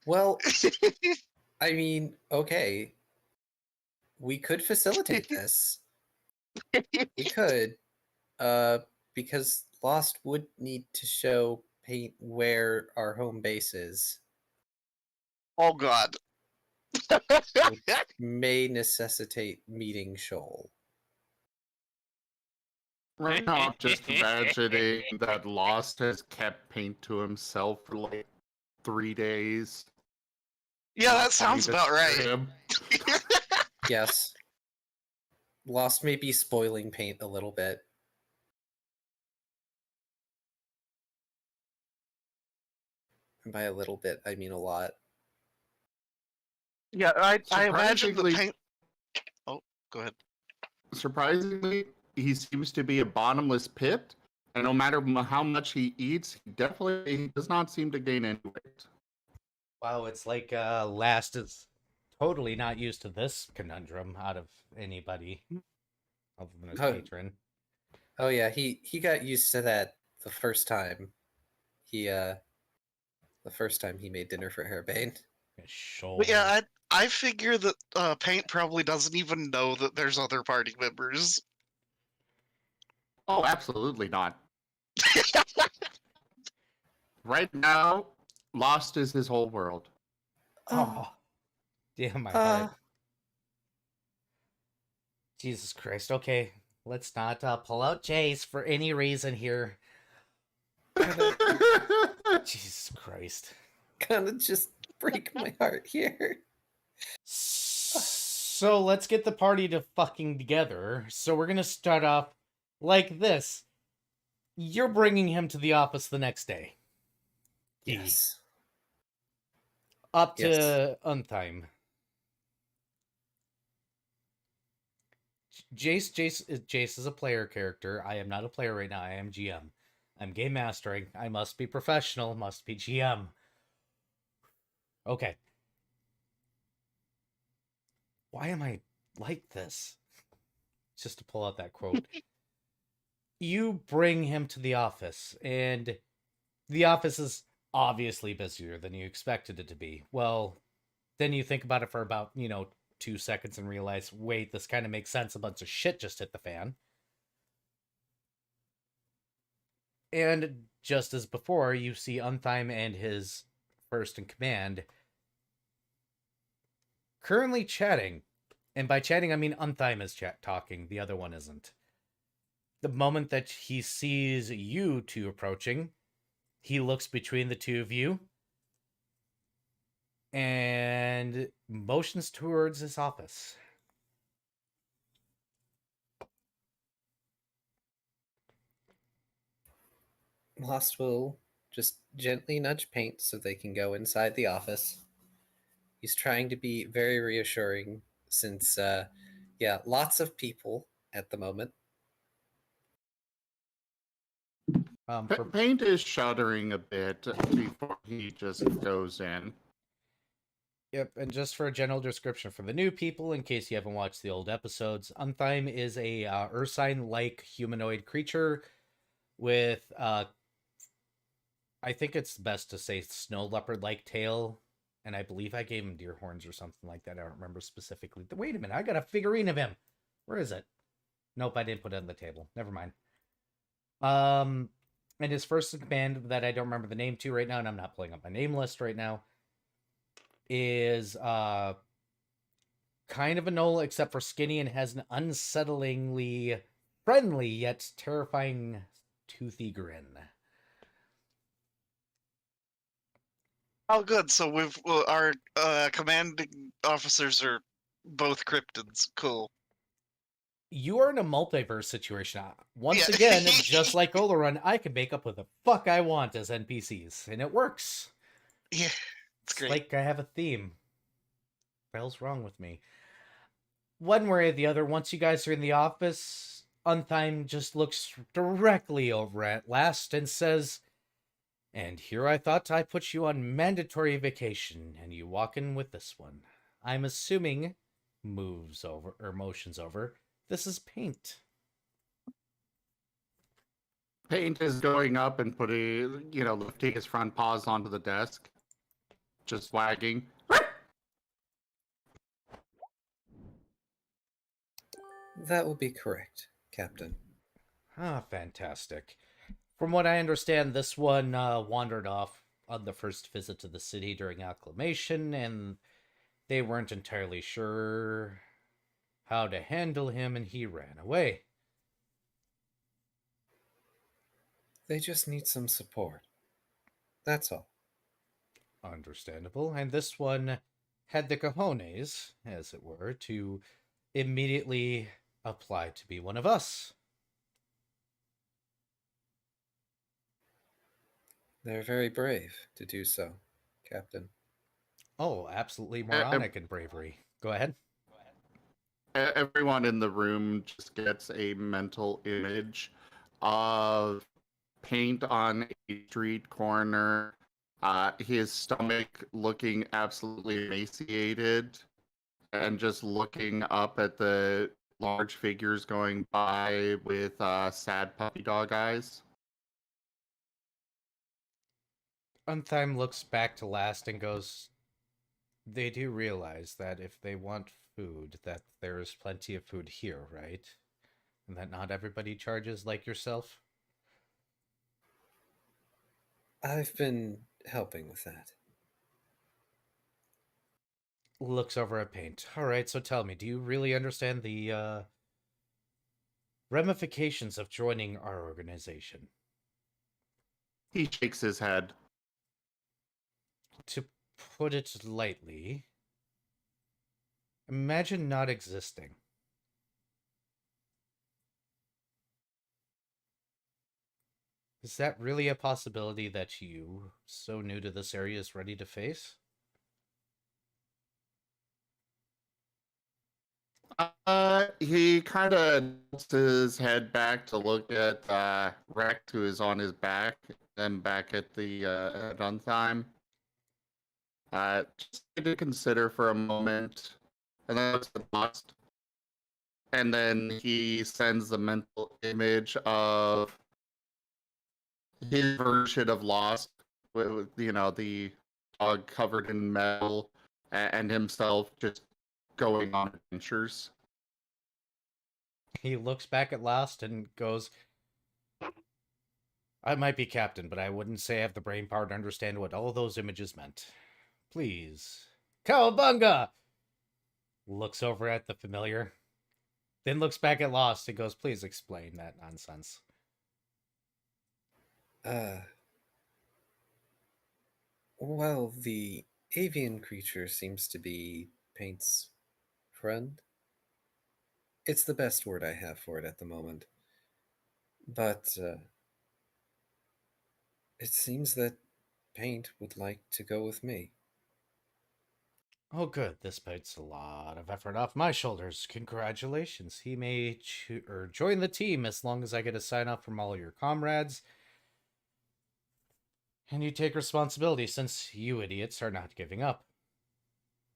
Well, I mean, okay. We could facilitate this. We could. Because Lost would need to show Paint where our home base is. Oh God. May necessitate meeting Shoal. Right now, I'm just imagining that Lost has kept Paint to himself for like 3 days. Yeah, not that sounds wanting to about share right. him. Yes. Lost may be spoiling Paint a little bit. And by a little bit, I mean a lot. Yeah, I imagine the Surprisingly- paint. Oh, go ahead. Surprisingly, he seems to be a bottomless pit, and no matter how much he eats, he does not seem to gain any weight. Wow, it's like Last is totally not used to this conundrum out of anybody other than his Oh. patron. Oh yeah, he got used to that the first time. The first time he made dinner for Hairbane. Shoal. But yeah, I figure that Paint probably doesn't even know that there's other party members. Oh, absolutely not. Right now, Lost is his whole world. Oh, damn my Uh, heart. Jesus Christ. Okay, let's not pull out Jace for any reason here. Jesus Christ. gonna just break my heart here. So let's get the party to fucking together. So we're gonna start off like this. You're bringing him to the office the next day. Yes. Up to Yes. Untime. Jace is a player character. I am not a player right now. I am GM. I'm game mastering. I must be professional. Must be GM. Okay. Why am I like this? Just to pull out that quote. You bring him to the office, and the office is obviously busier than you expected it to be. Well, then you think about it for about, 2 seconds and realize, wait, this kind of makes sense. A bunch of shit just hit the fan. And just as before, you see Untime and his first in command currently chatting And by chatting, I mean Unthyme is talking. The other one isn't. The moment that he sees you two approaching, he looks between the two of you and motions towards his office. Lost will just gently nudge Paint so they can go inside the office. He's trying to be very reassuring since, lots of people at the moment. Paint is shuddering a bit before he just goes in. Yep, and just for a general description for the new people, in case you haven't watched the old episodes, Unthyme is a Ursine-like humanoid creature with, I think it's best to say snow leopard-like tail, and I believe I gave him deer horns or something like that. I don't remember specifically. Wait a minute, I got a figurine of him. Where is it? Nope, I didn't put it on the table. Never mind. And his first command that I don't remember the name to right now, and I'm not pulling up my name list right now, is kind of a Nola except for skinny and has an unsettlingly friendly yet terrifying toothy grin. Oh, good. So our commanding officers are both cryptids. Cool. You are in a multiverse situation. Once Yeah. again, just like Olaron, I can make up what the fuck I want as NPCs, and it works. Yeah, It's great. like I have a theme. What the hell's wrong with me? One way or the other, once you guys are in the office, Unthyme just looks directly over at Last and says, "And here I thought I put you on mandatory vacation, and you walk in with this one. I'm assuming," motions over, "this is Paint." Paint is going up and lifting his front paws onto the desk, just wagging. That will be correct, Captain. Ah, fantastic. From what I understand, this one wandered off on the first visit to the city during acclimation, and they weren't entirely sure how to handle him, and he ran away. They just need some support. That's all. Understandable. And this one had the cojones, as it were, to immediately apply to be one of us. They're very brave to do so, Captain. Oh, absolutely moronic in bravery. Go ahead. Everyone in the room just gets a mental image of Paint on a street corner, his stomach looking absolutely emaciated, and just looking up at the large figures going by with sad puppy dog eyes. Unthyme looks back to Last and goes, "They do realize that if they want food, that there is plenty of food here, right? And that not everybody charges like yourself?" I've been helping with that. Looks over at Paint. All right, so tell me, do you really understand the ramifications of joining our organization? He shakes his head. To put it lightly, imagine not existing. Is that really a possibility that you, so new to this area, is ready to face? He kind of tilts his head back to look at Rex, who is on his back, then back at the at Unthyme. Just to consider for a moment, and then looks at Lost, and then he sends the mental image of his version of Lost, with the dog covered in metal, and himself just going on adventures. He looks back at Last and goes, "I might be captain, but I wouldn't say I have the brain power to understand what all those images meant. Please. Cowabunga!" Looks over at the familiar, then looks back at Lost and goes, "Please explain that nonsense." Well, the avian creature seems to be Paint's friend. It's the best word I have for it at the moment. But it seems that Paint would like to go with me. Oh, good. This puts a lot of effort off my shoulders. Congratulations. He may join the team as long as I get a sign off from all your comrades. And you take responsibility since you idiots are not giving up.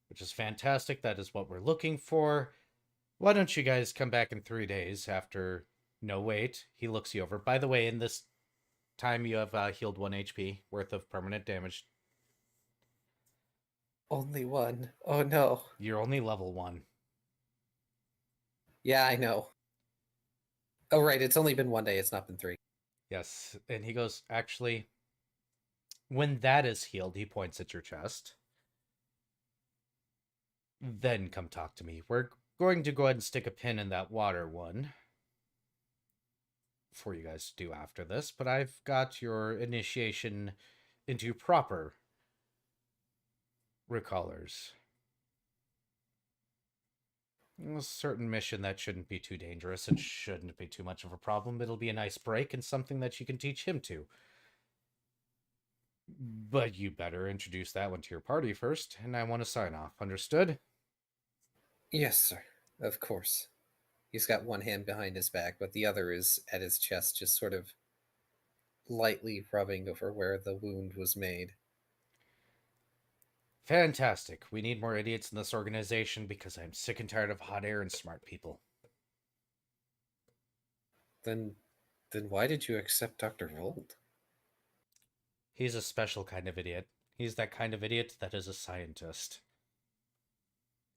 Which is fantastic. That is what we're looking for. Why don't you guys come back in 3 days after... No, wait. He looks you over. By the way, in this time you have healed 1 HP worth of permanent damage. Only one. Oh no. You're only level 1. Yeah, I know. Oh, right. It's only been 1 day. It's not been 3. Yes. And he goes, actually, when that is healed, he points at your chest. Then come talk to me. We're going to go ahead and stick a pin in that water one for you guys to do after this, but I've got your initiation into proper recallers. A certain mission that shouldn't be too dangerous. It shouldn't be too much of a problem. It'll be a nice break and something that you can teach him to. But you better introduce that one to your party first, and I want to sign off. Understood? Yes, sir. Of course. He's got one hand behind his back, but the other is at his chest, just sort of lightly rubbing over where the wound was made. Fantastic. We need more idiots in this organization because I'm sick and tired of hot air and smart people. Then why did you accept Dr. Vold? He's a special kind of idiot. He's that kind of idiot that is a scientist.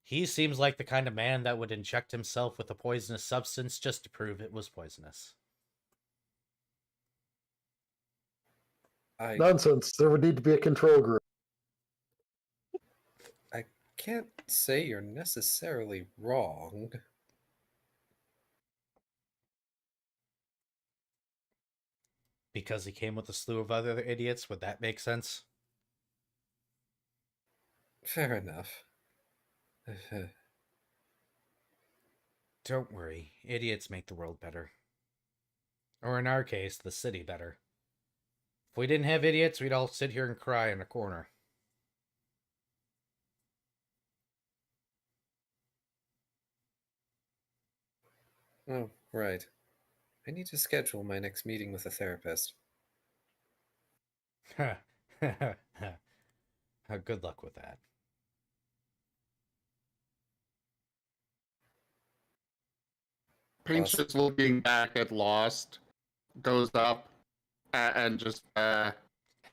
He seems like the kind of man that would inject himself with a poisonous substance just to prove it was poisonous. Nonsense. There would need to be a control group. I can't say you're necessarily wrong. Because he came with a slew of other idiots, would that make sense? Fair enough. Don't worry, idiots make the world better. Or in our case, the city better. If we didn't have idiots, we'd all sit here and cry in a corner. Oh, right. I need to schedule my next meeting with a therapist. Good luck with that. Paint's just looking back at Lost, goes up and just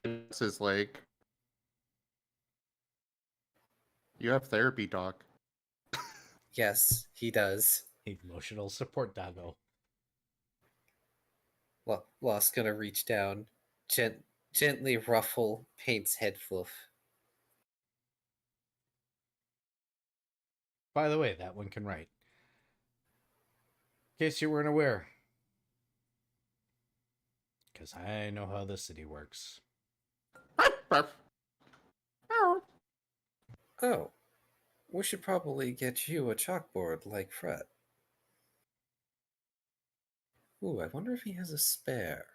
hits his leg. You have therapy, Doc. Yes, he does. Emotional support doggo. Lost gonna reach down, gently ruffle Paint's head fluff. By the way, that one can write. In case you weren't aware. Because I know how the city works. Oh, we should probably get you a chalkboard like Fred. Ooh, I wonder if he has a spare.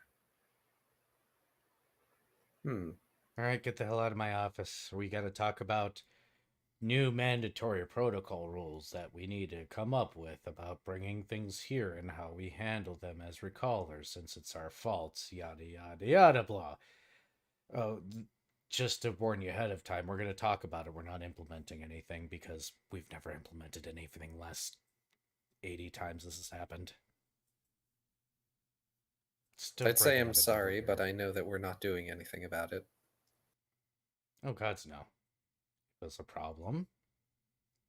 Alright, get the hell out of my office. We gotta talk about new mandatory protocol rules that we need to come up with about bringing things here and how we handle them as recallers since it's our fault, yada yada yada blah. Oh, just to warn you ahead of time, we're going to talk about it. We're not implementing anything because we've never implemented anything less 80 times this has happened. I'd say I'm sorry, but I know that we're not doing anything about it. Oh, gods, no. If there's a problem,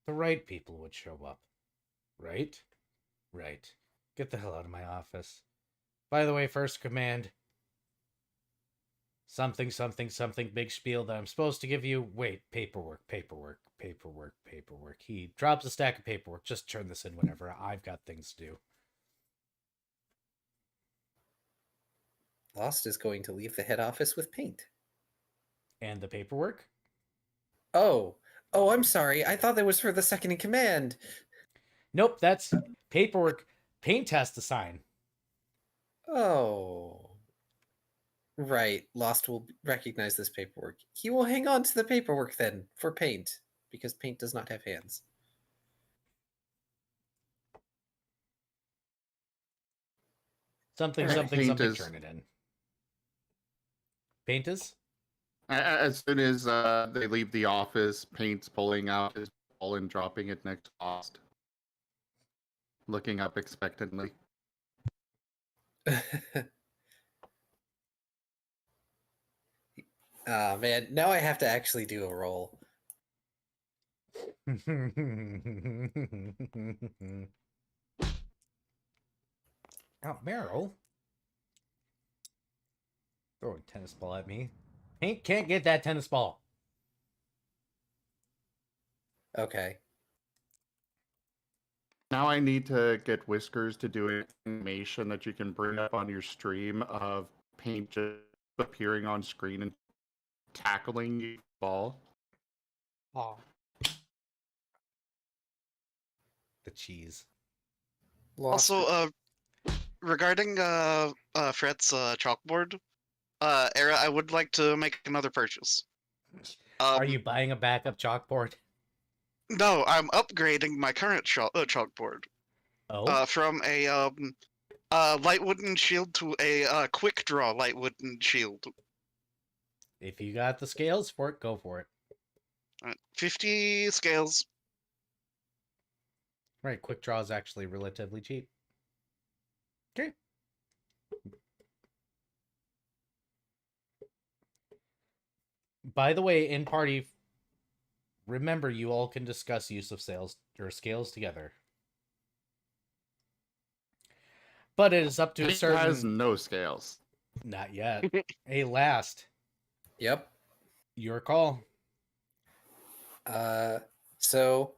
the right people would show up. Right? Right. Get the hell out of my office. By the way, first command, something, something, something big spiel that I'm supposed to give you. Wait, paperwork. He drops a stack of paperwork. Just turn this in whenever. I've got things to do. Lost is going to leave the head office with paint. And the paperwork? Oh, I'm sorry. I thought that was for the second in command. Nope, that's paperwork. Paint has to sign. Oh. Right. Lost will recognize this paperwork. He will hang on to the paperwork then for paint, because paint does not have hands. Something, Alright. something, Paint something, is- turn it in. Paint is? As soon as they leave the office, Paint's pulling out his ball and dropping it next to Lost. Looking up expectantly. Oh man, now I have to actually do a roll. Oh, Meryl. Throwing a tennis ball at me. Paint can't get that tennis ball. Okay. Now I need to get Whiskers to do an animation that you can bring up on your stream of Paint just appearing on screen and tackling you ball. Oh. The cheese. Lost Also, regarding Fred's chalkboard, Era, I would like to make another purchase. Are you buying a backup chalkboard? No, I'm upgrading my current chalkboard Oh, from a light wooden shield to a quick draw light wooden shield. if you got the scales for it, go for it. 50 scales. Right, quick draw is actually relatively cheap. Okay. By the way, in party, remember you all can discuss use of sales or scales together. But it is up to a Paint certain. has no scales. Not yet. Hey, last. Yep. Your call. So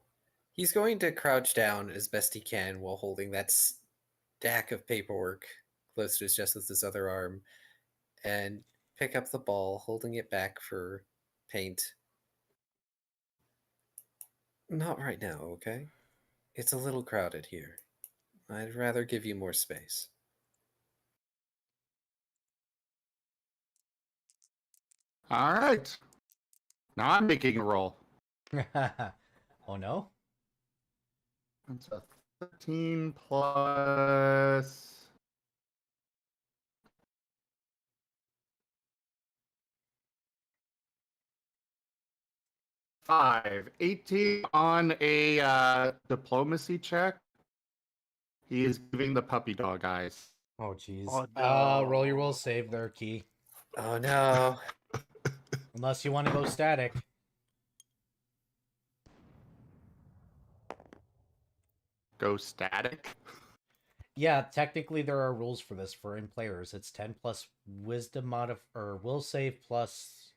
he's going to crouch down as best he can while holding that stack of paperwork close to his chest with his other arm and pick up the ball, holding it back for paint. Not right now, okay? It's a little crowded here. I'd rather give you more space. All right. Now I'm making a roll. Oh no? That's a 13 plus. Five. 18 on a diplomacy check. He is giving the puppy dog eyes. Oh jeez. Oh, Roll your no. will save there, Key. Oh no. Unless you want to go static. Go static. Yeah, technically there are rules for this for in players. It's 10 plus wisdom or will save plus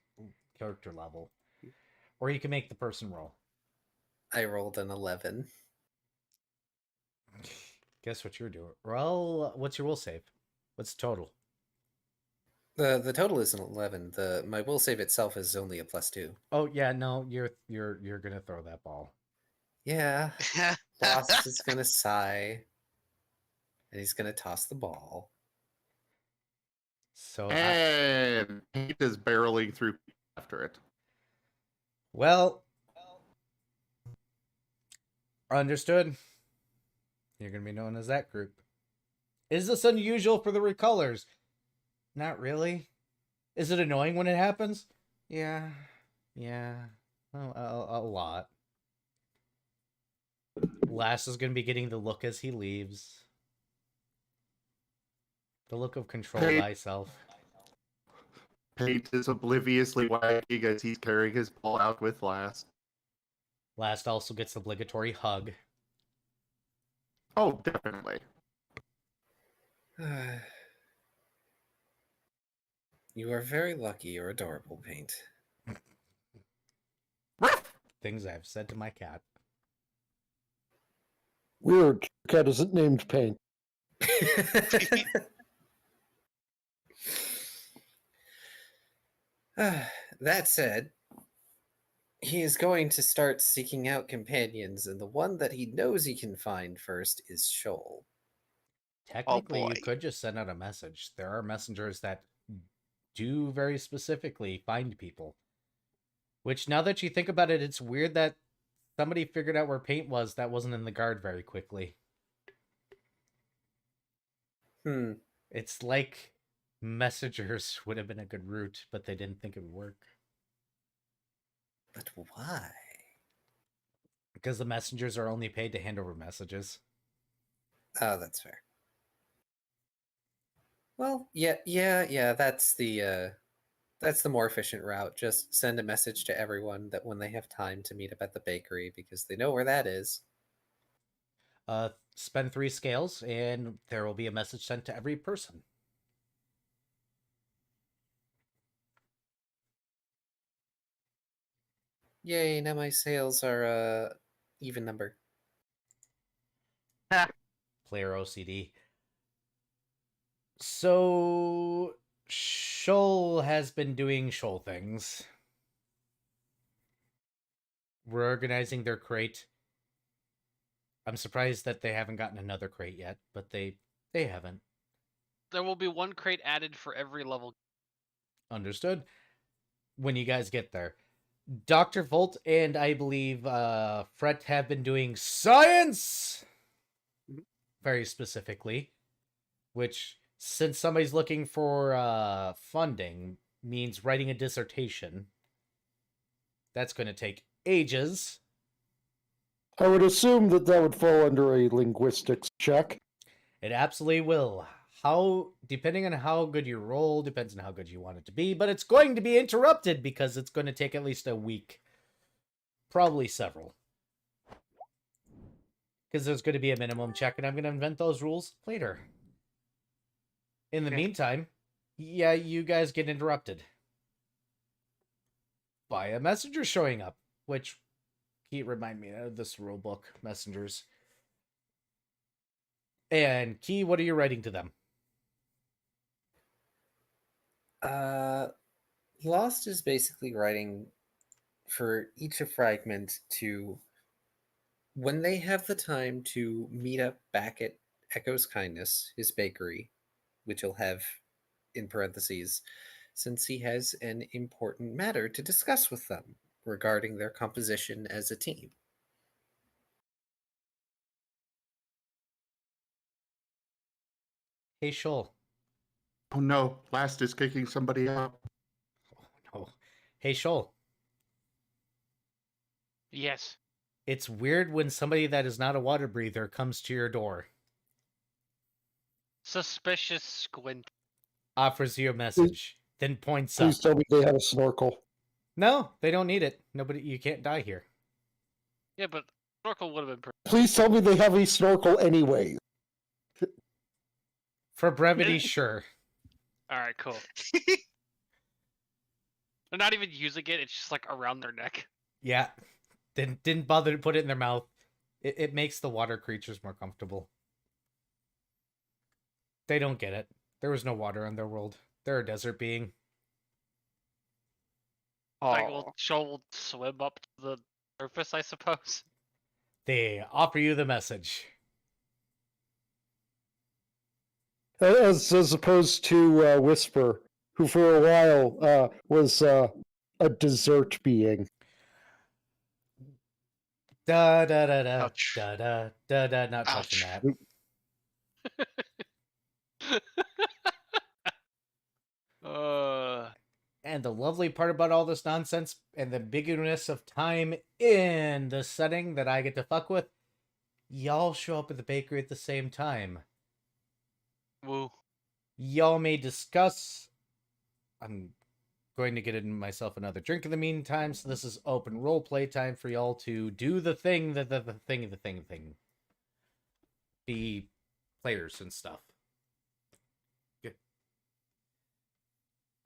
character level. Or you can make the person roll. I rolled an 11. Guess what you're doing? Well, what's your will save? What's the total? The total is an 11. My will save itself is only a +2. Oh yeah, no, you're gonna throw that ball. Yeah. Lost is gonna sigh. And he's gonna toss the ball. So And Paint is barreling through after it. well, understood. You're gonna be known as that group. Is this unusual for the recolors? Not really. Is it annoying when it happens? Yeah. A lot. Lass is gonna be getting the look as he leaves. The look of control Hey. thyself. Paint is obliviously wagging as he's carrying his ball out with Last. Last also gets the obligatory hug. Oh, definitely. You are very lucky you're adorable, Paint. Things I've said to my cat. Weird. Cat isn't named Paint. That said, he is going to start seeking out companions, and the one that he knows he can find first is Shoal. Technically, boy. you could just send out a message. There are messengers that do very specifically find people. Which, now that you think about it, it's weird that somebody figured out where Paint was that wasn't in the guard very quickly. It's like messengers would have been a good route, but they didn't think it would work. But why? Because the messengers are only paid to hand over messages. Oh, that's fair. Well, yeah. That's the more efficient route. Just send a message to everyone that when they have time to meet up at the bakery, because they know where that is. Spend 3 scales, and there will be a message sent to every person. Yay! Now my sales are even number. Player OCD. So, Shoal has been doing Shoal things. We're organizing their crate. I'm surprised that they haven't gotten another crate yet, but they haven't. There will be 1 crate added for every level. Understood. When you guys get there. Dr. Volt and I believe Fret have been doing science! Very specifically. Which, since somebody's looking for funding, means writing a dissertation. That's going to take ages. I would assume that would fall under a linguistics check. It absolutely will. How, depending on how good you roll, depends on how good you want it to be, but it's going to be interrupted because it's going to take at least a week. Probably several. Because there's going to be a minimum check, and I'm going to invent those rules later. In the meantime, yeah, you guys get interrupted by a messenger showing up, which, he remind me of this rule book, messengers. And Key, what are you writing to them? Lost is basically writing for each a fragment to, when they have the time to meet up back at Echo's Kindness, his bakery, which he'll have in parentheses, since he has an important matter to discuss with them regarding their composition as a team. Hey, Shoal. Oh no, Last is kicking somebody out. Oh, no. Hey, Shoal. Yes. It's weird when somebody that is not a water breather comes to your door, Suspicious squint. offers you a message, then points up. Please tell me they have a snorkel. No, they don't need it. Nobody, you can't die here. Yeah, but snorkel would have been pretty. Please tell me they have a snorkel anyway. For brevity, sure. Alright, cool. They're not even using it, it's just like around their neck. Yeah. Didn't bother to put it in their mouth. It makes the water creatures more comfortable. They don't get it. There was no water in their world. They're a desert being. Like, she'll swim up to the surface, I suppose. They offer you the message. As opposed to Whisper, who for a while was a dessert being. Da da da da Ouch. da da da da. Not touching Ouch. that. And the lovely part about all this nonsense and the bigness of time in the setting that I get to fuck with, y'all show up at the bakery at the same time. Woo. Y'all may discuss. I'm going to get in myself another drink in the meantime, so this is open role play time for y'all to do the thing, the thing. Be players and stuff. Good.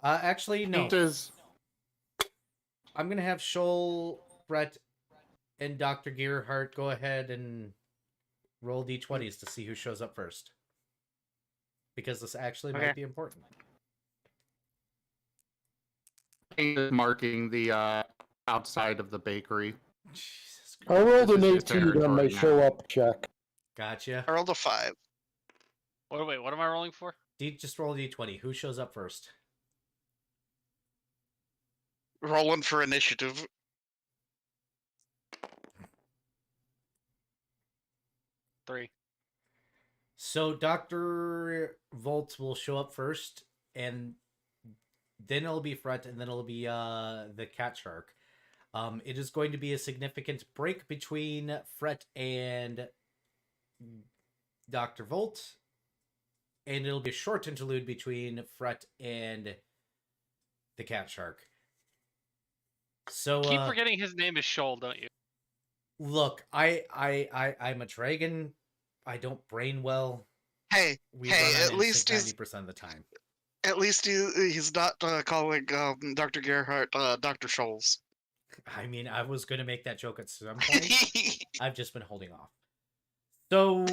Actually, no. Paint is I'm gonna have Shoal, Brett, and Dr. Gearhart go ahead and roll d20s to see who shows up first. Because this actually Okay. might be important. paint is marking the outside of the bakery. Jesus I Christ. rolled This an is his 18 on my territory show now. up check. Gotcha. I rolled a 5. Wait, what am I rolling for? Just roll a d20. Who shows up first? Rolling for initiative. Three. So Dr. Volt will show up first, and then it'll be Fret, and then it'll be the Cat Shark. It is going to be a significant break between Fret and Dr. Volt, and it'll be a short interlude between Fret and the Cat Shark. So Keep forgetting his name is Shoal, don't you? look, I'm a dragon. I don't brain well. Hey, We Hey, run at on least instinct he's 90% of the time. he's not calling Dr. Gerhardt Dr. Scholes. I mean, I was going to make that joke at some point. I've just been holding off. So,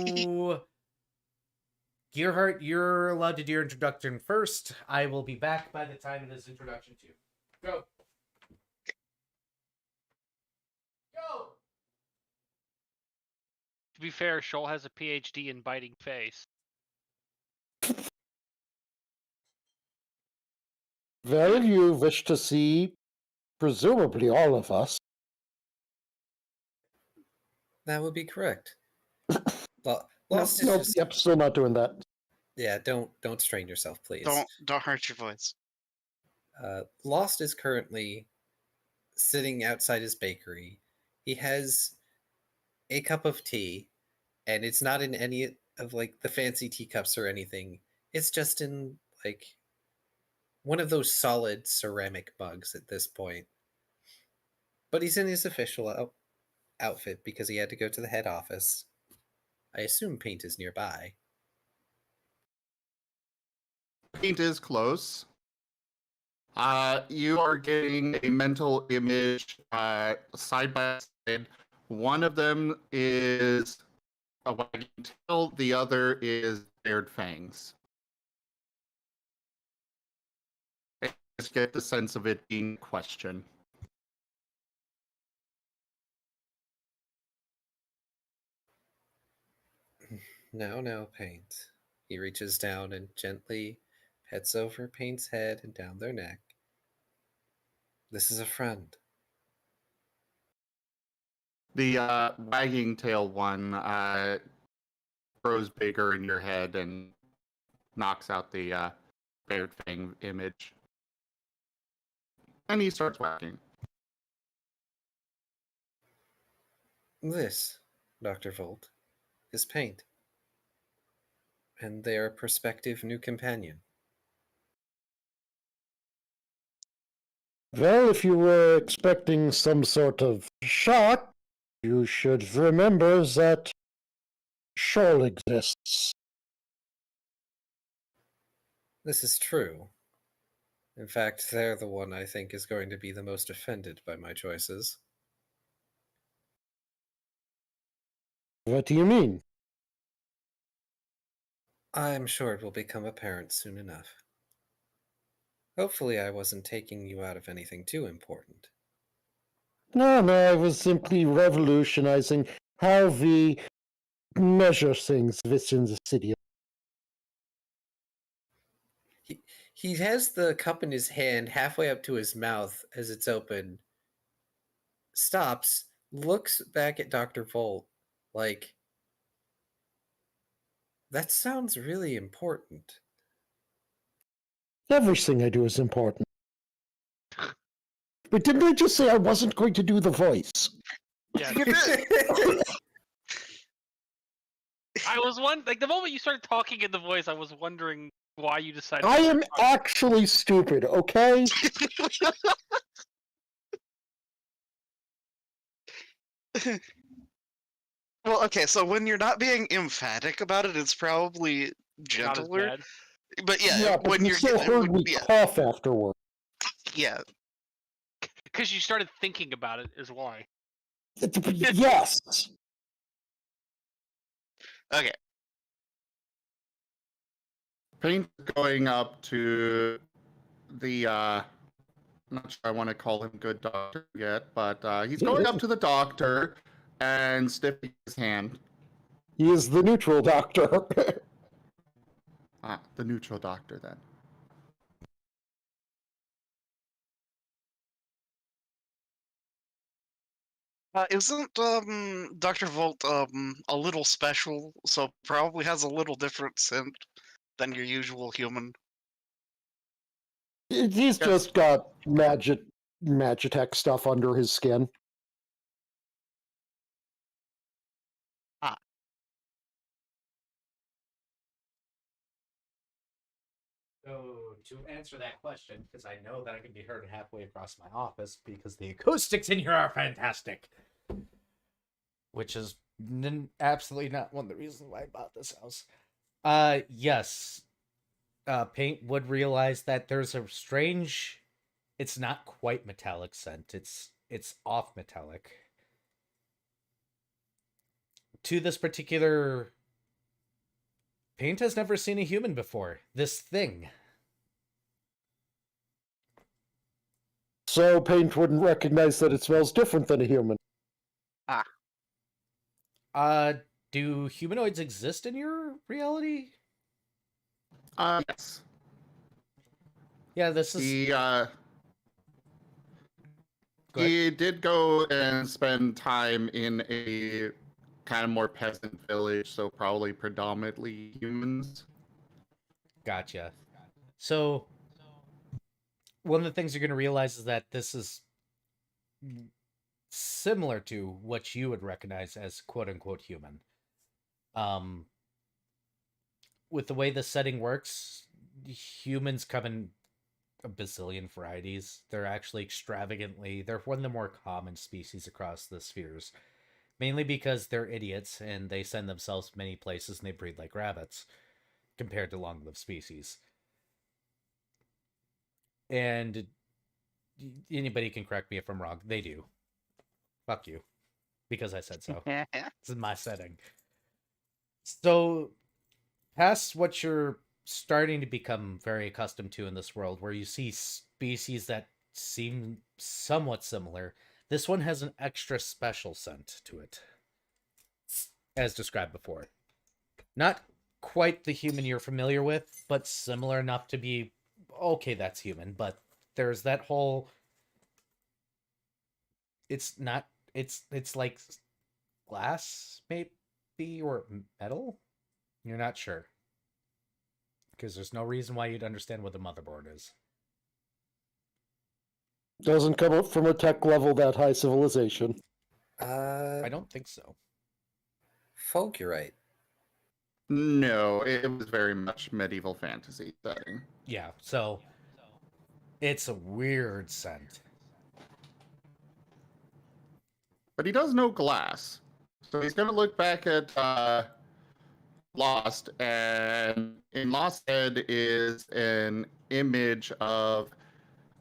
Gearhart, you're allowed to do your introduction first. I will be back by the time it is introduction too. Go. Go. To be fair, Shoal has a PhD in biting face. Well, you wish to see, presumably all of us. That would be correct. Well, Nope, Lost is nope, just yep, still not doing that. yeah. Don't strain yourself, please. Don't hurt your voice. Lost is currently sitting outside his bakery. He has a cup of tea, and it's not in any of like the fancy teacups or anything. It's just in like one of those solid ceramic mugs at this point. But he's in his official outfit because he had to go to the head office. I assume Paint is nearby. Paint is close. You are getting a mental image side by side. One of them is a wagging tail, the other is bared fangs. I just get the sense of it being a question. No, Paint. He reaches down and gently pets over Paint's head and down their neck. This is a friend. The wagging tail one grows bigger in your head and knocks out the bared fang image. And he starts wagging. This, Dr. Volt, is Paint. And their prospective new companion. Well, if you were expecting some sort of shock, you should remember that Shoal exists. This is true. In fact, they're the one I think is going to be the most offended by my choices. What do you mean? I'm sure it will become apparent soon enough. Hopefully, I wasn't taking you out of anything too important. No, I was simply revolutionizing how we measure things within the city. He has the cup in his hand halfway up to his mouth as it's open, stops, looks back at Dr. Volt like, that sounds really important. Everything I do is important. But didn't I just say I wasn't going to do the voice? Yeah. I was like the moment you started talking in the voice, I was wondering why you decided. I am actually stupid, okay? Well, okay, so when you're not being emphatic about it, it's probably Not as gentler. bad. But yeah, Yeah, but when you you're still heard me yeah, cough afterward. yeah. Because you started thinking about it, is why. Yes. Okay. Paint going up to the not sure I want to call him good doctor yet, but he's going up to the doctor and sniffing his hand. He is the neutral doctor. The neutral doctor then. Isn't Dr. Volt a little special, so probably has a little different scent than your usual human? He's Yes. just got Magitech stuff under his skin. So, to answer that question, because I know that I can be heard halfway across my office because the acoustics in here are fantastic. Which is absolutely not one of the reasons why I bought this house. Yes. Paint would realize that there's a strange, it's not quite metallic scent. It's off metallic. To this particular, Paint has never seen a human before. This thing. So Paint wouldn't recognize that it smells different than a human. Do humanoids exist in your reality? Yes. Yeah, this is. He did go and spend time in a kind of more peasant village, so probably predominantly humans. Gotcha. So, one of the things you're going to realize is that this is similar to what you would recognize as quote-unquote human. With the way the setting works, humans come in a bazillion varieties. They're actually they're one of the more common species across the spheres. Mainly because they're idiots and they send themselves many places and they breed like rabbits compared to long-lived species. And anybody can correct me if I'm wrong. They do. Fuck you. Because I said so. This is my setting. So, past what you're starting to become very accustomed to in this world, where you see species that seem somewhat similar, this one has an extra special scent to it, as described before. Not quite the human you're familiar with, but similar enough to be, okay, that's human, but there's that whole, it's like glass, maybe, or metal? You're not sure. Because there's no reason why you'd understand what the motherboard is. Doesn't come up from a tech level that high civilization. I don't think so. Folk, you're right. No, it was very much medieval fantasy setting. Yeah, so it's a weird scent. But he does know glass. So he's going to look back at Lost, and in Lost Head is an image of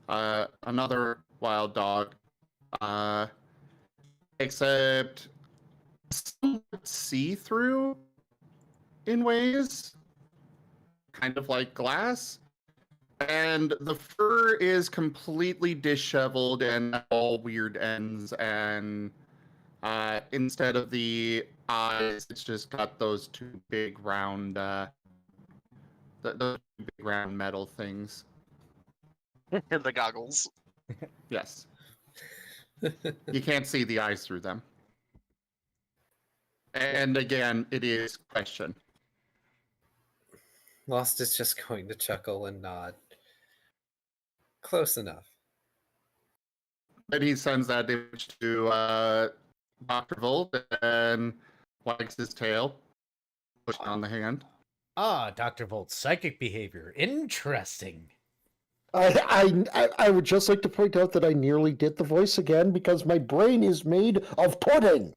another wild dog, except somewhat see-through in ways, kind of like glass. And the fur is completely disheveled and all weird ends, and instead of the eyes, it's just got those two big round, those big round metal things. And the goggles. Yes. You can't see the eyes through them. And again, it is question. Lost is just going to chuckle and nod. Close enough. And he sends that image to Dr. Volt and wags his tail, pushing on the hand. Ah, Dr. Volt's psychic behavior. Interesting. I would just like to point out that I nearly did the voice again because my brain is made of pudding.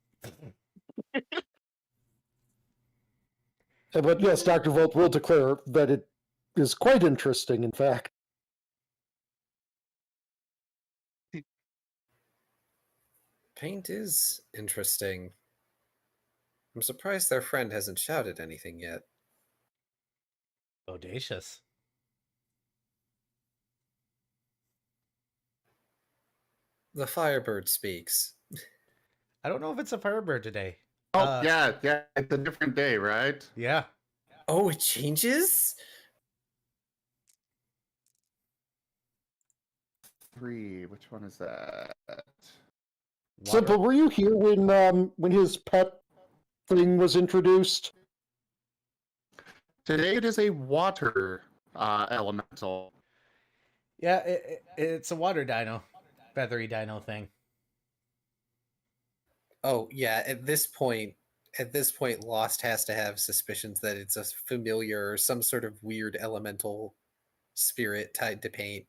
But yes, Dr. Volt will declare that it is quite interesting, in fact. Paint is interesting. I'm surprised their friend hasn't shouted anything yet. Audacious. The Firebird speaks. I don't know if it's a Firebird today. Oh, yeah, it's a different day, right? Yeah. Oh, it changes? 3, which one is that? Simple, were you here when his pet thing was introduced? Today it is a water elemental. Yeah, it's a water dino. Feathery dino thing. Oh, yeah, at this point, Lost has to have suspicions that it's a familiar or some sort of weird elemental spirit tied to paint.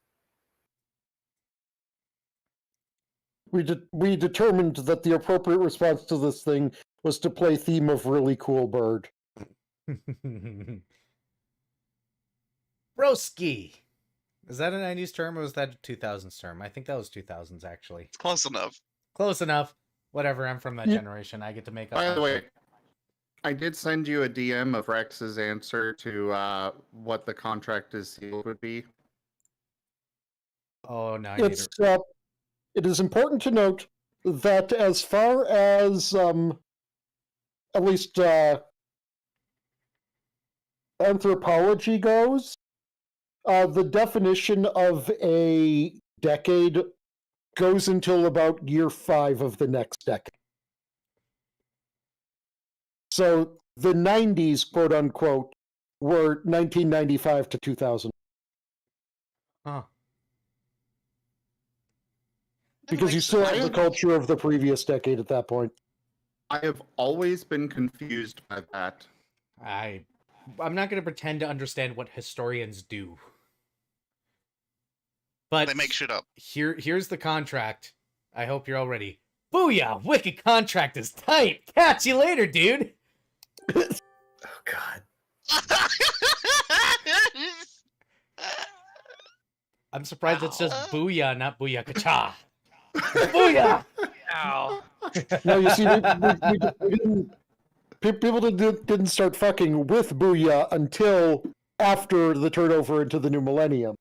We determined that the appropriate response to this thing was to play theme of really cool bird. Broski. Is that a 90s term or was that a 2000s term? I think that was 2000s, actually. It's close enough. Close enough. Whatever, I'm from that Yeah. generation. I get to make up. By my the way, shit. I did send you a DM of Rex's answer to what the contract is sealed would be. Oh, no, I need It's to... it is important to note that as far as at least anthropology goes, the definition of a decade goes until about year 5 of the next decade. So the 90s, quote unquote, were 1995 to 2000. Huh. Because you makes still sense. have the culture of the previous decade at that point. I have always been confused by that. I'm not going to pretend to understand what historians do. But They make shit up. here's the contract. I hope you're all ready. Booyah! Wicked contract is tight! Catch you later, dude! Oh, God. I'm surprised it's just Ow. booyah, not booyah-ka-cha. Booyah! Ow. No, you see, we didn't, people didn't start fucking with Booyah until after the turnover into the new millennium.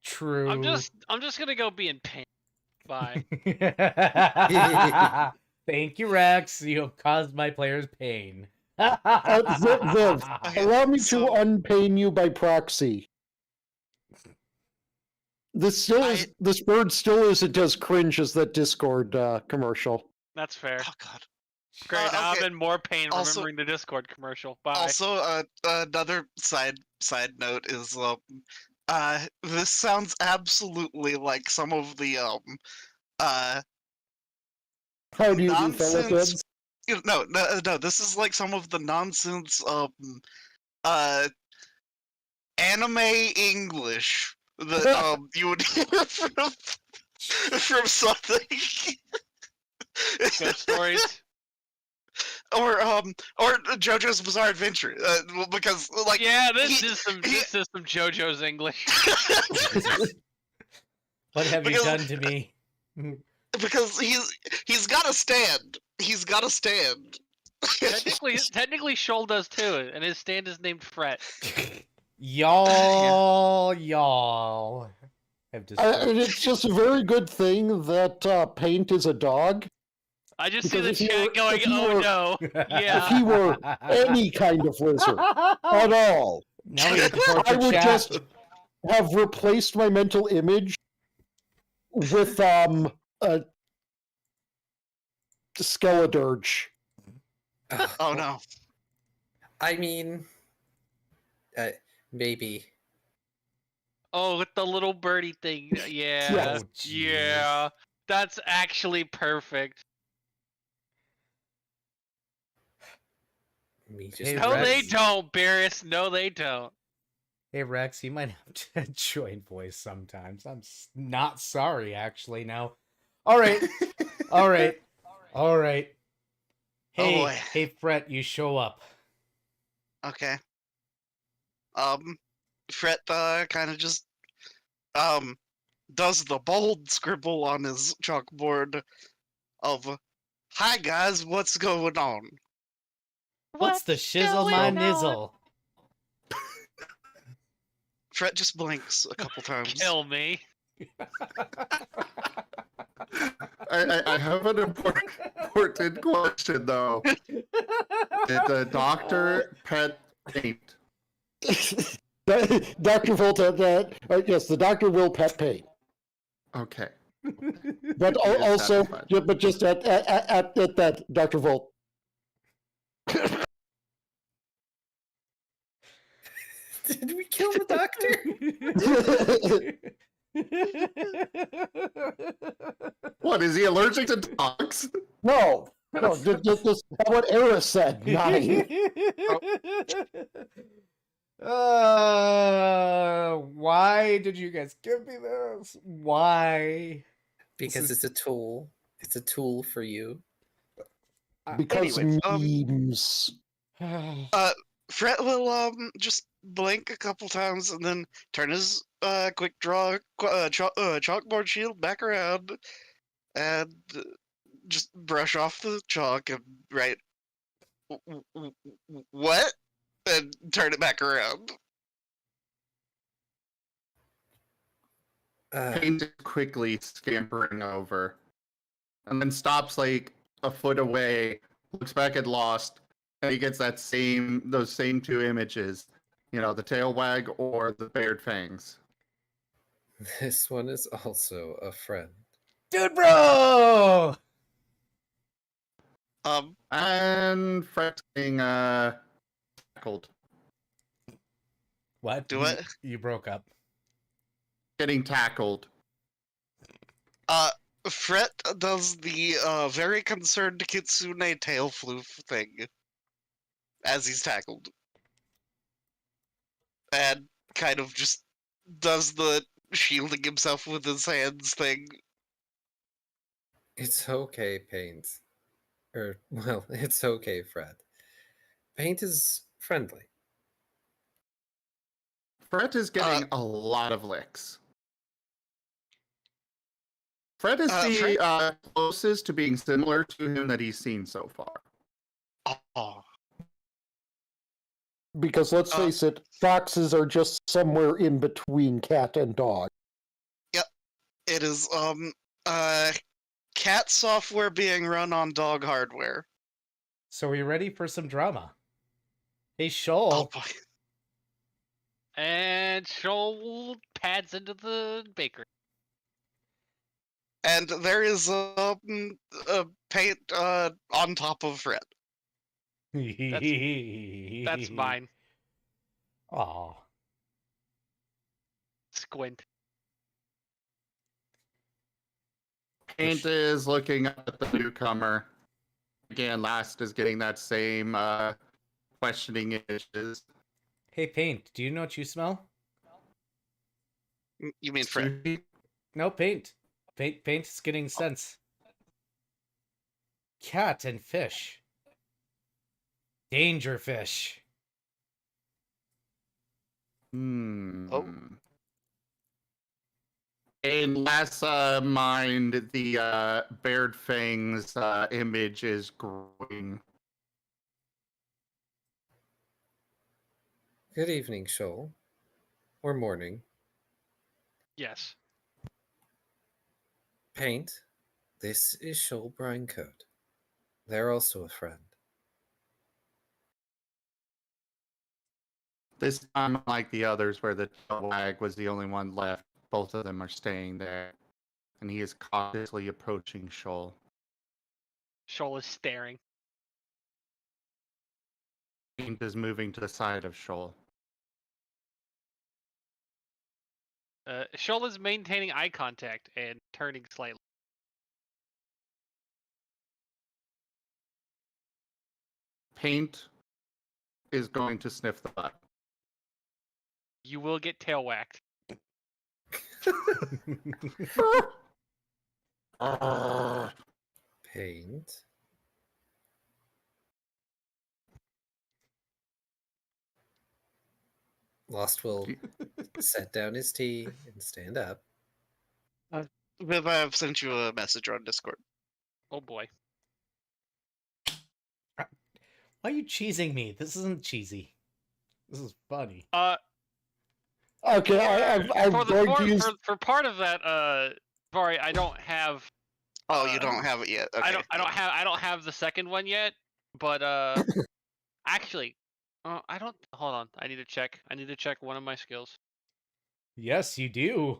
True. I'm just gonna go be in pain. Bye. Thank you, Rex. You have caused my players pain. Viv, Okay, allow me to so- unpain you by proxy. This bird still isn't as cringe as that Discord commercial. That's fair. Oh god. Great. Now okay. I'm in more pain Also- remembering the Discord commercial. Bye. Also, another side note is this sounds absolutely like some of the How do you do, fellow nonsense. kids? No. This is like some of the nonsense anime English that you would hear from something. Ghost stories. or JoJo's Bizarre Adventure, because like Yeah, this he- is some JoJo's English. What have you Because- done to me? because he's got to stand. He's got to stand. Technically, Shoal does too, and his stand is named Fret. Y'all have just... And it's just a very good thing that Paint is a dog. I just see Because the if you chat were- going, if you "Oh were- no, If yeah." he were any kind of lizard at all, Now we have to torture I would chat. just have replaced my mental image with a Skeledirge. Oh no. I mean, maybe. Oh, with the little birdie thing. Yeah, Yes. Oh, jeez. yeah. That's actually perfect. Me just Hey, No, Rex. they don't, Barris. No, they don't. Hey, Rex, you might have to join voice sometimes. I'm not sorry, actually, now. All right. All right. All right. Oh, Hey, boy. hey, Fret, you show up. Okay. Fret kind of just does the bold scribble on his chalkboard of, "Hi guys, what's going on?" What's the shizzle my going on? nizzle? Fret just blinks a couple times. Kill me. I have an important question though. Did the doctor pet paint? Dr. Volta, yes, the doctor will pet paint. Okay. But He is also, satisfied. but just at that, Dr. Volt. Did we kill the doctor? What, is he allergic to dogs? No, just what Era said. Nine. Why did you guys give me this? Why? Because it's a tool. It's a tool for you. Because Anyways, memes. Fret will just blink a couple times and then turn his quick draw chalkboard shield back around and just brush off the chalk and write "what?" and turn it back around. Paint is quickly scampering over, and then stops like a foot away, looks back at Lost, and he gets those same two images. You know, the tail wag or the bared fangs. This one is also a friend. Dude, bro! And Fret's getting tackled. What? Do it. You broke up. Getting tackled. Fret does the very concerned Kitsune tail floof thing as he's tackled. And kind of just does the shielding himself with his hands thing. It's okay, Paint. Well, it's okay, Fred. Paint is friendly. Fret is getting a lot of licks. Fred is the closest to being similar to him that he's seen so far. Oh. Because let's face it, foxes are just somewhere in between cat and dog. Yep. It is cat software being run on dog hardware. So are you ready for some drama? Hey, Oh Shoal. boy. And Shoal pads into the bakery. And there is a paint on top of Fred. That's mine. Aw. Squint. Paint is looking at the newcomer. Again, Last is getting that same questioning images. Hey, Paint, do you know what you smell? You mean Fred? No, Paint. Paint's getting sense. Cat and fish. Danger fish. Oh. In Last mind, the bared fangs image is growing. Good evening, Shoal. Or morning. Yes. Paint, this is Shoal Brinecoat. They're also a friend. This time, unlike the others, where the wag was the only one left, both of them are staying there, and he is cautiously approaching Shoal. Shoal is staring. Paint is moving to the side of Shoal. Shoal is maintaining eye contact and turning slightly. Paint is going to sniff the butt. You will get tail whacked. Paint. Lost will set down his tea and stand up. Viv, I've sent you a message on Discord. Oh boy. Why are you cheesing me? This isn't cheesy. This is funny. Okay, I'm for the going to use. for part of that, Vari, I don't have. Oh, you don't have it yet. Okay. I don't have the second one yet, but actually, I don't. Hold on, I need to check. I need to check one of my skills. Yes, you do.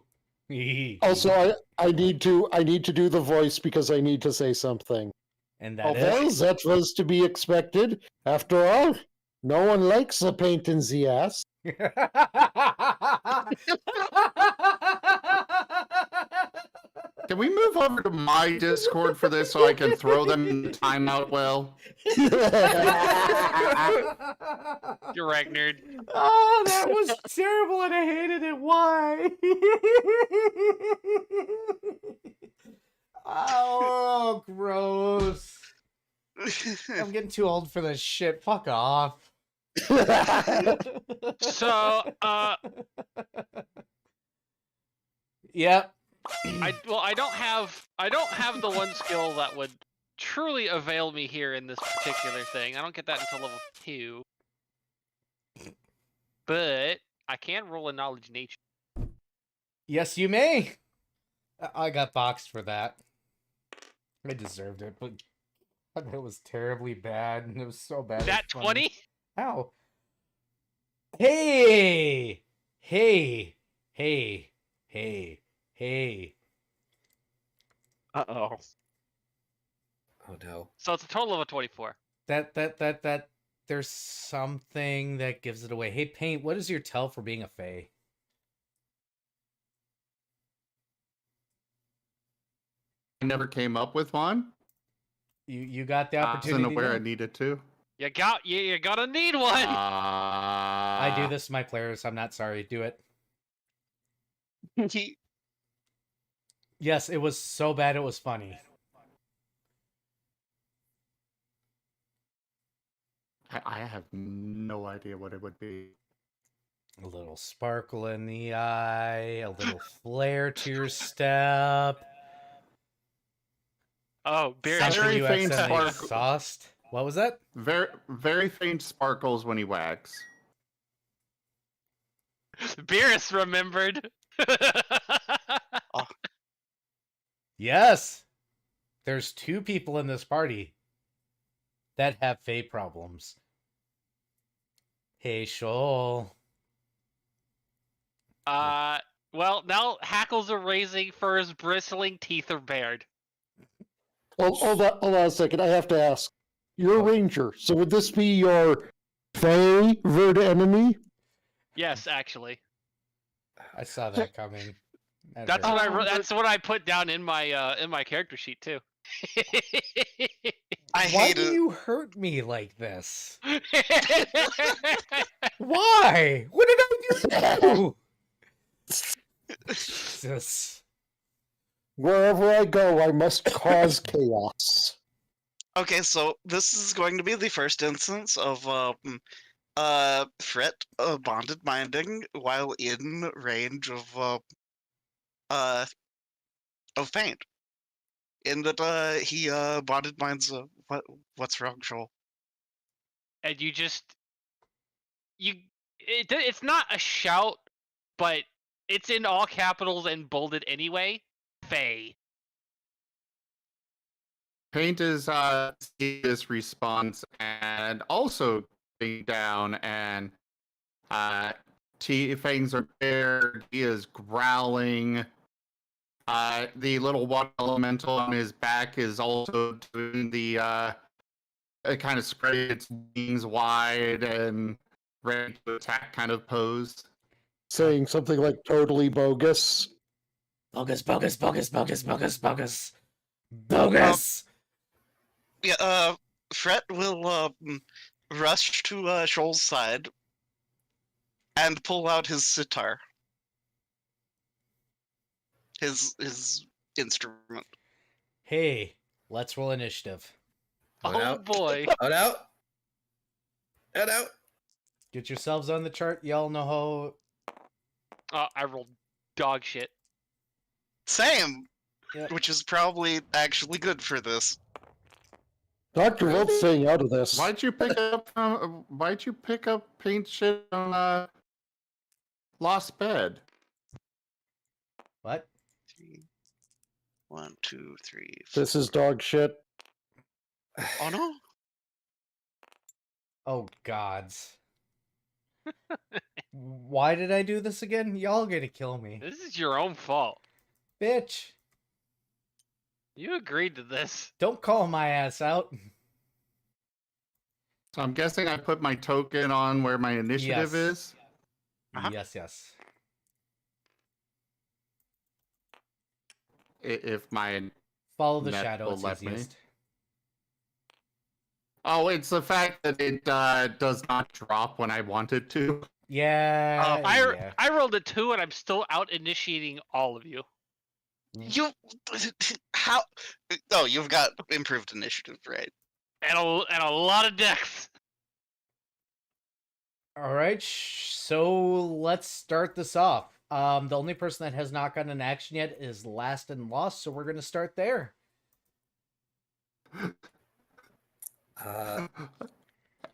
Also, I need to do the voice because I need to say something. And Oh, that well, is. that was to be expected. After all, no one likes a paint in the ass. Can we move over to my Discord for this so I can throw them in the timeout well? You're right, nerd. Oh, that was terrible and I hated it. Why? Oh, gross. I'm getting too old for this shit. Fuck off. So, Yep. I don't have the one skill that would truly avail me here in this particular thing. I don't get that until level 2. But I can roll a knowledge nature. Yes, you may. I got boxed for that. I deserved it, but it was terribly bad, and it was so bad. That 20? Ow. Hey! Hey! Hey! Hey! Hey! Uh-oh. Oh no. So it's a total of a 24. That. There's something that gives it away. Hey, Paint, what is your tell for being a fae? I never came up with one. You got the I opportunity. wasn't aware I now? needed to. You gotta need one. I do this to my players. I'm not sorry. Do it. Yes, it was so bad it was funny. I have no idea what it would be. A little sparkle in the eye, a little flare to your step. Oh, beer. Something Very you faint accidentally sparkle. sauced. What was that? Very faint sparkles when he wags. Beerus remembered. Yes. There's 2 people in this party that have fae problems. Hey, Shoal. Well, now hackles are raising, furs bristling, teeth are bared. Hold on a second. I have to ask. You're a ranger, so would this be your favorite enemy? Yes, actually. I saw that coming. That That's hurt. what I that's what I put down in my character sheet too. I Why hate do it. you hurt me like this? Why? What did I do? Jesus. Wherever I go, I must cause chaos. Okay, so this is going to be the first instance of Fret bonded minding while in range of faint. In that he bonded minds what's wrong, Joel? And it's not a shout, but it's in all capitals and bolded anyway. Faye. Paint is seeing this response and also being down, and fangs are bared. He is growling. The little water elemental on his back is also doing the kind of spreading its wings wide and ready to attack kind of pose. Saying something like totally bogus. Bogus, bogus, bogus, bogus, bogus, bogus. Bogus! Yeah, Fret will rush to Shoal's side and pull out his sitar. His instrument. Hey, let's roll initiative. Oh, Oh no. boy. Oh no! Oh no! Get yourselves on the chart. Y'all know how. I rolled dog shit. Same, Yep. which is probably actually good for this. Dr. Wilt's staying out of this. Why'd you pick up paint shit on Lost Bed? What? 1, 2, 3, 4. This is dog shit. Oh no! Oh, gods. Why did I do this again? Y'all gonna kill me. This is your own fault. Bitch. You agreed to this. Don't call my ass out. So I'm guessing I put my token on where my initiative Yes. is. Uh-huh. Yes. If my Follow the Net shadow, will it's let me. easiest. Oh, it's the fact that it does not drop when I want it to. Yeah, yeah. I rolled a 2 and I'm still out initiating all of you. You how? Oh, you've got improved initiative, right? And a lot of decks. All right, so let's start this off. The only person that has not gotten an action yet is Last and Lost, so we're going to start there. Uh,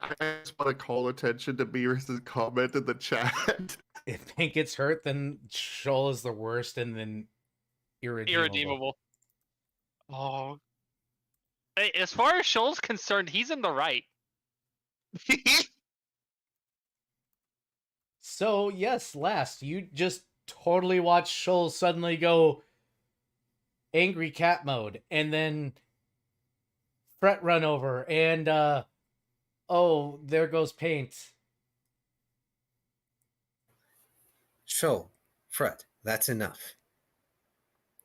I just want to call attention to Beerus' comment in the chat. If Pink gets hurt, then Shoal is the worst, and then irredeemable. Oh, Hey, as far as Shoal's concerned, he's in the right. So, yes, Last, you just totally watch Shoal suddenly go angry cat mode, and then Fret run over, and, oh, there goes Paint. Shoal, Fret, that's enough.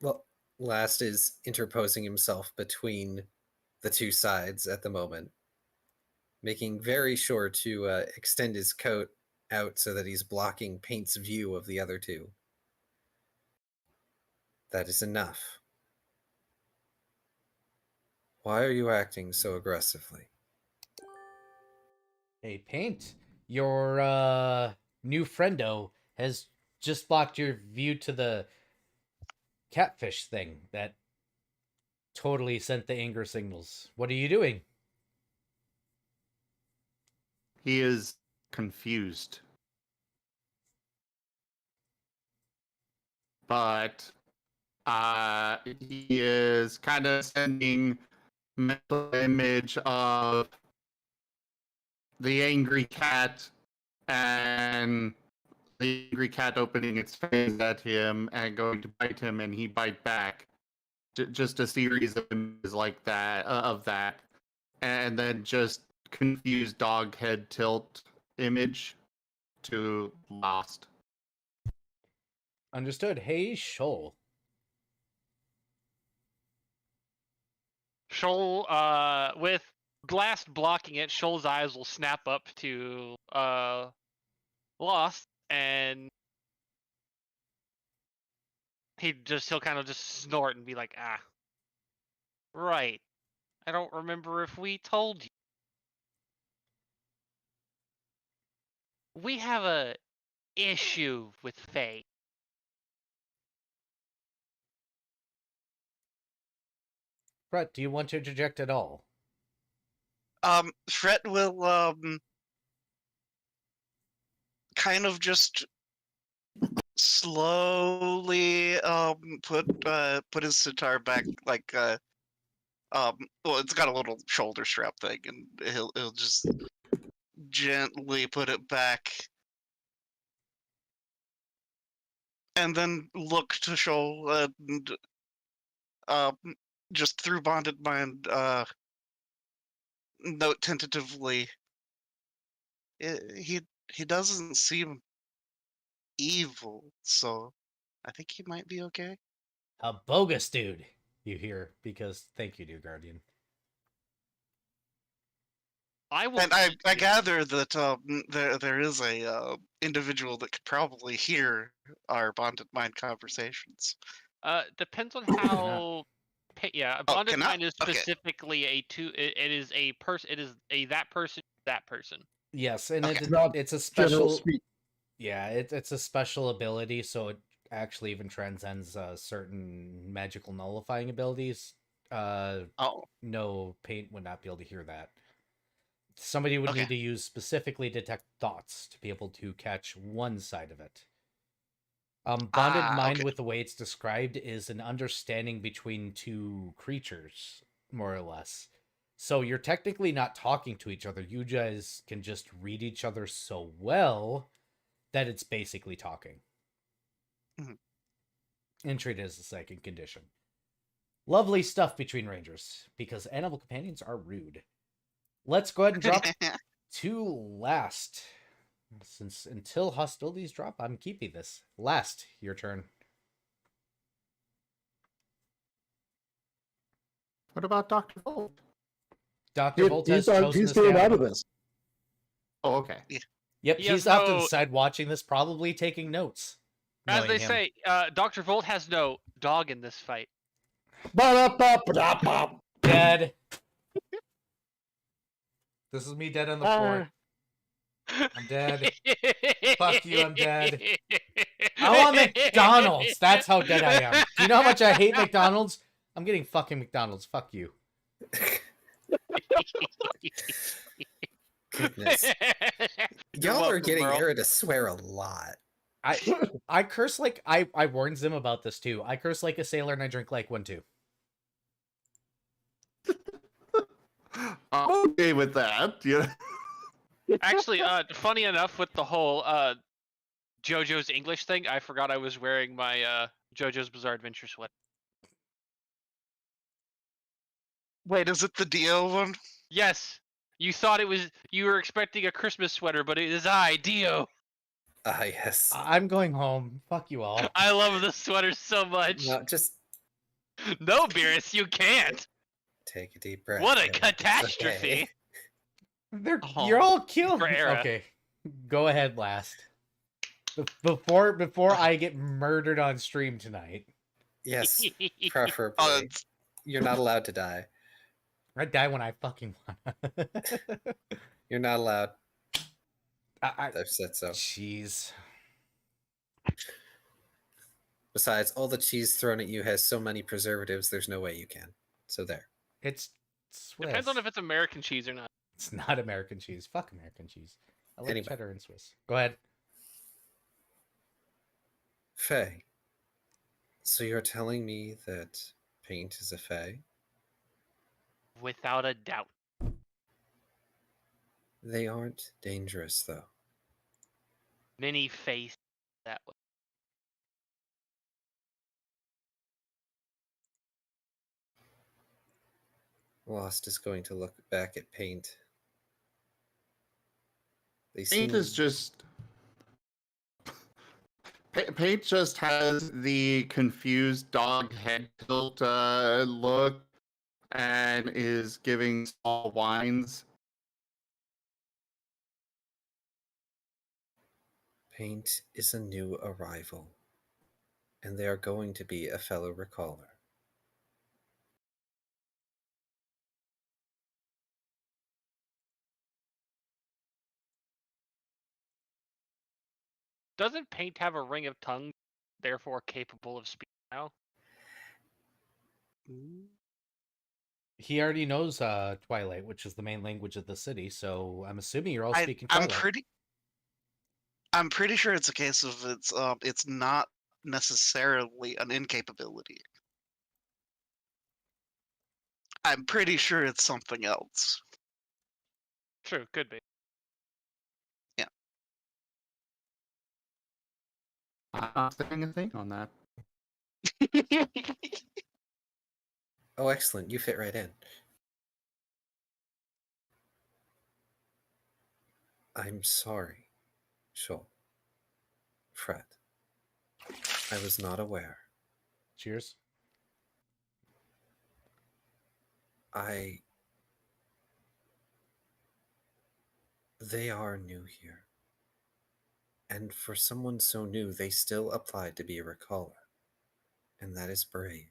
Well, Last is interposing himself between the two sides at the moment, making very sure to extend his coat out so that he's blocking Paint's view of the other two. That is enough. Why are you acting so aggressively? Hey, Paint, your new friendo has just blocked your view to the catfish thing that totally sent the anger signals. What are you doing? He is confused. But he is kind of sending mental image of the angry cat and the angry cat opening its fangs at him and going to bite him, and he bite back. Just a series of images like that, and then just confused dog head tilt image to Lost. Understood. Hey, Shoal. Shoal, with Blast blocking it, Shoal's eyes will snap up to Lost, and he'll kind of just snort and be like, ah, right. I don't remember if we told you. We have a issue with Faye. Fret, do you want to interject at all? Fret will kind of just slowly put his sitar back, like well, it's got a little shoulder strap thing, and he'll just gently put it back, and then look to Shoal and just through bonded mind note tentatively, he doesn't seem evil, so I think he might be okay. A bogus dude, you hear, because thank you, dear Guardian. I will. And I gather that there is a individual that could probably hear our bonded mind conversations. Depends on how. Yeah, bonded cannot? mind is Okay. specifically a two. It is a person. It is a that person. That person. Yes, and Okay. Not it's a general special. speak. Yeah, it's a special ability, so it actually even transcends certain magical nullifying abilities. Oh, No, paint would not be able to hear that. Somebody would okay. need to use specifically detect thoughts to be able to catch one side of it. Bonded mind, Okay. with the way it's described, is an understanding between two creatures, more or less. So you're technically not talking to each other. You guys can just read each other so well that it's basically talking. Mhm. And treat it as a second condition. Lovely stuff between rangers, because animal companions are rude. Let's go ahead and drop to last. Since until hostilities drop, I'm keeping this. Last, your turn. What about Dr. Volt? Dr. Volt has chosen He's to staying stay out of this. Oh, okay. Yep, He has he's off to the no- side watching this, probably taking notes. As knowing they him. say, Dr. Volt has no dog in this fight. Ba-da-ba-ba-da-ba. Dead. This is me dead on the floor. I'm dead. Fuck you, I'm dead. I want McDonald's. That's how dead I am. Do you know how much I hate McDonald's? I'm getting fucking McDonald's. Fuck you. Goodness. You're Y'all are welcome, getting Merle. Era to swear a lot. I curse like I warned Zim about this too. I curse like a sailor and I drink like one too. I'm okay with that. You know? Actually, funny enough, with the whole JoJo's English thing, I forgot I was wearing my JoJo's Bizarre Adventure sweater. Wait, is it the Dio one? Yes, you thought you were expecting a Christmas sweater, but it is Dio. Ah, yes. I'm going home. Fuck you all. I love this sweater so much. No, just No, Beerus, you can't. take a deep breath. What a Era. It's catastrophe. okay. You're all killed. For Era. Okay, go ahead last. Before I get murdered on stream tonight. Yes, preferably. Oh, it's, You're not allowed to die. I die when I fucking want. You're not allowed. I've said so. Jeez. Besides, all the cheese thrown at you has so many preservatives, there's no way you can. So there. It's Swiss. Depends on if it's American cheese or not. It's not American cheese. Fuck American cheese. I like Anyway. cheddar and Swiss. Go ahead. Fae. So you're telling me that paint is a fae? Without a doubt. They aren't dangerous, though. Many face that way. Lost is going to look back at paint. They Paint seem is just. Paint just has the confused dog head tilt look and is giving small whines. Paint is a new arrival, and they are going to be a fellow recaller. Doesn't paint have a ring of tongue, therefore capable of speech now? He already knows Twilight, which is the main language of the city, so I'm assuming you're all speaking I'm Twilight. I'm pretty sure it's a case of it's not necessarily an incapability. I'm pretty sure it's something else. True, could be. I'm not saying a thing on that. Oh, excellent. You fit right in. I'm sorry, Shoal. Fred. I was not aware. Cheers. They are new here. And for someone so new, they still applied to be a recaller. And that is brave.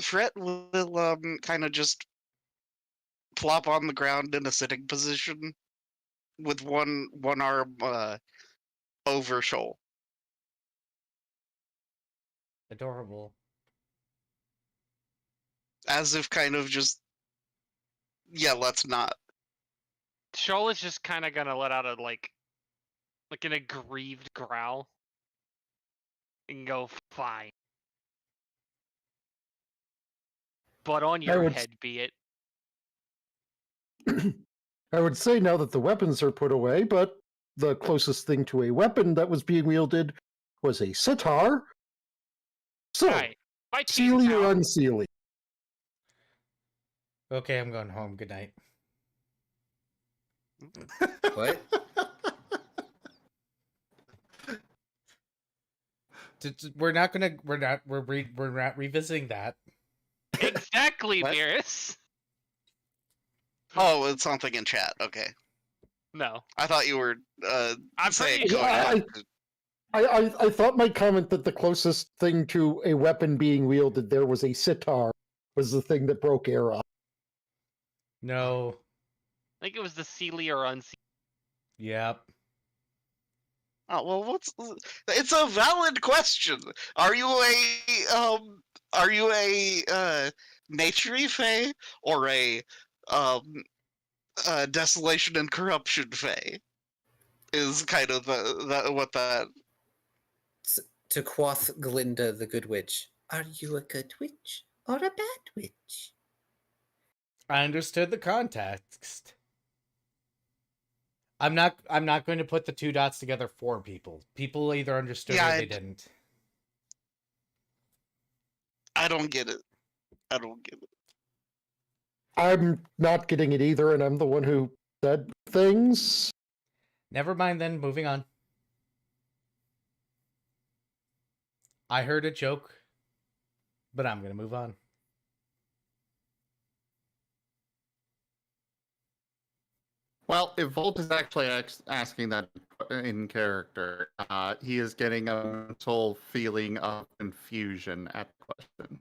Fret will kind of just plop on the ground in a sitting position with one arm over Shoal. Adorable. As if kind of just, yeah, let's not. Shoal is just kind of gonna let out a like an aggrieved growl and go, fine. But on your would- head be it. I would say now that the weapons are put away, but the closest thing to a weapon that was being wielded was a sitar. So, Right. My sealy or town. unsealy? Okay, I'm going home. Good night. What? We're not revisiting that. Exactly, What? Beerus. Oh, it's something in chat. Okay. No. I thought you were I'm saying pretty going sure- on. I thought my comment that the closest thing to a weapon being wielded there was a sitar was the thing that broke Era. No. I think it was the sealy or unsealy. Yep. Oh well, it's a valid question. Are you a naturey fae or a desolation and corruption fae? Is kind of what that. To quoth Glinda the Good Witch, are you a good witch or a bad witch? I understood the context. I'm not going to put the two dots together for people. People either understood Yeah, or they didn't. I don't get it. I don't get it. I'm not getting it either, and I'm the one who said things. Never mind then, moving on. I heard a joke, but I'm going to move on. Well, if Volt is actually asking that in character, he is getting a mental feeling of confusion at the question.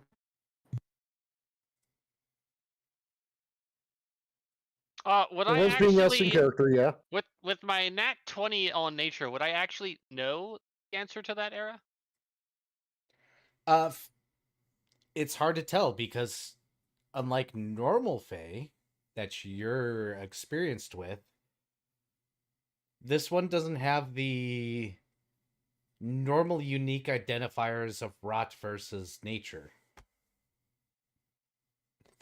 Would It I was being asked in actually, character, yeah. with my nat 20 on nature, would I actually know the answer to that era? It's hard to tell because unlike normal Fae that you're experienced with, this one doesn't have the normal unique identifiers of rot versus nature.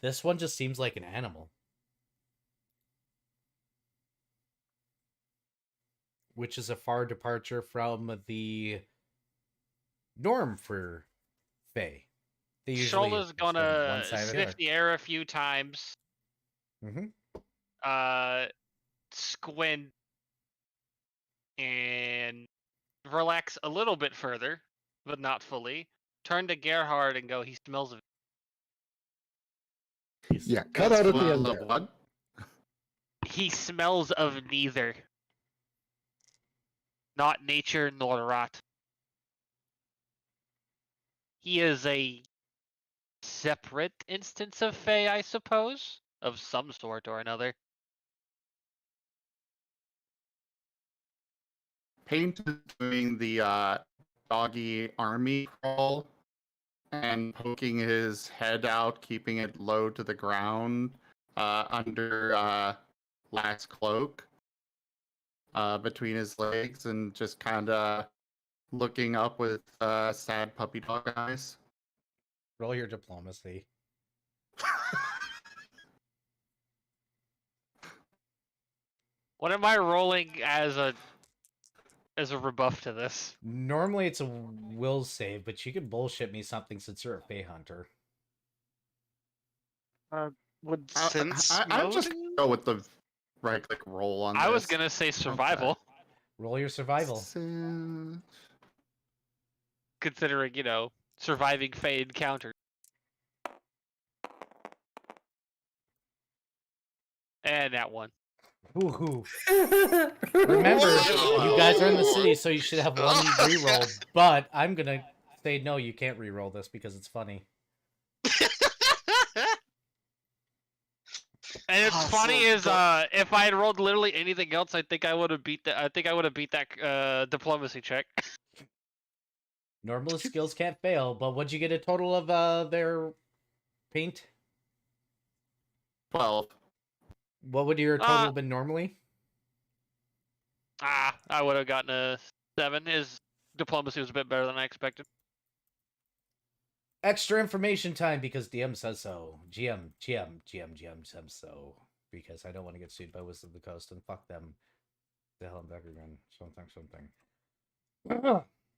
This one just seems like an animal. Which is a far departure from the norm for Fae. They usually Shola's just go on gonna one side or the sniff other. the air a few times. Mm-hmm. Squint and relax a little bit further, but not fully. Turn to Gerhard and go, he smells of Yeah, cut out at the end there. What? He smells of neither. Not nature nor rot. He is a separate instance of Fae, I suppose, of some sort or another. Paint is doing the doggy army crawl and poking his head out, keeping it low to the ground under Last cloak between his legs and just kind of looking up with sad puppy dog eyes. Roll your diplomacy. What am I rolling as a rebuff to this? Normally it's a will save, but you can bullshit me something since you're a Fae hunter. Would I'm just gonna go with the right click roll on I was this. gonna say survival, Roll your survival. considering, surviving Fae encounter. And that one. Woohoo. Remember, you guys are in the city, so you should have one reroll. But I'm gonna say no, you can't reroll this because it's funny. And it's funny So is the- if I had rolled literally anything else, I think I would have beat that. I think I would have beat that diplomacy check. Normal skills can't fail, but what'd you get a total of their paint? 12. What would your total have been normally? I would have gotten a 7. His diplomacy was a bit better than I expected. Extra information time because DM says so. GM says so. Because I don't want to get sued by Wizards of the Coast and fuck them. The hell I'm back again. Something.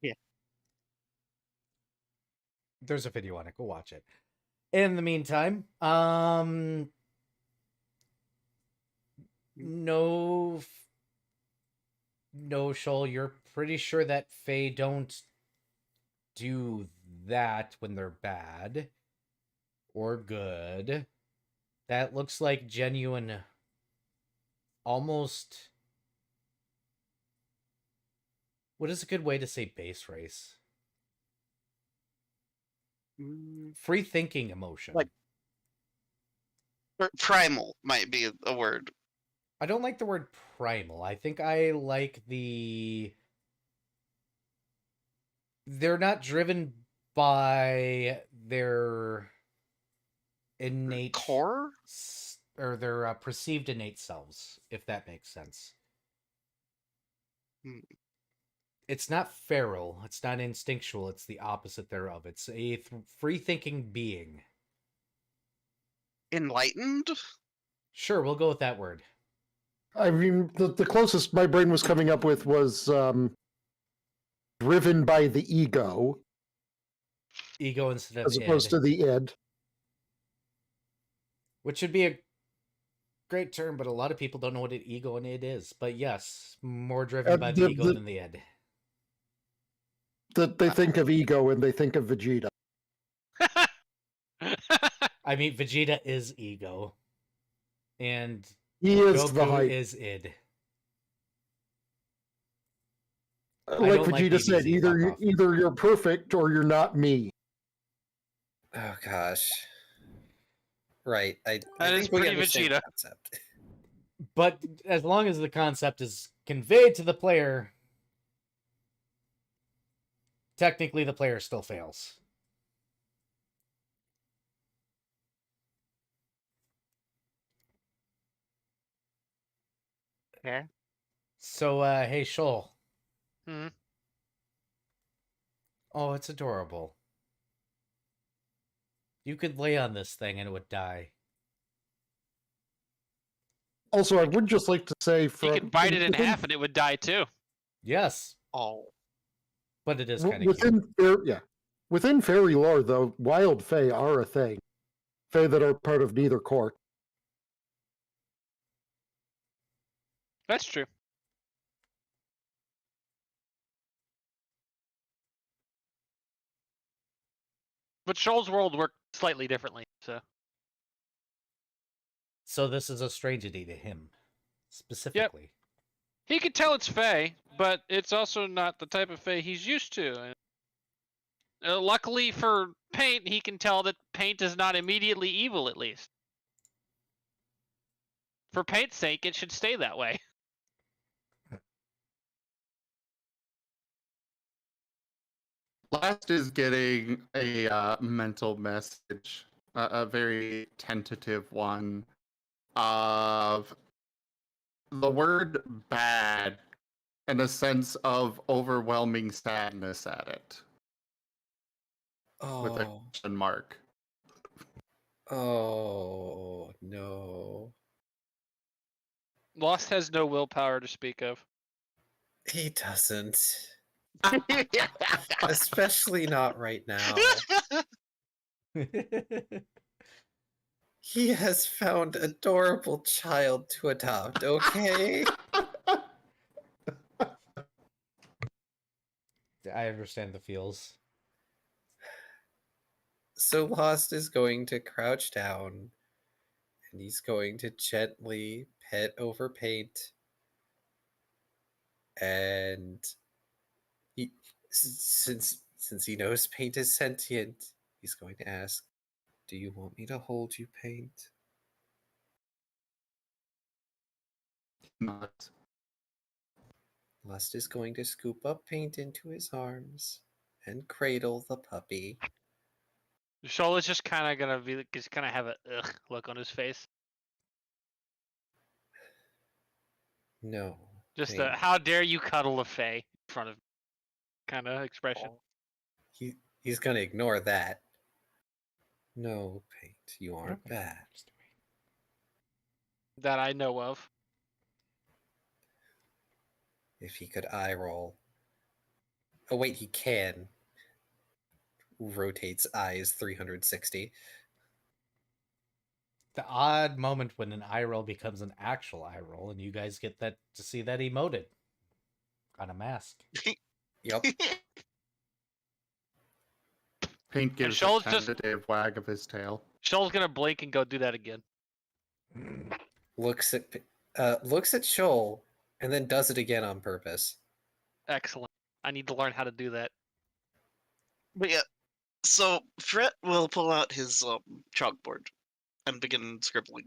Yeah. There's a video on it. Go watch it. In the meantime, no, Shoal, you're pretty sure that Fae don't do that when they're bad or good. That looks like genuine, almost. What is a good way to say base race? Free thinking emotion. Like- primal might be a word. I don't like the word primal. I think I like the. They're not driven by their innate Core? or their perceived innate selves, if that makes sense. Hmm. It's not feral. It's not instinctual. It's the opposite thereof. It's a free-thinking being. Enlightened? Sure, we'll go with that word. I mean, the closest my brain was coming up with was driven by the ego Ego instead of as opposed id, to the id. which should be a great term, but a lot of people don't know what an ego and id is. But yes, more driven by the ego than the id. That they think of ego and they think of Vegeta. I mean, Vegeta is ego, and He is the Goku hype. is id. Like don't like Vegeta said, DBZ, fuck off. either you're perfect or you're not me. Oh gosh. Right. I That is think we pretty understand the Vegeta. concept. But as long as the concept is conveyed to the player, technically the player still fails. Yeah. So, hey, Shoal. Hmm. Oh, it's adorable. You could lay on this thing and it would die. Also, I would just like to say, You from could bite it in half and it would die too. Yes, Oh. but it is kind of cute. within fairy lore, though, wild fae are a thing. Fae that are part of neither court. That's true. But Shoal's world worked slightly differently, so So this is a strangity to him, specifically. he could tell it's Fae, but it's also not the type of Fae he's used to. And luckily for Paint, he can tell that Paint is not immediately evil, at least. For Paint's sake, it should stay that way. Last is getting a mental message, a very tentative one, of the word bad and a sense of overwhelming sadness at it with a Oh. question mark. Oh no. Lost has no willpower to speak of. He doesn't. Especially not right now. He has found adorable child to adopt, okay? I understand the feels. So Lost is going to crouch down and he's going to gently pet over Paint. And he, since he knows Paint is sentient, he's going to ask, "Do you want me to hold you, Paint?" Not. Lust is going to scoop up Paint into his arms and cradle the puppy. Shoal is just kind of gonna be, just kind of have a ugh look on his face. No. Just Paint. a how dare you cuddle a fae in front of me kind of expression. He's gonna ignore that. No, Paint, you What aren't am I bad. supposed to read? That I know of. If he could eye roll. Oh, wait, he can. Rotates eyes 360. The odd moment when an eye roll becomes an actual eye roll, and you guys get that to see that emoted on a mask. Yep. Paint gives a Shoal's just- tentative wag of his tail. Shoal's gonna blink and go do that again. looks at Shoal and then does it again on purpose. Excellent. I need to learn how to do that. But yeah, so Fret will pull out his chalkboard and begin scribbling.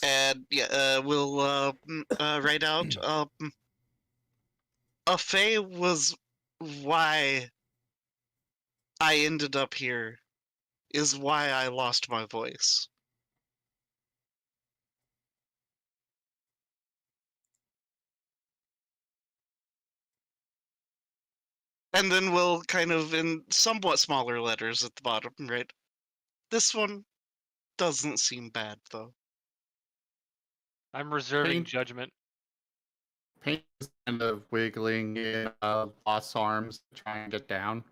And yeah, we'll write out a fae was why I ended up here, is why I lost my voice. And then we'll kind of, in somewhat smaller letters at the bottom, right? This one doesn't seem bad, though. I'm reserving Paint- judgment. Paint is kind of wiggling in Lost arms to try and get down.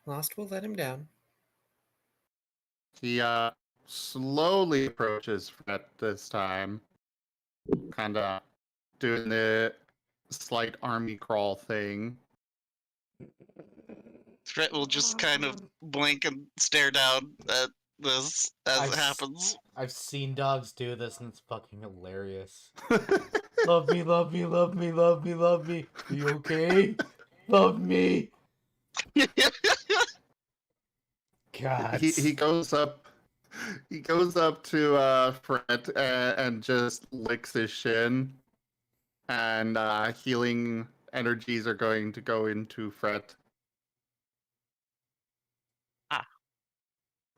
Lost will let him down. He slowly approaches Fret this time, kind of doing the slight army crawl thing. Fret will just kind of blink and stare down at this as I've it s- happens. I've seen dogs do this, and it's fucking hilarious. Love me, love me, love me, love me, love me. Are you okay? Love me. God. he goes up. He goes up to Fret and just licks his shin, and healing energies are going to go into Fret. Ah.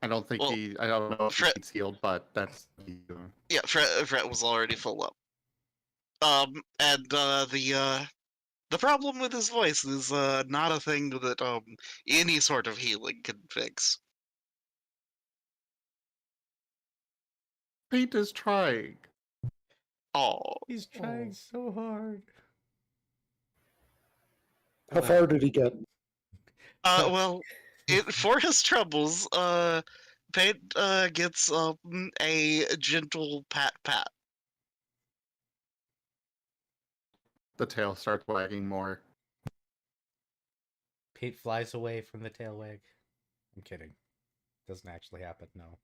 I don't think Well, I don't know if Fret- he's healed, but that's what he's doing. Yeah, Fret was already full up. And the problem with his voice is not a thing that any sort of healing can fix. Paint is trying. Oh, He's trying so hard. How far did he get? well, for his troubles, Paint gets a gentle pat. The tail starts wagging more. Pete flies away from the tail wag. I'm kidding. Doesn't actually happen, no.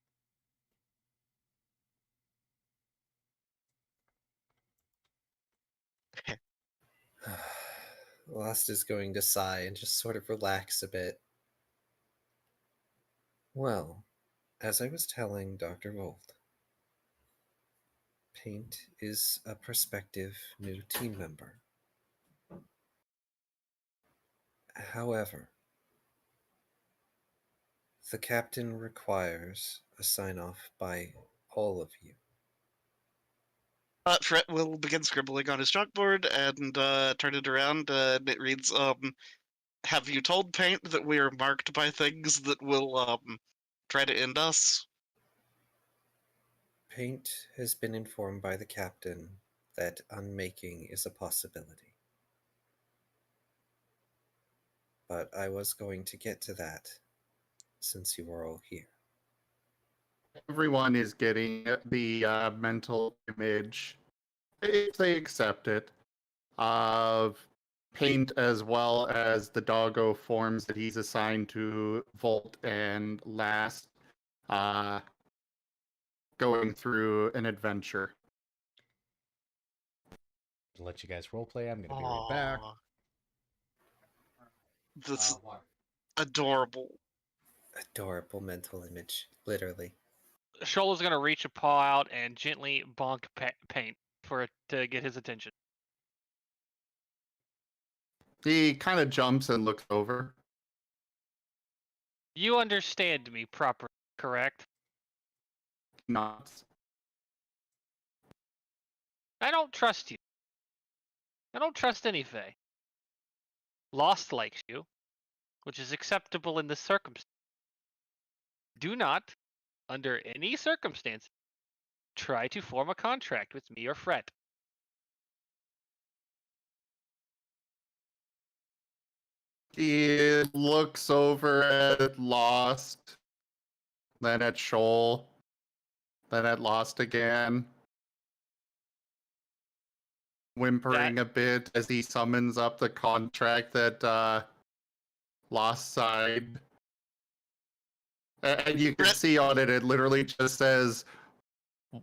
Lost is going to sigh and just sort of relax a bit. Well, as I was telling Dr. Volt, Paint is a prospective new team member. However, the captain requires a sign-off by all of you. Fret will begin scribbling on his chalkboard and turn it around, and it reads, have you told Paint that we are marked by things that will try to end us? Paint has been informed by the captain that unmaking is a possibility. But I was going to get to that since you were all here. Everyone is getting the mental image, if they accept it, of Paint as well as the doggo forms that he's assigned to Volt and Last, going through an adventure. To let you guys roleplay, I'm gonna be right back. Aw. This is adorable. Adorable mental image, literally. Shoal is gonna reach a paw out and gently bonk paint for it to get his attention. He kind of jumps and looks over. You understand me properly, correct? Nods. I don't trust you. I don't trust any Fae. Lost likes you, which is acceptable in this circumstance. Do not, under any circumstance, try to form a contract with me or Fret. He looks over at Lost, then at Shoal, then at Lost again, whimpering a bit as he summons up the contract that Lost signed. And you can see on it, it literally just says,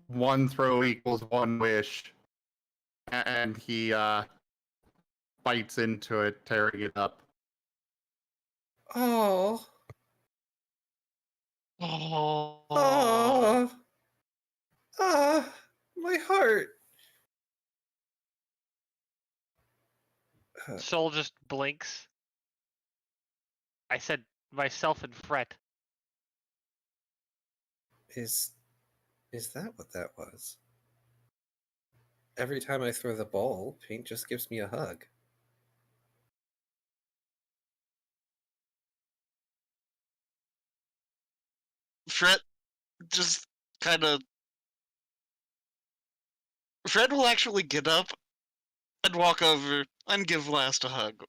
one throw equals one wish. And he bites into it, tearing it up. Oh. Oh. Oh. Ah. My heart. Shoal just blinks. I said myself and Fret. Is that what that was? Every time I throw the ball, Paint just gives me a hug. Fred just kind of. Fred will actually get up and walk over and give Last a hug.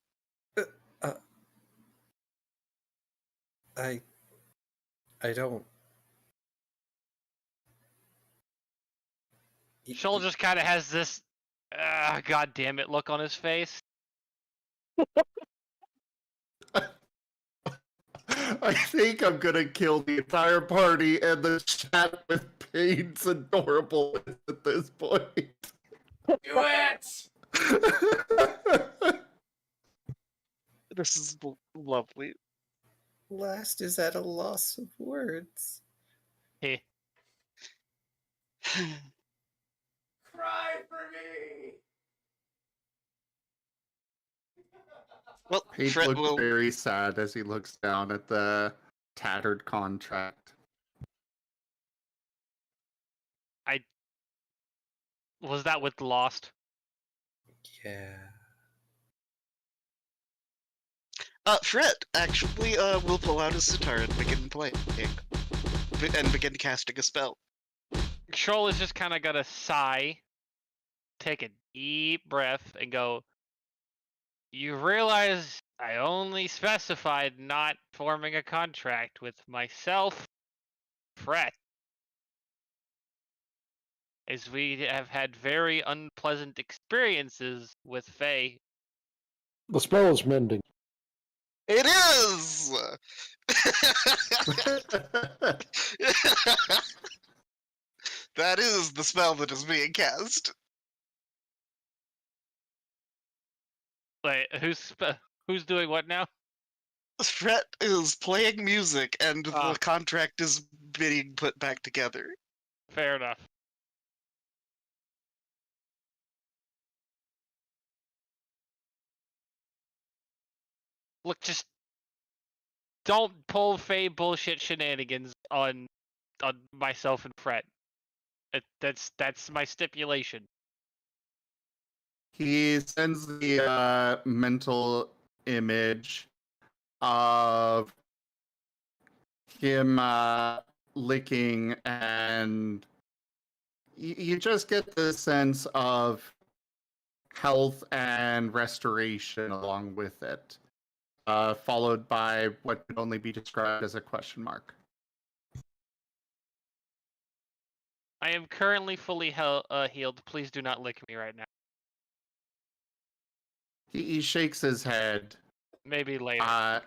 I don't. Shoal just kind of has this, god damn it look on his face. I think I'm gonna kill the entire party and the chat with Pain's adorableness at this point. Do it! This is lovely. Last is at a loss of words. Hey. Cry for me! Well, Paint Fred looks will. very sad as he looks down at the tattered contract. Was that with Lost? Yeah. Fred actually will pull out his sitar and begin playing, and begin casting a spell. Shoal is just kind of gonna sigh, take a deep breath, and go, you realize I only specified not forming a contract with myself, Fret, as we have had very unpleasant experiences with Fae. The spell is mending. It is! That is the spell that is being cast. Wait, who's doing what now? Fret is playing music, and Ah. the contract is being put back together. Fair enough. Look, just don't pull Fae bullshit shenanigans on myself and Fret. That's my stipulation. He sends the mental image of him licking, and you just get the sense of health and restoration along with it, followed by what could only be described as a question mark. I am currently fully healed. Please do not lick me right now. He shakes his head. Maybe later.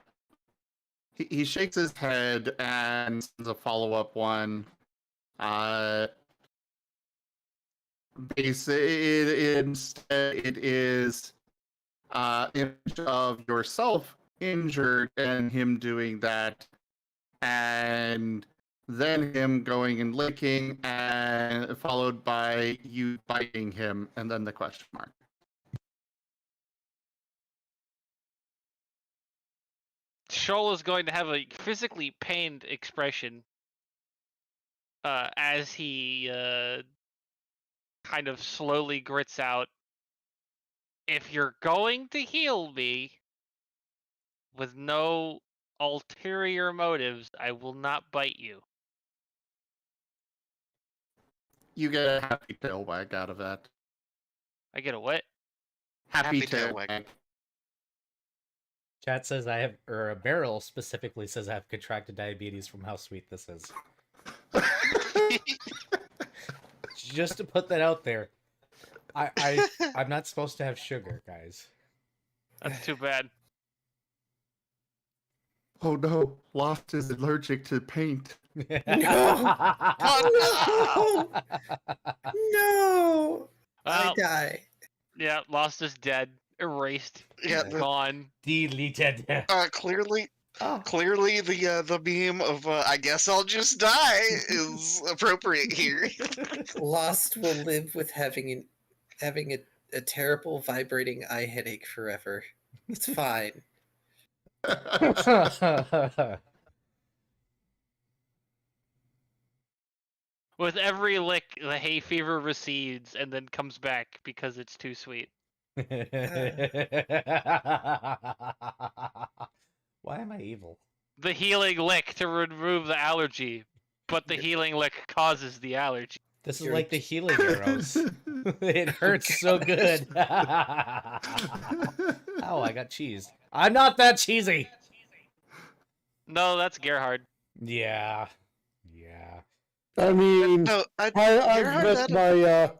He shakes his head and sends a follow-up one. Instead, it is image of yourself injured and him doing that, and then him going and licking, and followed by you biting him, and then the question mark. Shoal is going to have a physically pained expression as he kind of slowly grits out, "If you're going to heal me with no ulterior motives, I will not bite you." You get a happy tail wag out of that. I get a what? Happy Happy tail tail wag. wag. Chat says I have, or a barrel specifically says I have contracted diabetes from how sweet this is. Just to put that out there, I'm not supposed to have sugar, guys. That's too bad. Oh no, Lost is allergic to paint. No! Oh, No! I Well, die. yeah, Lost is dead, erased, Yeah, gone. Deleted. clearly Oh. Clearly, the meme of "I guess I'll just die" is appropriate here. Lost will live with having a terrible vibrating eye headache forever. It's fine. With every lick, the hay fever recedes and then comes back because it's too sweet. Why am I evil? The healing lick to remove the allergy, but the healing lick causes the allergy. This is You're like the healing arrows. It hurts so good. Oh, I got cheesed. I'm not that cheesy. No, that's Gerhard. Yeah. Yeah. I mean, No, I've Gerhard met had a- my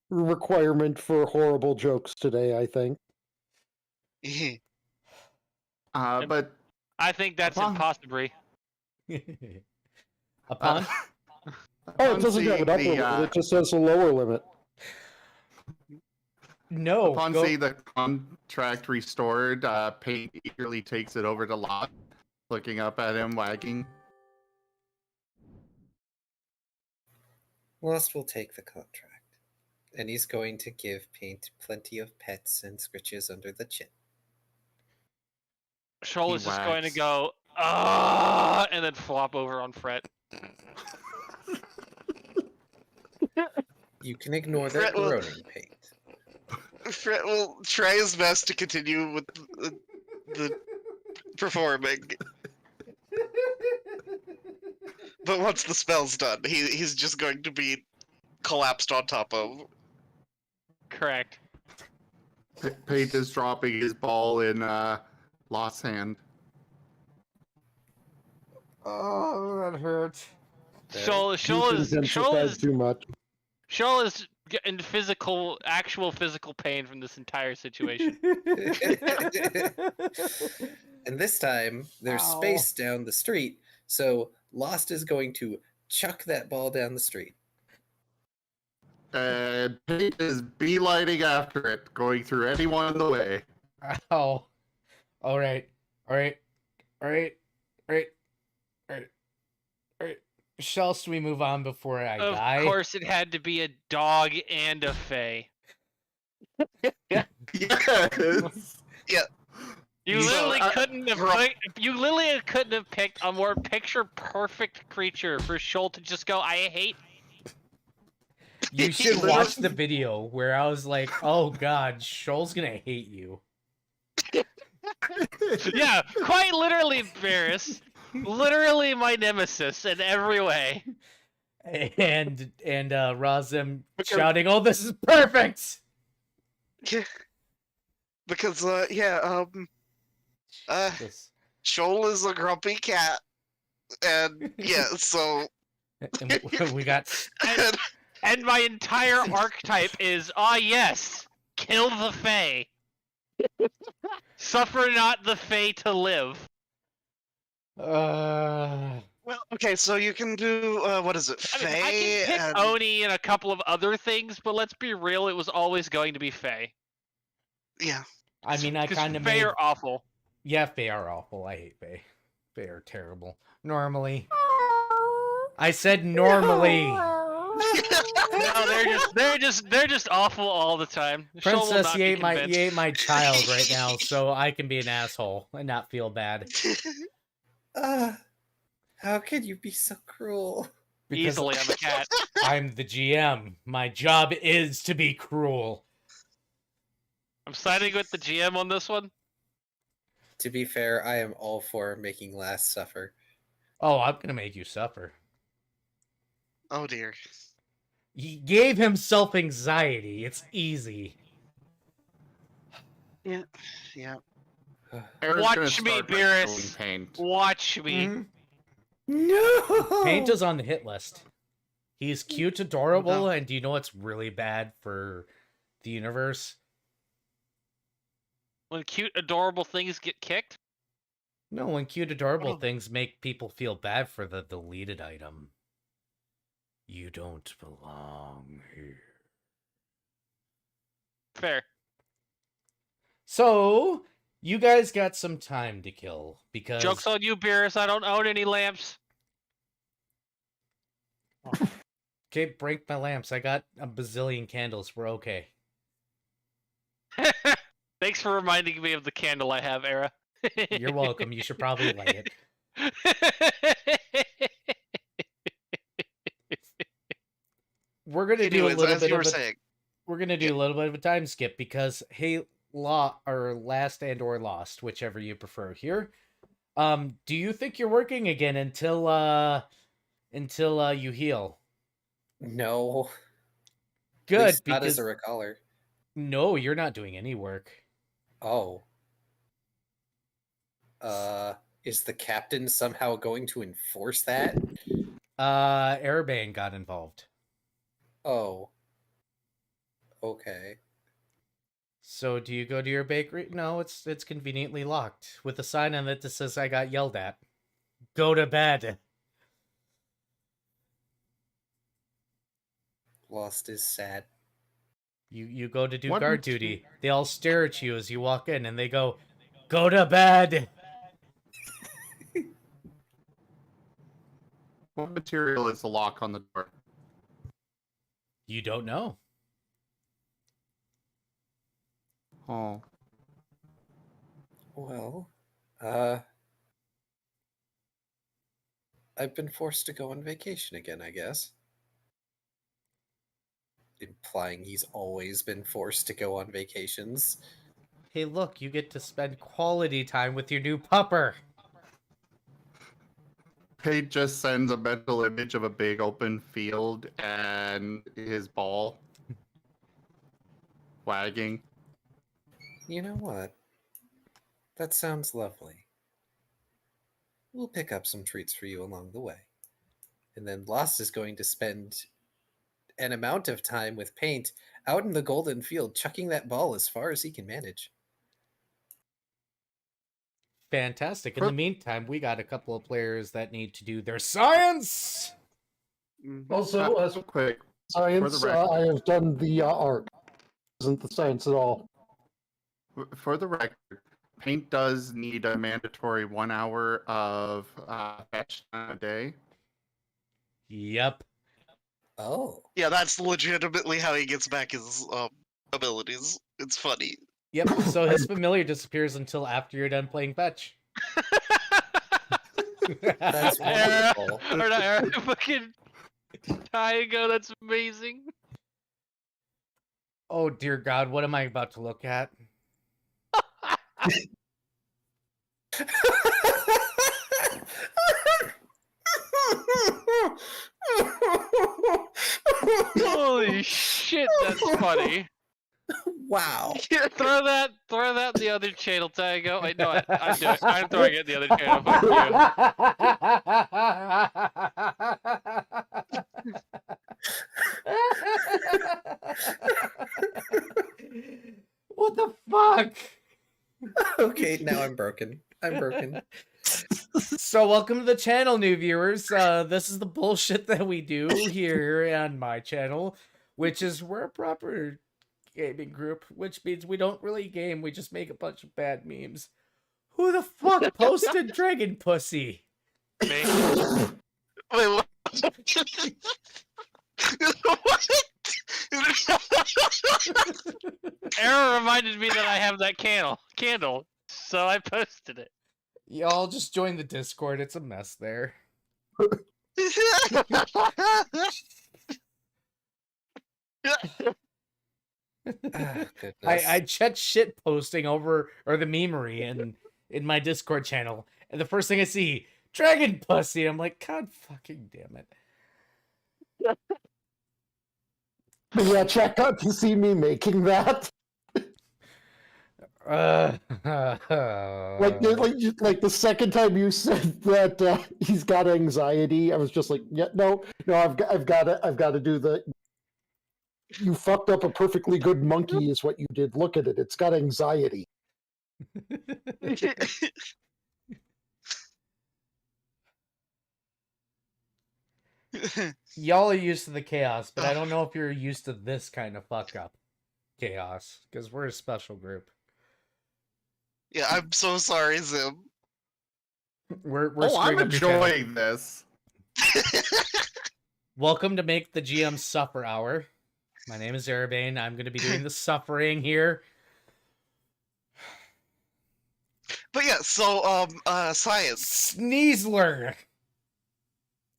requirement for horrible jokes today, I think. But I think that's Upon- impossible. Upon? Oh, it upon doesn't have seeing an upper the, limit, it just has a lower limit. No. upon Go... seeing the contract restored, Paint eagerly takes it over to Lot, looking up at him, wagging. Lost will take the contract, and he's going to give Paint plenty of pets and scritches under the chin. Shoal He is just going to wags. go, ah, and then flop over on Fret. You can ignore that Fret will- groaning, Paint. Fred will try his best to continue with the performing, but once the spell's done, he's just going to be collapsed on top of. Correct. Paint is dropping his ball in Lost's hand. Oh, that hurt. Shoal You is intensified too much. Shoal is in actual physical pain from this entire situation. And this time, there's Ow. space down the street, so Lost is going to chuck that ball down the street. And Paint is beelining after it, going through anyone in the way. Ow. All right. Shall we move on before I die? Of course, it had to be a dog and a fae. Yes. You So, literally I- couldn't have picked a more picture perfect creature for Shoal to just go, "I hate." You should watch the video where I was like, "Oh God, Shoal's gonna hate you." Yeah, quite literally, Varys. Literally my nemesis in every way. And Razim shouting, "Oh, this is perfect!" Because This- Shoal is a grumpy cat, and yeah, so and we got And my entire archetype is, yes, kill the fae. Suffer not the fae to live. well, okay, so you can do what is it, I mean, I Fae can pick and Oni and a couple of other things, but let's be real, it was always going to be fae. yeah. I mean, I 'Cause kind of fae made... are awful. Yeah, Fae are awful. I hate Fae. Fae are terrible. Normally. I said normally. No, they're just awful all the time. She'll will Princess, not you be ain't convinced. my child right now, so I can be an asshole and not feel bad. How could you be so cruel? Because Easily, I'm a cat. I'm the GM. My job is to be cruel. I'm siding with the GM on this one. To be fair, I am all for making Lass suffer. Oh, I'm gonna make you suffer. Oh dear. He gave himself anxiety. It's easy. Yeah. Aaron's Watch gonna me, start by Beerus. showing Paint. Watch me. Mhm. No! Paint is on the hit list. He's cute, adorable, No. and do you know what's really bad for the universe? When cute, adorable things get kicked. No, when cute, adorable Oh. things make people feel bad for the deleted item. You don't belong here. Fair. So, you guys got some time to kill because Joke's on you, Beerus. I don't own any lamps. okay, break my lamps. I got a bazillion candles. We're okay. Thanks for reminding me of the candle I have, Era. You're welcome. You should probably light it. We're gonna do a Anyways, little as bit you were of a saying, we're gonna do a little bit of a time skip because hey, last and or lost, whichever you prefer here. Do you think you're working again until you heal? No. At Good, least not as because a recaller. no, you're not doing any work. Oh. Is the captain somehow going to enforce that? Airbane got involved. Oh. Okay. So do you go to your bakery? No, it's conveniently locked with a sign on it that says I got yelled at. Go to bed. Lost is sad. You go to do What guard material- duty. They all stare at you as you walk in and they go, "Go to bed." What material is the lock on the door? You don't know. Oh. Well, I've been forced to go on vacation again, I guess. Implying he's always been forced to go on vacations. Hey, look, you get to spend quality time with your new pupper. Paint just sends a mental image of a big open field and his ball wagging. You know what? That sounds lovely. We'll pick up some treats for you along the way. And then Lost is going to spend an amount of time with Paint out in the golden field, chucking that ball as far as he can manage. Fantastic. In For- the meantime, we got a couple of players that need to do their science. Also, as Real quick, science, record. I have done the art. Isn't the science at all? for the record, Paint does need a mandatory 1 hour of fetch time a day. Yep. Oh. yeah, that's legitimately how he gets back his abilities. It's funny. Yep. So his familiar disappears until after you're done playing fetch. That's Era, wonderful. or not Era, fucking Taigo, that's amazing. Oh dear God, what am I about to look at? Holy shit, that's funny. Wow. throw that in the other channel, Taigo. Wait, no, I'm doing it. I'm throwing it in the other channel. Fuck you. What the fuck? Okay, now I'm broken. I'm broken. So welcome to the channel, new viewers. This is the bullshit that we do here on my channel, which is we're a proper gaming group, which means we don't really game, we just make a bunch of bad memes. Who the fuck posted Dragon Pussy? Me. Wait, what? What? Error reminded me that I have that candle, so I posted it. Y'all just join the Discord. It's a mess there. Ah, goodness. I checked shit posting over or the memery in my Discord channel, and the first thing I see, dragon pussy. I'm like, God fucking damn it. But yeah, check out to see me making that. Uh, Like the second time you said that he's got anxiety, I was just like, yeah, no, I've got to do the. You fucked up a perfectly good monkey, is what you did. Look at it; it's got anxiety. Y'all are used to the chaos, but I don't know if you're used to this kind of fuck up chaos because we're a special group. Yeah, I'm so sorry, Zim. We're Oh, I'm screwing up your channel. enjoying this. Welcome to Make the GM Suffer Hour. My name is Erebane. I'm going to be doing the suffering here. But yeah, so science. Sneasler.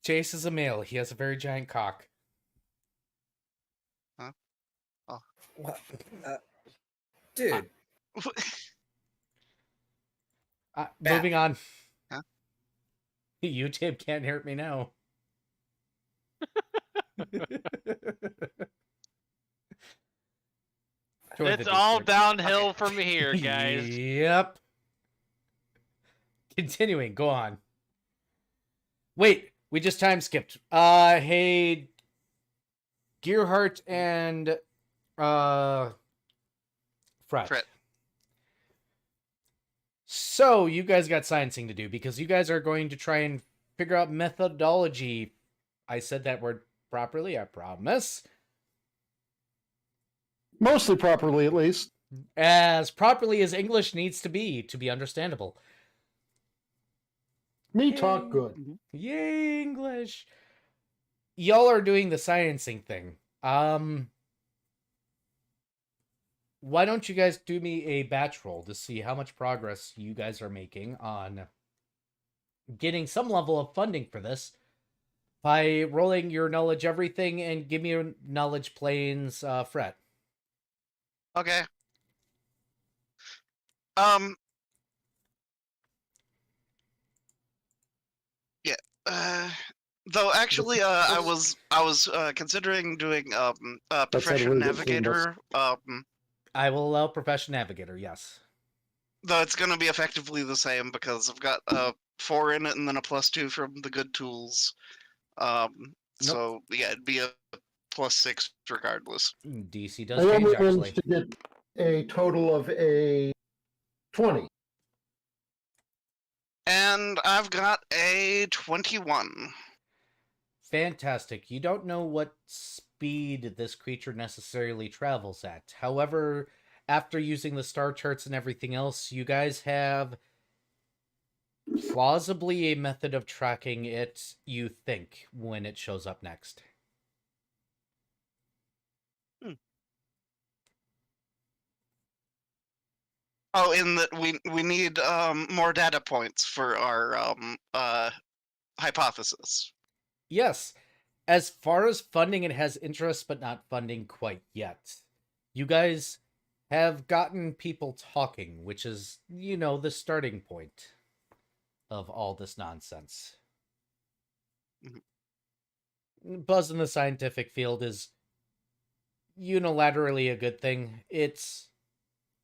Chase is a male. He has a very giant cock. What? Dude, Moving on. Huh? YouTube can't hurt me now. Join the It's all Discord. downhill from here, guys. Yep. Continuing, go on. Wait, we just time skipped. Hey, Gearhart and Fred. So you guys got sciencing to do because you guys are going to try and figure out methodology. I said that word properly, I promise. Mostly properly, at least. As properly as English needs to be understandable. Me talk good. Yay, English. Y'all are doing the sciencing thing. Why don't you guys do me a batch roll to see how much progress you guys are making on getting some level of funding for this by rolling your knowledge everything and give me your knowledge planes, Fred. Okay. Yeah. Though actually, I was considering doing profession really good navigator. I will allow profession navigator, yes. Though it's gonna be effectively the same because I've got 4 in it and then a +2 from the good tools. So yeah, it'd be a +6 regardless. DC I does change, only actually. managed to get a total of a 20. And I've got a 21. Fantastic. You don't know what speed this creature necessarily travels at. However, after using the star charts and everything else, you guys have plausibly a method of tracking it, you think, when it shows up next. Oh, in that we need more data points for our hypothesis. Yes. As far as funding, it has interest, but not funding quite yet. You guys have gotten people talking, which is, the starting point of all this nonsense. Buzz in the scientific field is unilaterally a good thing. It's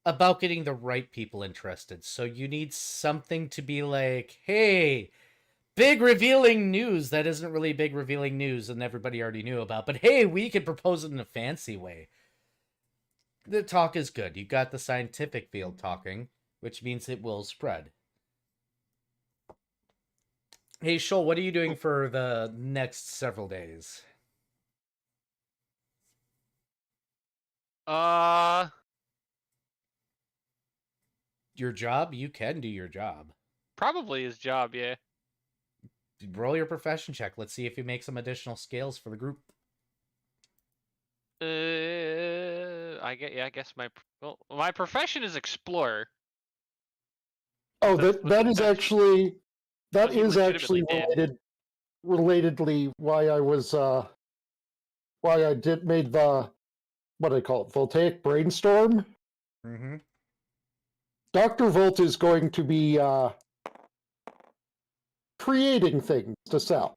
about getting the right people interested. So you need something to be like, hey, big revealing news that isn't really big revealing news and everybody already knew about, but hey, we could propose it in a fancy way. The talk is good. You got the scientific field talking, which means it will spread. Hey, Shoal, what are you doing for the next several days? Your job? You can do your job. Probably his job, yeah. roll your profession check. Let's see if you make some additional scales for the group. I guess my profession is explorer. Oh, That's what that is that's actually what he legitimately did. relatedly why I was why I made the what do I call it, voltaic brainstorm. Mm-hmm. Dr. Volt is going to be creating things to sell.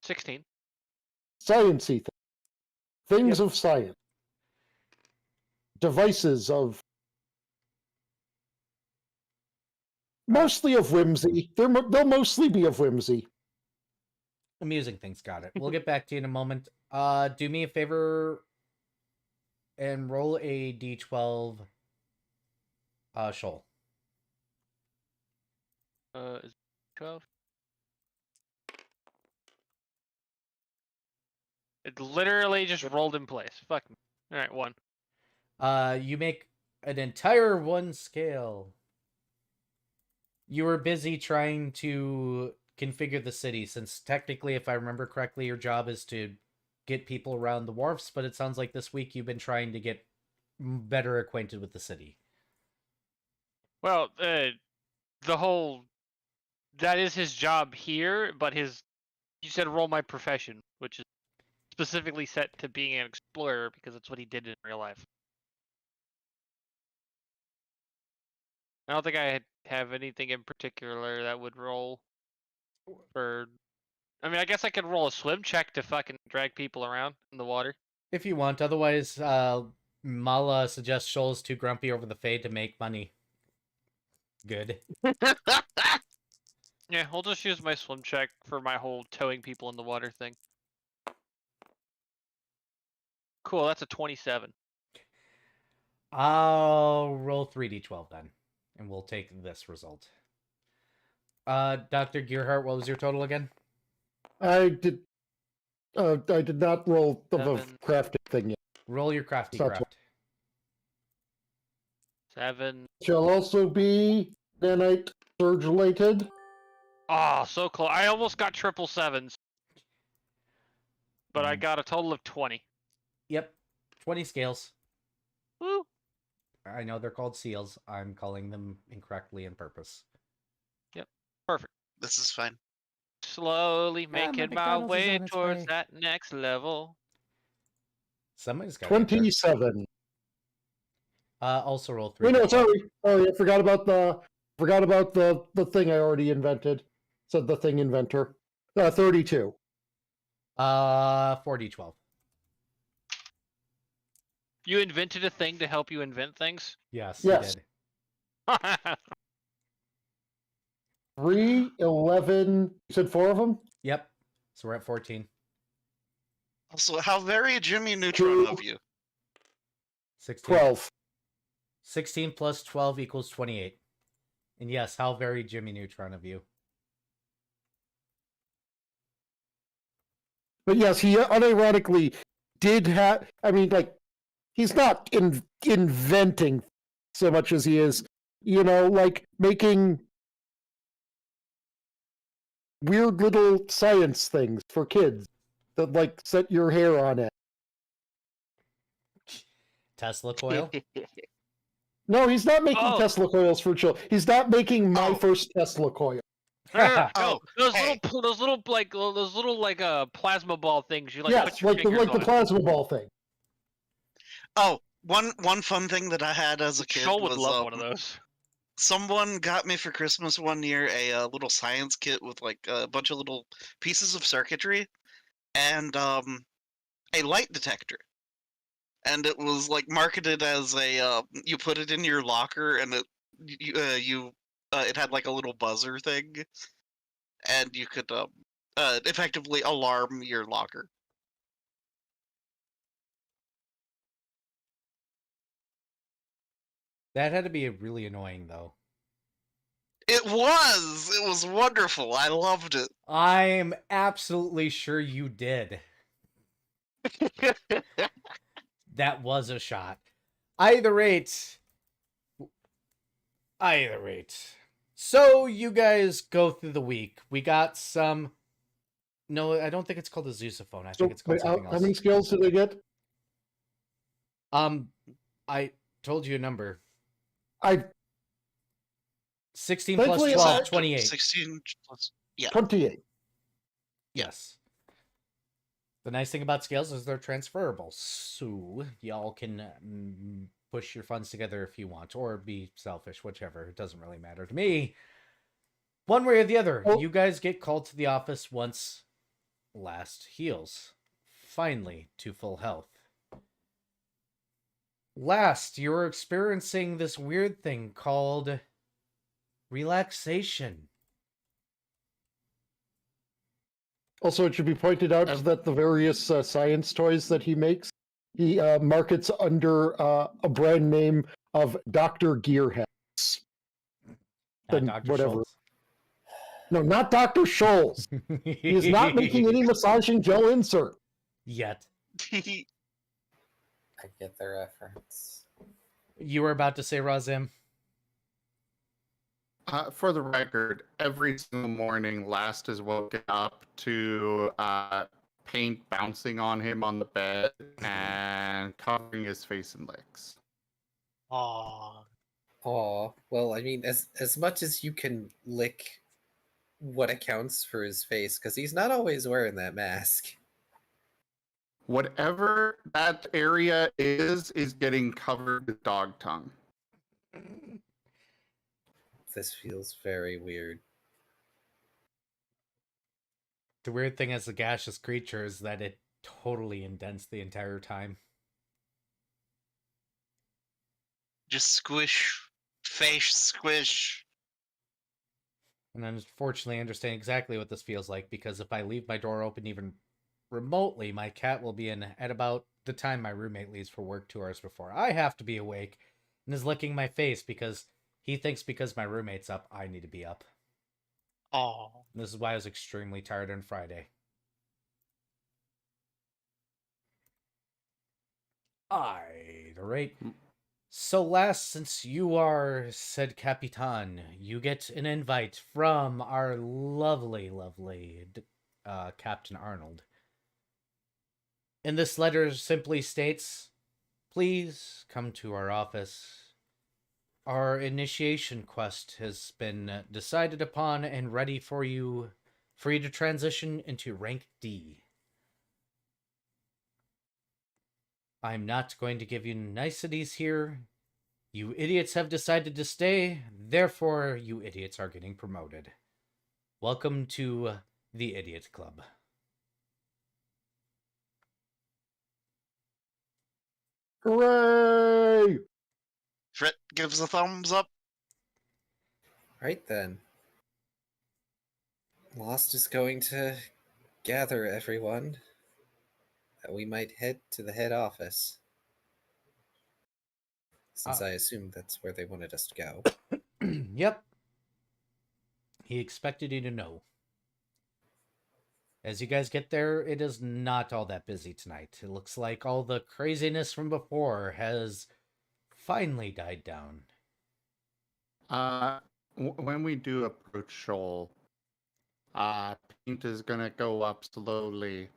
16. Sciencey things Yep. of science. Devices of mostly of whimsy. They'll mostly be of whimsy. Amusing things, got it. We'll get back to you in a moment. Do me a favor and roll a d12 shoal. Is 12? It literally just rolled in place. Fuck me. All right, 1. You make an entire 1 scale. You were busy trying to configure the city, since technically, if I remember correctly, your job is to get people around the wharfs, but it sounds like this week you've been trying to get better acquainted with the city. Well, the whole that is his job here, but you said roll my profession, which is specifically set to being an explorer because that's what he did in real life. I don't think I have anything in particular that would roll for. I mean, I guess I could roll a swim check to fucking drag people around in the water. If you want, otherwise, Mala suggests Shoal's too grumpy over the fade to make money. Good. Yeah, I'll just use my swim check for my whole towing people in the water thing. Cool, that's a 27. I'll roll 3d12 then, and we'll take this result. Dr. Gearhart, what was your total again? I did not roll the 7. crafting thing yet. Roll your crafty That's craft. 7. Shall also be nanite surge related. Oh, so close. I almost got 777s. But I got a total of 20. Yep. 20 scales. Woo! I know they're called seals. I'm calling them incorrectly on purpose. Yep. Perfect. This is fine. Slowly making my McDonald's is way on its towards way. that next level. Somebody's got to get there. 27. Also roll 3. Wait, no, sorry. Oh, I forgot about the thing I already invented. Said the thing inventor. 32. 4d12. You invented a thing to help you invent things? Yes, Yes. you did. 3, 11. You said 4 of them? Yep. So we're at 14. Also, how very Jimmy Neutron of you. 16. 12. 16 plus 12 equals 28. And yes, how very Jimmy Neutron of you. But yes, he unironically did have. I mean, like, he's not inventing so much as he is, like making weird little science things for kids that, like, set your hair on it. Tesla coil? No, he's not making Oh. Tesla coils for children. He's not making my Oh. first Tesla coil. No, Oh, those hey. little plasma ball things you like Yes, put your like the fingers on. plasma ball thing. Oh, one fun thing that I had as a kid Shoal would was love one of those. someone got me for Christmas one year a little science kit with like a bunch of little pieces of circuitry and a light detector. And it was like marketed as a you put it in your locker and it had like a little buzzer thing, and you could effectively alarm your locker. That had to be really annoying, though. It was wonderful. I loved it. I'm absolutely sure you did. That was a shot. Either rate. So you guys go through the week. We got some. No, I don't think it's called a Zeusophone. I So think it's called wait, how, something how else. many scales did they get? I told you a number. I 16 plus Thankfully, 12, 28. 16 plus. Yeah. 28. Yes. The nice thing about scales is they're transferable, so y'all can push your funds together if you want, or be selfish, whichever. It doesn't really matter to me. One way or the other, Oh. you guys get called to the office once last heals. Finally, to full health. Last, you were experiencing this weird thing called relaxation. Also, it should be pointed out that the various science toys that he makes, he markets under a brand name of Dr. Gearheads. Then Dr. whatever. Schultz. No, not Dr. Scholl's. He is not making any massaging gel insert. Yet. I get the reference. You were about to say, Razim? For the record, every single morning, Last is woken up to paint bouncing on him on the bed and covering his face in licks. Aww. Aw, well, I mean, as much as you can lick what accounts for his face, because he's not always wearing that mask. Whatever that area is getting covered with dog tongue. This feels very weird. The weird thing as a gaseous creature is that it totally indents the entire time. Just squish. Face squish. And unfortunately, I understand exactly what this feels like, because if I leave my door open even remotely, my cat will be in at about the time my roommate leaves for work 2 hours before I have to be awake, and is licking my face because he thinks because my roommate's up, I need to be up. Aww. And this is why I was extremely tired on Friday. Alright. So last, since you are said Capitan, you get an invite from our lovely Captain Arnold. And this letter simply states, please come to our office. Our initiation quest has been decided upon and ready for you to transition into rank D. I'm not going to give you niceties here. You idiots have decided to stay, therefore you idiots are getting promoted. Welcome to the Idiot Club. Hooray! Frit gives a thumbs up. Right then. Lost is going to gather everyone that we might head to the head office. Since I assumed that's where they wanted us to go. Yep. He expected you to know. As you guys get there, it is not all that busy tonight. It looks like all the craziness from before has finally died down. When we do approach Shoal, Paint is gonna go up slowly,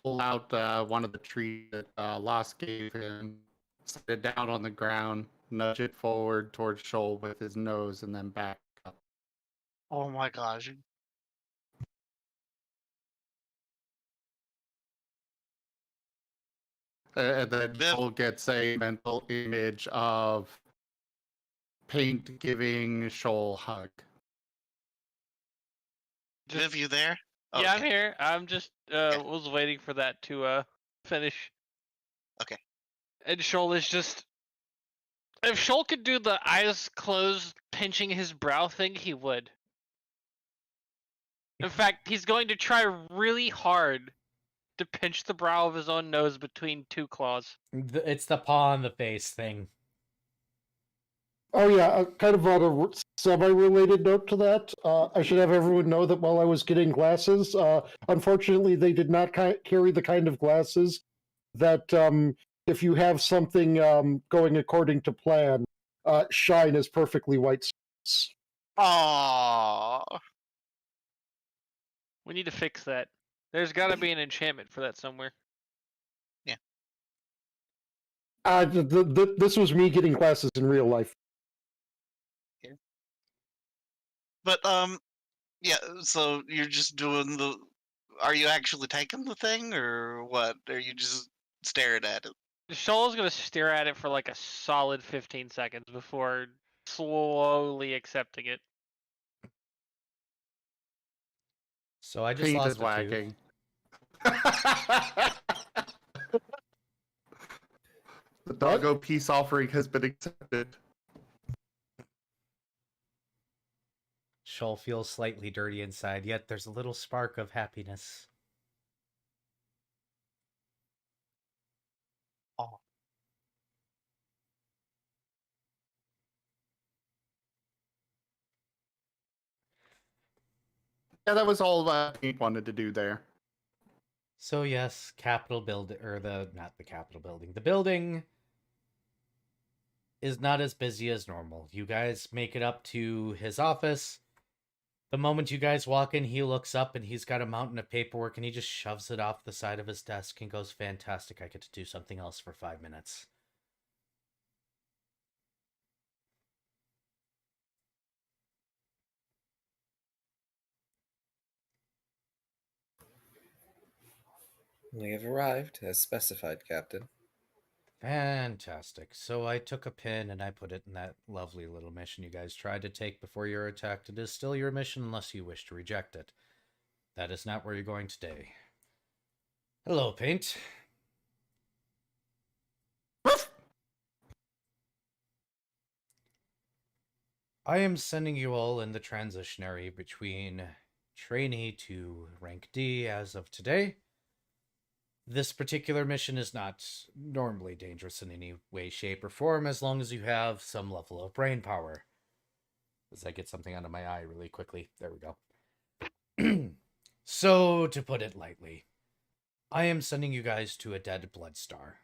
pull out one of the trees that Lost gave him, set it down on the ground, nudge it forward towards Shoal with his nose, and then back up. Oh my gosh. And then Viv. Shoal gets a mental image of Paint giving Shoal a hug. Viv, you there? Yeah, I'm Okay. here. I'm just was waiting for that to finish. Okay. And Shoal is just, if Shoal could do the eyes closed pinching his brow thing, he would. In fact, he's going to try really hard to pinch the brow of his own nose between two claws. It's the paw on the face thing. Oh yeah, kind of on a semi-related note to that, I should have everyone know that while I was getting glasses, unfortunately they did not carry the kind of glasses that if you have something going according to plan, shine as perfectly white stars. Aww. We need to fix that. There's got to be an enchantment for that somewhere. This was me getting glasses in real life. But yeah. So you're just doing the. Are you actually taking the thing, or what? Are you just staring at it? Shoal's gonna stare at it for like a solid 15 seconds before slowly accepting it. So I just Paint lost is a tooth. wagging. The doggo peace offering has been accepted. Shoal feels slightly dirty inside, yet there's a little spark of happiness. Oh. Yeah, that was all Paint wanted to do there. So yes, Capitol building, or not the Capitol building. The building is not as busy as normal. You guys make it up to his office. The moment you guys walk in, he looks up and he's got a mountain of paperwork and he just shoves it off the side of his desk and goes, "Fantastic, I get to do something else for 5 minutes." We have arrived, as specified, Captain. Fantastic. So I took a pin and I put it in that lovely little mission you guys tried to take before you were attacked. It is still your mission unless you wish to reject it. That is not where you're going today. Hello, Paint. I am sending you all in the transitionary between trainee to rank D as of today. This particular mission is not normally dangerous in any way, shape, or form as long as you have some level of brain power. As I get something out of my eye really quickly. There we go. So, to put it lightly, I am sending you guys to a dead blood star.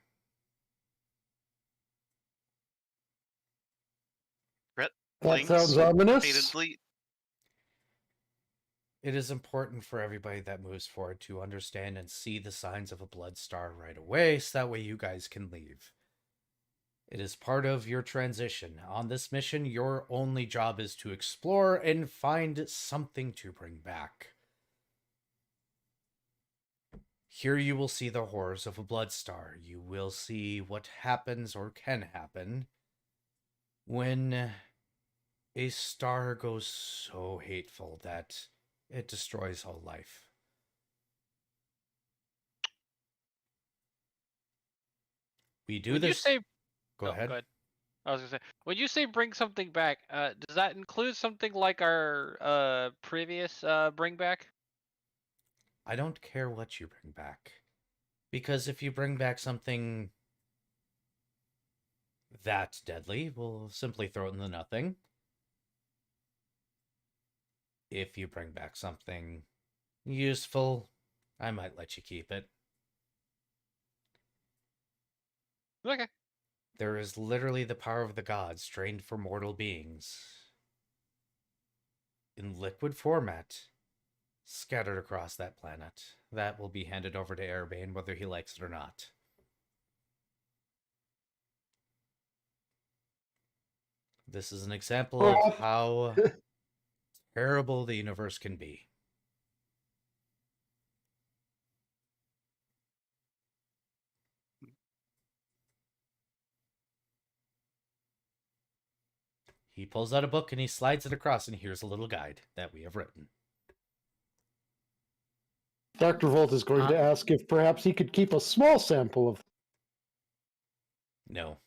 Brett That blinks sounds ominous. repeatedly. It is important for everybody that moves forward to understand and see the signs of a blood star right away, so that way you guys can leave. It is part of your transition. On this mission, your only job is to explore and find something to bring back. Here you will see the horrors of a blood star. You will see what happens or can happen when a star goes so hateful that it destroys all life. We do When you this. say, Go ahead. Go ahead. I was gonna say, when you say bring something back, does that include something like our previous bring back? I don't care what you bring back. Because if you bring back something that deadly, we'll simply throw it in the nothing. If you bring back something useful, I might let you keep it. Okay. There is literally the power of the gods trained for mortal beings in liquid format scattered across that planet. That will be handed over to Airbane whether he likes it or not. This is an example of how terrible the universe can be. He pulls out a book and he slides it across, and here's a little guide that we have written. Dr. Volt is going to ask if perhaps he could keep a small sample of. No.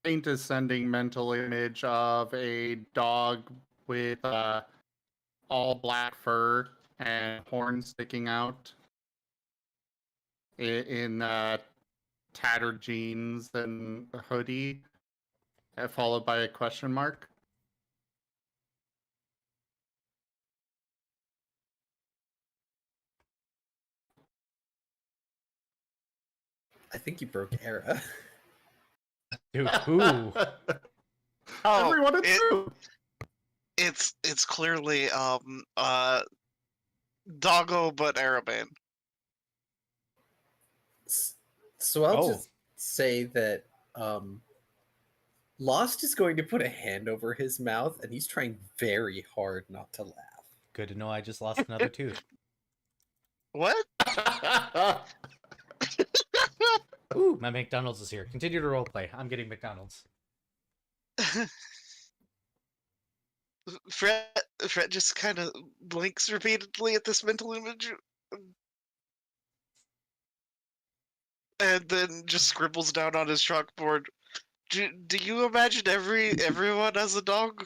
Paint is sending mental image of a dog with all black fur and horns sticking out in tattered jeans and a hoodie, followed by a question mark. I think you broke Era. Dude, who? Oh, Everyone in the room. it's clearly Doggo but Arabane. So I'll Oh. just say that Lost is going to put a hand over his mouth, and he's trying very hard not to laugh. Good to know I just lost another tooth. What? Ooh, my McDonald's is here. Continue to roleplay. I'm getting McDonald's. Fred just kind of blinks repeatedly at this mental image, and then just scribbles down on his chalkboard. Do you imagine everyone as a dog?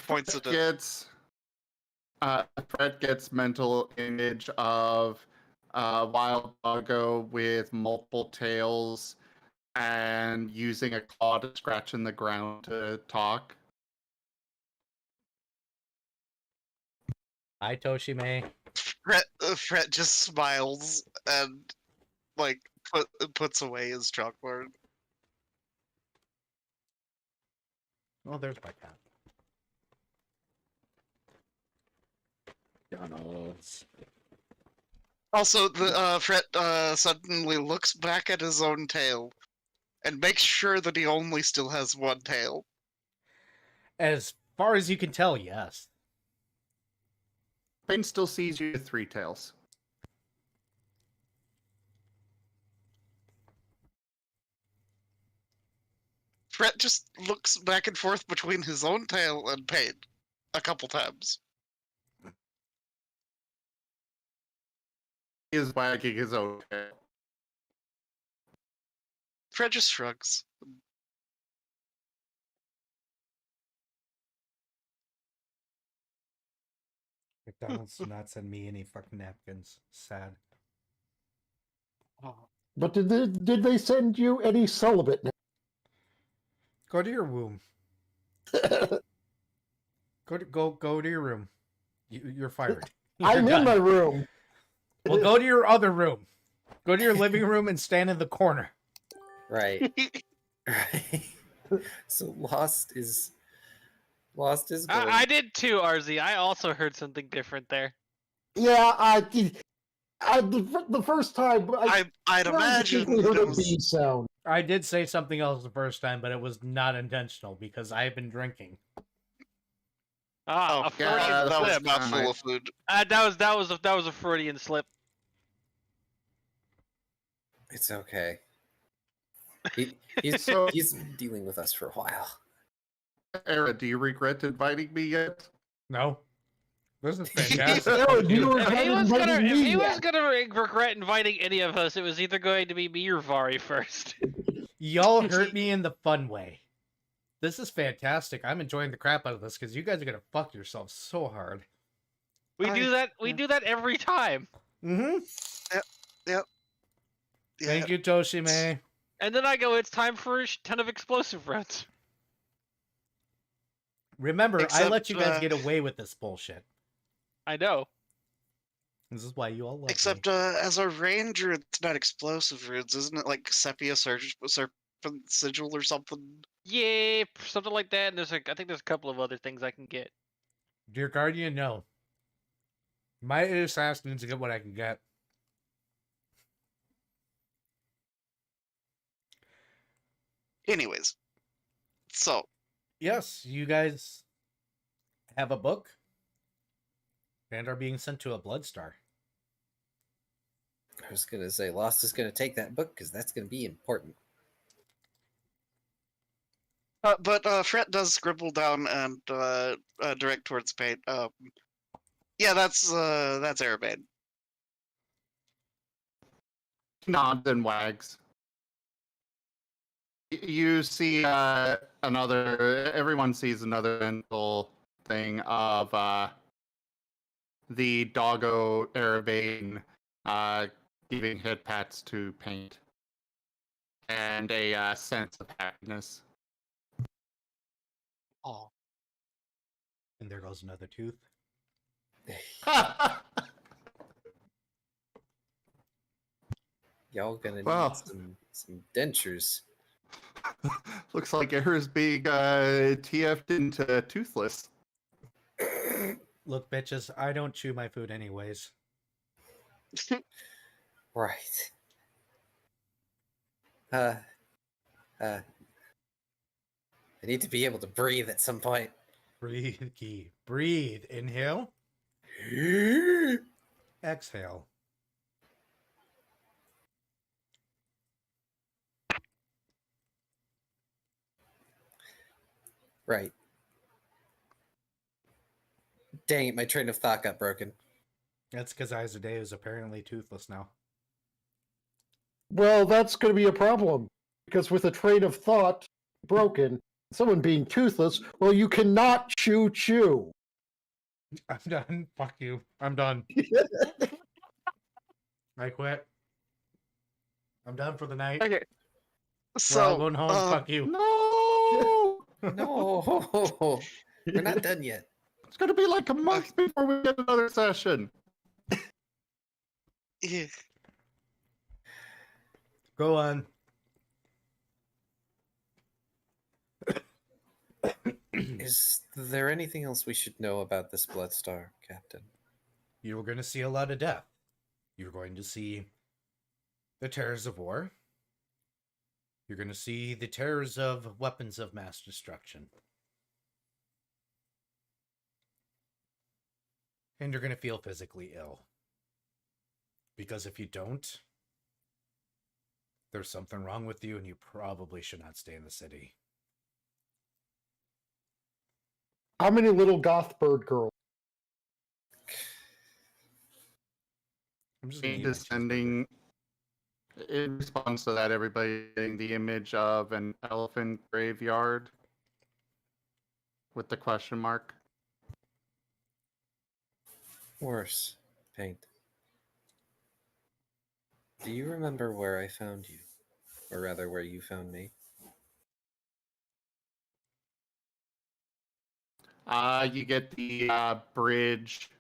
Points at it. Fred gets mental image of wild doggo with multiple tails and using a claw to scratch in the ground to talk. Hi, Toshime. Fred just smiles and like puts away his chalkboard. Oh, there's my cat. McDonald's. Also, Fred suddenly looks back at his own tail and makes sure that he only still has one tail. As far as you can tell, yes. Bane still sees you with three tails. Fred just looks back and forth between his own tail and Pain a couple times. He is wagging his own tail. Fred just shrugs. McDonald's did not send me any fucking napkins. Sad. But did they send you any celibate? Go to your room. Go to your room. You're fired. You're I'm done. in my room. Well, go to your other room. Go to your living room and stand in the corner. Right. Right. So Lost is going. I did too, RZ. I also heard something different there. Yeah, the first time I'd imagine distinctly heard it a was bee sound. I did say something else the first time, but it was not intentional because I have been drinking. Ah, Oh, a Freudian yeah, that was slip. not full of food. That was a Freudian slip. It's okay. So- He's been dealing with us for a while. Era, do you regret inviting me yet? No. This is fantastic. Aaron, you were If he not was inviting me yet. gonna regret inviting any of us, it was either going to be me or Vari first. Y'all hurt me in the fun way. This is fantastic. I'm enjoying the crap out of this because you guys are gonna fuck yourselves so hard. We do that every time. Mm-hmm. Yeah. Thank you, Toshime. And then I go, it's time for a ton of explosive rounds. Remember, I let you guys Except, get away with this bullshit. I know. This is why you all love Except me. as a ranger, it's not explosive runes, isn't it? Like Sepia Serpent Sigil or something. Yeah, something like that. And I think there's a couple of other things I can get. Dear Guardian, no. My assassins get what I can get. Anyways, so Yes, you guys have a book and are being sent to a blood star. I was gonna say Lost is gonna take that book because that's gonna be important. but Fret does scribble down and direct towards Pain. Yeah, that's Arabane. Nods and wags. You see everyone sees another mental thing of the doggo Arabane giving head pats to Paint and a sense of happiness. Oh, And there goes another tooth. Y'all gonna need Well. some dentures. Looks like Era's being TF'd into Toothless. Look, bitches, I don't chew my food anyways. Right. I need to be able to breathe at some point. Breathe, Key. Breathe. Inhale. Exhale. Right. Dang it, my train of thought got broken. That's because Izadeh is apparently toothless now. Well, that's going to be a problem because with a train of thought broken, someone being toothless, well, you cannot chew. I'm done. Fuck you. I'm done. I quit. I'm done for the night. Okay. We're all So, going home. Fuck you. No! No, we're not done yet. It's gonna be like a month before we get another session. yeah. Go on. Is there anything else we should know about this Bloodstar, Captain? You're going to see a lot of death. You're going to see the terrors of war. You're going to see the terrors of weapons of mass destruction. And you're going to feel physically ill. Because if you don't, there's something wrong with you and you probably should not stay in the city. How many little goth bird girls? I'm just going to eat my cheeseburger. Descending. In response to that, everybody getting the image of an elephant graveyard with the question mark. Worse, Paint. Do you remember where I found you? Or rather, where you found me? You get the bridge.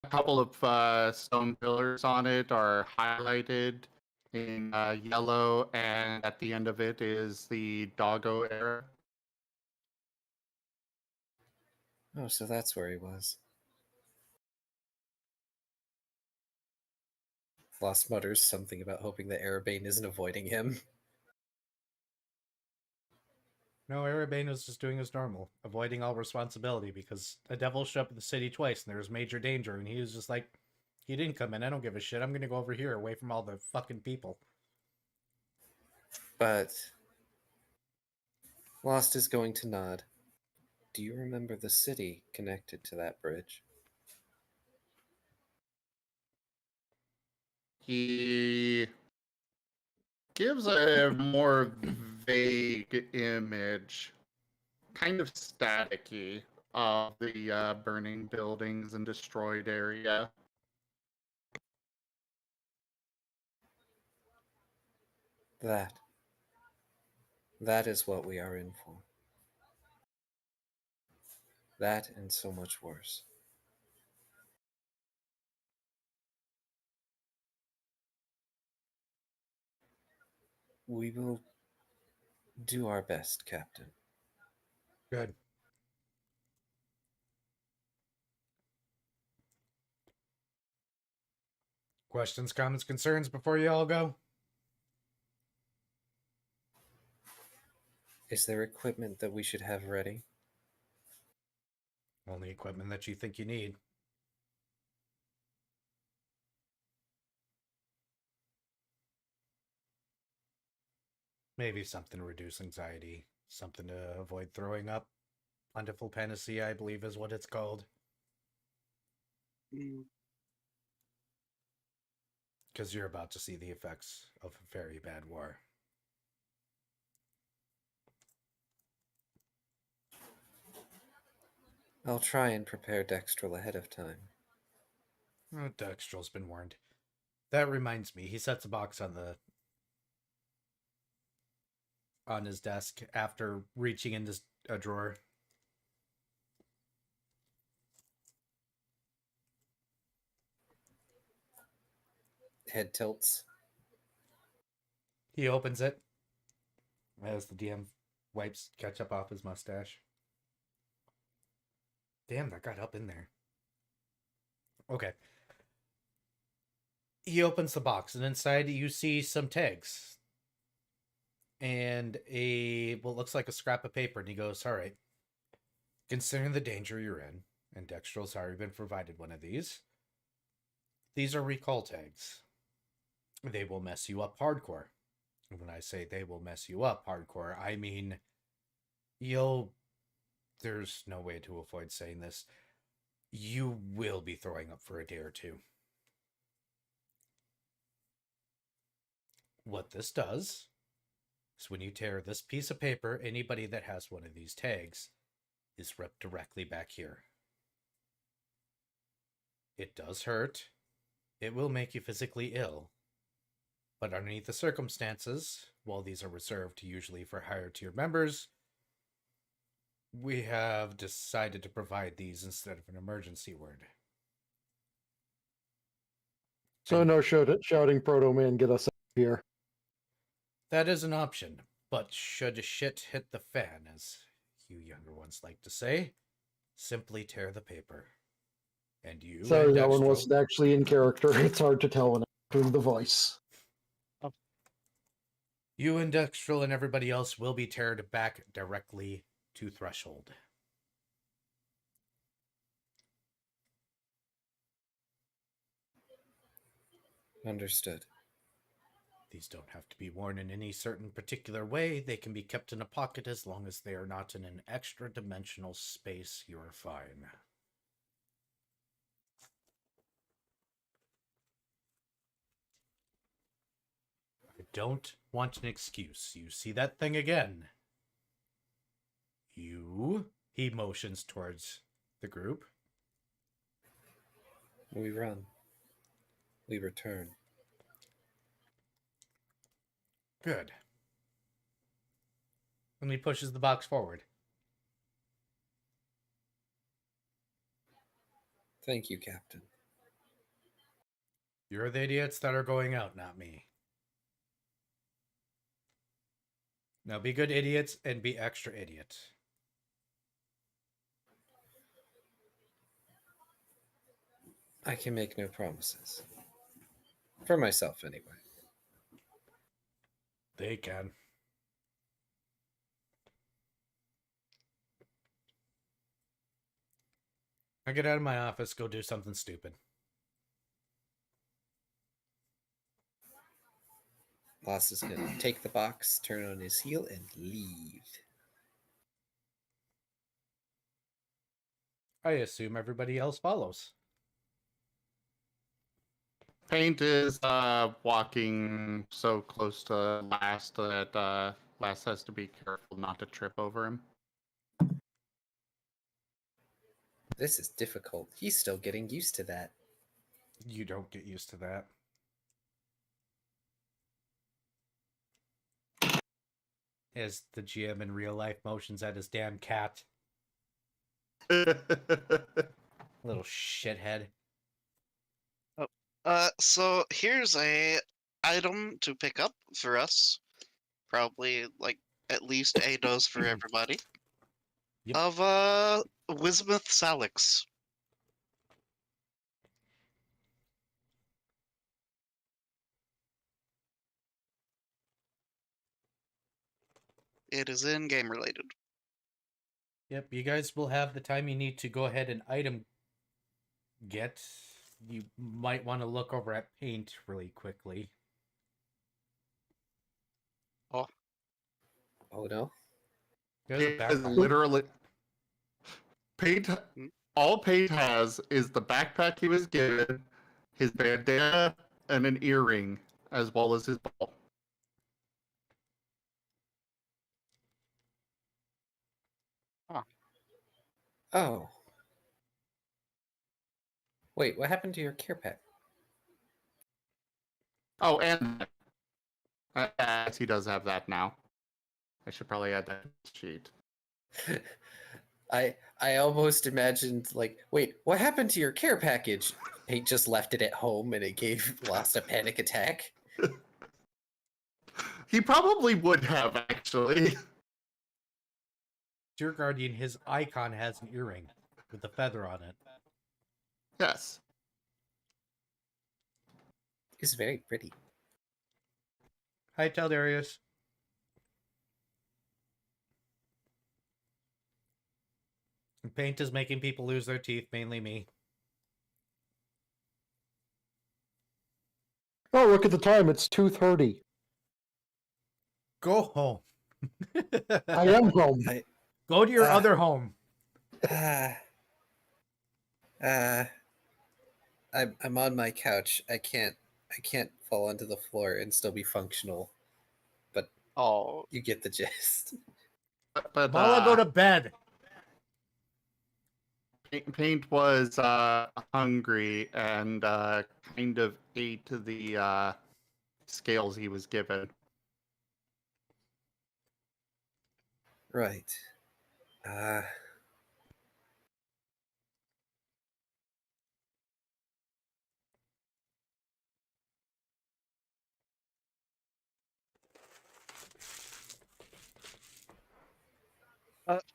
A couple of stone pillars on it are highlighted in yellow, and at the end of it is the doggo era. Oh, so that's where he was. Lost mutters something about hoping that Arabane isn't avoiding him. No, Arabane was just doing his normal, avoiding all responsibility because a devil showed up in the city twice and there was major danger, and he was just like, he didn't come in, I don't give a shit, I'm gonna go over here away from all the fucking people. But Lost is going to nod. Do you remember the city connected to that bridge? He gives a more vague image, kind of staticky, of the burning buildings and destroyed area. That is what we are in for. That and so much worse. We will do our best, Captain. Good. Questions, comments, concerns before you all go? Is there equipment that we should have ready? Only equipment that you think you need. Maybe something to reduce anxiety, something to avoid throwing up. Plentiful Panacea, I believe is what it's called. Because you're about to see the effects of a very bad war. I'll try and prepare Dextrel ahead of time. Oh, Dextrel's been warned. That reminds me, he sets a box on his desk after reaching into a drawer. Head tilts. He opens it as the DM wipes ketchup off his mustache. Damn, that got up in there. Okay. He opens the box, and inside you see some tags. And what looks like a scrap of paper, and he goes, all right. Considering the danger you're in, and Dextral's already been provided one of these are recall tags. They will mess you up hardcore. And when I say they will mess you up hardcore, I mean there's no way to avoid saying this. You will be throwing up for a day or two. What this does is when you tear this piece of paper, anybody that has one of these tags is ripped directly back here. It does hurt. It will make you physically ill. But underneath the circumstances, while these are reserved usually for higher tier members, we have decided to provide these instead of an emergency word. So no shouting Proto Man, get us out of here. That is an option, but should shit hit the fan, as you younger ones like to say, simply tear the paper. And you Sorry, and that one Dextral, wasn't actually in character. It's hard to tell when I'm doing the voice. you and Dextral and everybody else will be teared back directly to Threshold. Understood. These don't have to be worn in any certain particular way. They can be kept in a pocket as long as they are not in an extra dimensional space. You're fine. I don't want an excuse. You see that thing again. He motions towards the group. We run. We return. Good. And he pushes the box forward. Thank you, Captain. You're the idiots that are going out, not me. Now be good idiots and be extra idiot. I can make no promises. For myself, anyway. They can. I get out of my office, go do something stupid. Boss is gonna take the box, turn on his heel, and leave. I assume everybody else follows. Paint is walking so close to Last that Last has to be careful not to trip over him. This is difficult. He's still getting used to that. You don't get used to that. As the GM in real life motions at his damn cat. Little shithead. So here's a item to pick up for us. Probably like at least a dose for everybody. Yep. Of Wismuth Salix. It is in game related. Yep, you guys will have the time you need to go ahead and item get. You might want to look over at paint really quickly. Oh no. There's a Paint is backpack. literally Paint. All Paint has is the backpack he was given, his bandana, and an earring, as well as his ball. Oh. Wait, what happened to your care pack? Oh, and yes, he does have that now. I should probably add that to the sheet. I almost imagined like, wait, what happened to your care package? He just left it at home and it gave Lost a panic attack. He probably would have, actually. Dear Guardian, his icon has an earring with a feather on it. Yes. It's very pretty. Hi, Darius. Paint is making people lose their teeth, mainly me. Oh, look at the time. It's 2:30. Go home. I am home. Go to your other home. I'm on my couch. I can't fall onto the floor and still be functional. But Oh, you get the gist. But Mala, go to bed. Paint was hungry and kind of ate the scales he was given. Right.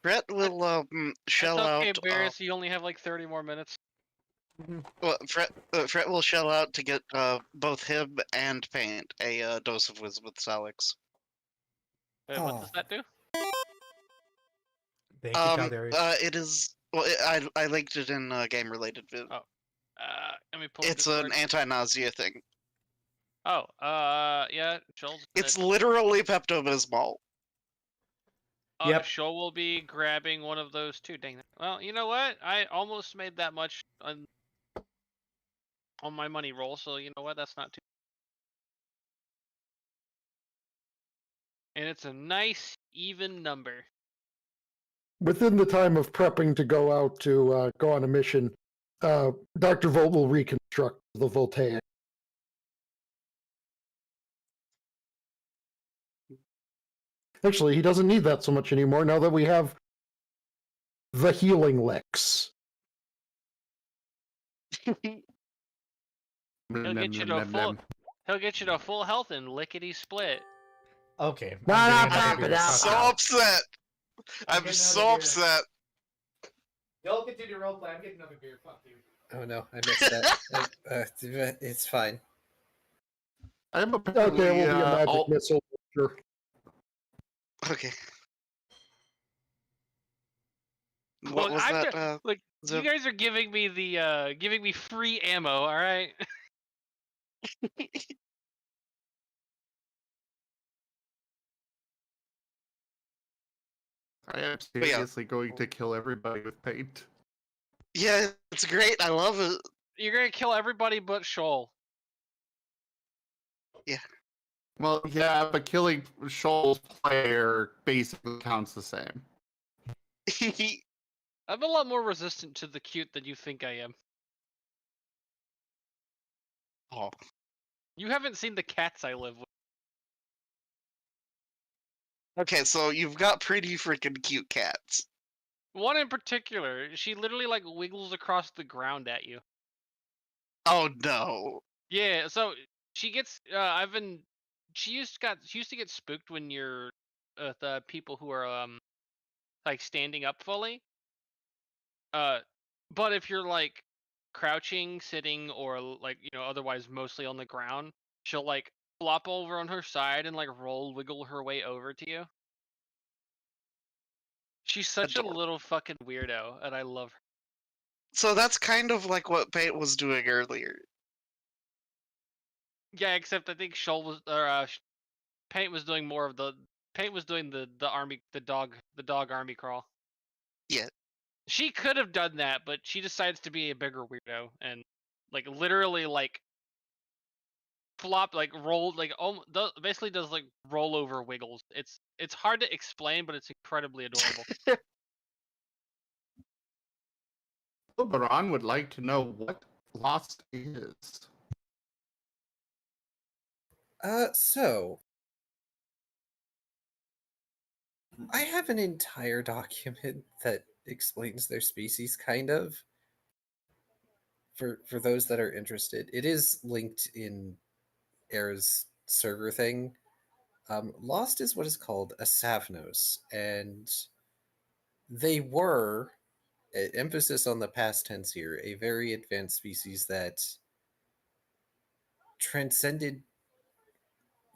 Brett will shell That's okay, out. Barris. You only have like 30 more minutes. Well, Fret will shell out to get both him and Paint a dose of wisdom with Salix. Wait, what does that do? Thank you, Darius. It is. Well, I linked it in game related vid. Oh. Let me pull. It's an anti-nausea thing. Oh, yeah, Joel's. It's literally Pepto-Bismol. Yep. Shoal will be grabbing one of those too. Dang it. Well, you know what? I almost made that much on my money roll, so you know what? That's not too. And it's a nice even number. Within the time of prepping to go out to go on a mission, Dr. Volt will reconstruct the voltaic. Actually, he doesn't need that so much anymore now that we have the healing licks. He'll get you to full. He'll get you to full health and lickety split. Okay. Nah, I'm getting another beer. So Fuck you. upset. I'm getting so another beer. upset. Y'all continue roleplay. I'm getting another beer. Fuck you. Oh no, I missed that. It's fine. I'm Okay, it will be a magic missile. Sure. Okay. Look, What was I'm that? Look, Zip? you guys are giving me the giving me free ammo. All right. I am yeah. seriously going to kill everybody with paint. Yeah, it's great. I love it. You're gonna kill everybody but Shoal. Yeah. Well, yeah, but killing Shoal's player basically counts the same. I'm a lot more resistant to the cute than you think I am. Oh. You haven't seen the cats I live with. Okay, so you've got pretty freaking cute cats. One in particular, she literally like wiggles across the ground at you. Oh no. Yeah, so she gets. She used to get spooked when you're the people who are like standing up fully. But if you're like crouching, sitting, or like otherwise mostly on the ground, she'll like flop over on her side and like wiggle her way over to you. She's such Adorable. a little fucking weirdo, and I love her. So that's kind of like what Paint was doing earlier. Yeah, except I think Shoal was Paint was doing more of the the dog army crawl. Yeah. She could have done that, but she decides to be a bigger weirdo and like literally like flop like roll like basically does like rollover wiggles. It's hard to explain, but it's incredibly adorable. Oberon would like to know what Lost is. So I have an entire document that explains their species, kind of. For those that are interested, it is linked in Air's server thing. Lost is what is called a Savnos, and they were, emphasis on the past tense here, a very advanced species that transcended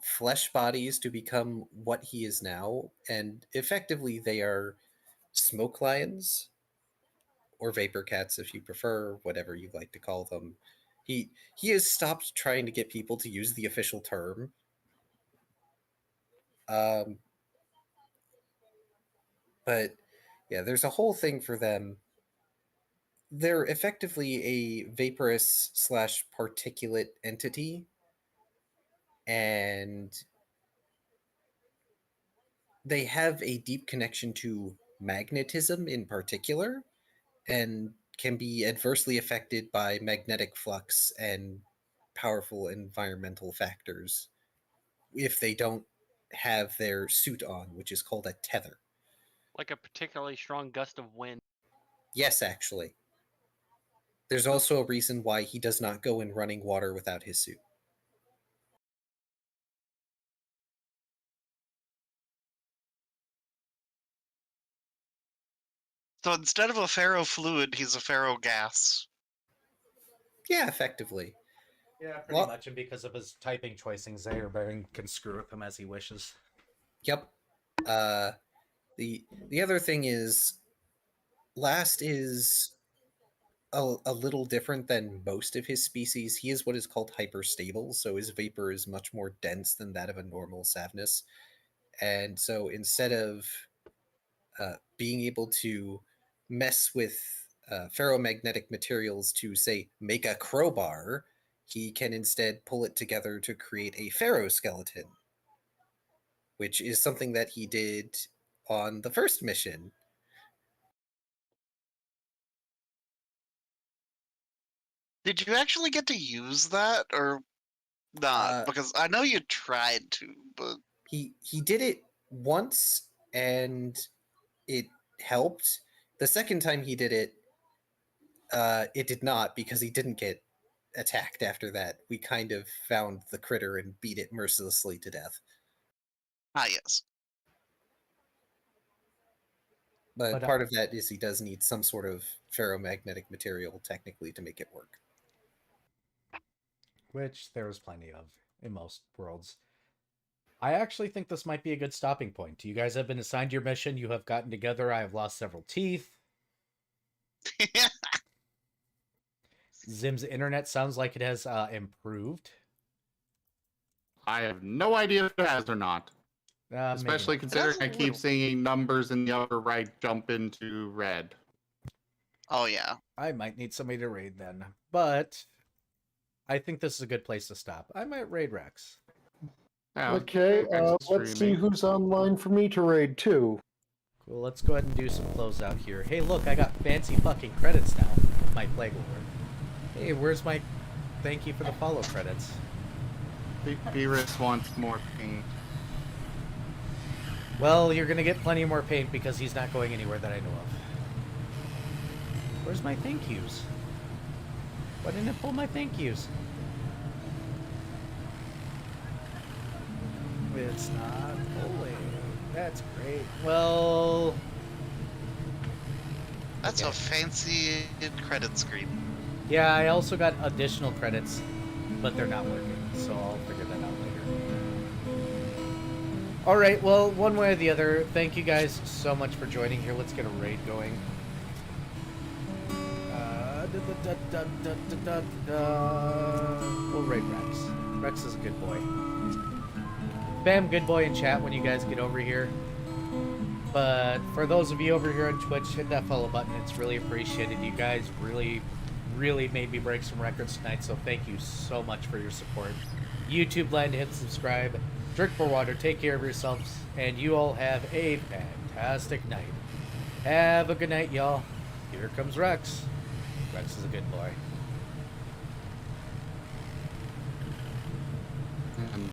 flesh bodies to become what he is now, and effectively they are smoke lions or vapor cats if you prefer, whatever you like to call them. He has stopped trying to get people to use the official term. But yeah, there's a whole thing for them. They're effectively a vaporous slash particulate entity, and they have a deep connection to magnetism in particular, and can be adversely affected by magnetic flux and powerful environmental factors if they don't have their suit on, which is called a tether. Like a particularly strong gust of wind. Yes, actually. There's also a reason why he does not go in running water without his suit. So instead of a ferrofluid, he's a ferrogas. Yeah, effectively. Yeah, pretty Well- much. And because of his typing choicings, Baron can screw with him as he wishes. Yep. The other thing is, Last is a little different than most of his species. He is what is called hyperstable, so his vapor is much more dense than that of a normal Savnus. And so instead of being able to mess with ferromagnetic materials to, say, make a crowbar, he can instead pull it together to create a ferroskeleton, which is something that he did on the first mission. Did you actually get to use that or not? Because I know you tried to, but He did it once and it helped. The second time he did it, it did not, because he didn't get attacked after that. We kind of found the critter and beat it mercilessly to death. yes. But But, part of that is he does need some sort of ferromagnetic material technically to make it work. Which there is plenty of in most worlds. I actually think this might be a good stopping point. You guys have been assigned your mission. You have gotten together. I have lost several teeth. Zim's internet sounds like it has improved. I have no idea if it has or not. Maybe Especially not. considering That's a I keep little- seeing numbers in the upper right jump into red. Oh yeah. I might need somebody to raid then. But I think this is a good place to stop. I might raid Rex. Yeah, Okay, Rex is let's see streaming. who's online for me to raid too. Cool, let's go ahead and do some closeout here. Hey, look, I got fancy fucking credits now. My Plague Lord. Hey, where's my thank you for the follow credits? Beerus wants more paint. Well, you're gonna get plenty more paint because he's not going anywhere that I know of. Where's my thank yous? Why didn't it pull my thank yous? It's not pulling. That's great. Well, That's Okay. a fancy credit screen. yeah, I also got additional credits, but they're not working, so I'll figure that out later. Alright, well, one way or the other, thank you guys so much for joining here. Let's get a raid going. We'll raid Rex. Rex is a good boy. Spam good boy in chat when you guys get over here. But for those of you over here on Twitch, hit that follow button. It's really appreciated. You guys really made me break some records tonight, so thank you so much for your support. YouTube land, hit subscribe, drink more water, take care of yourselves, and you all have a fantastic night. Have a good night, y'all. Here comes Rex. Rex is a good boy. And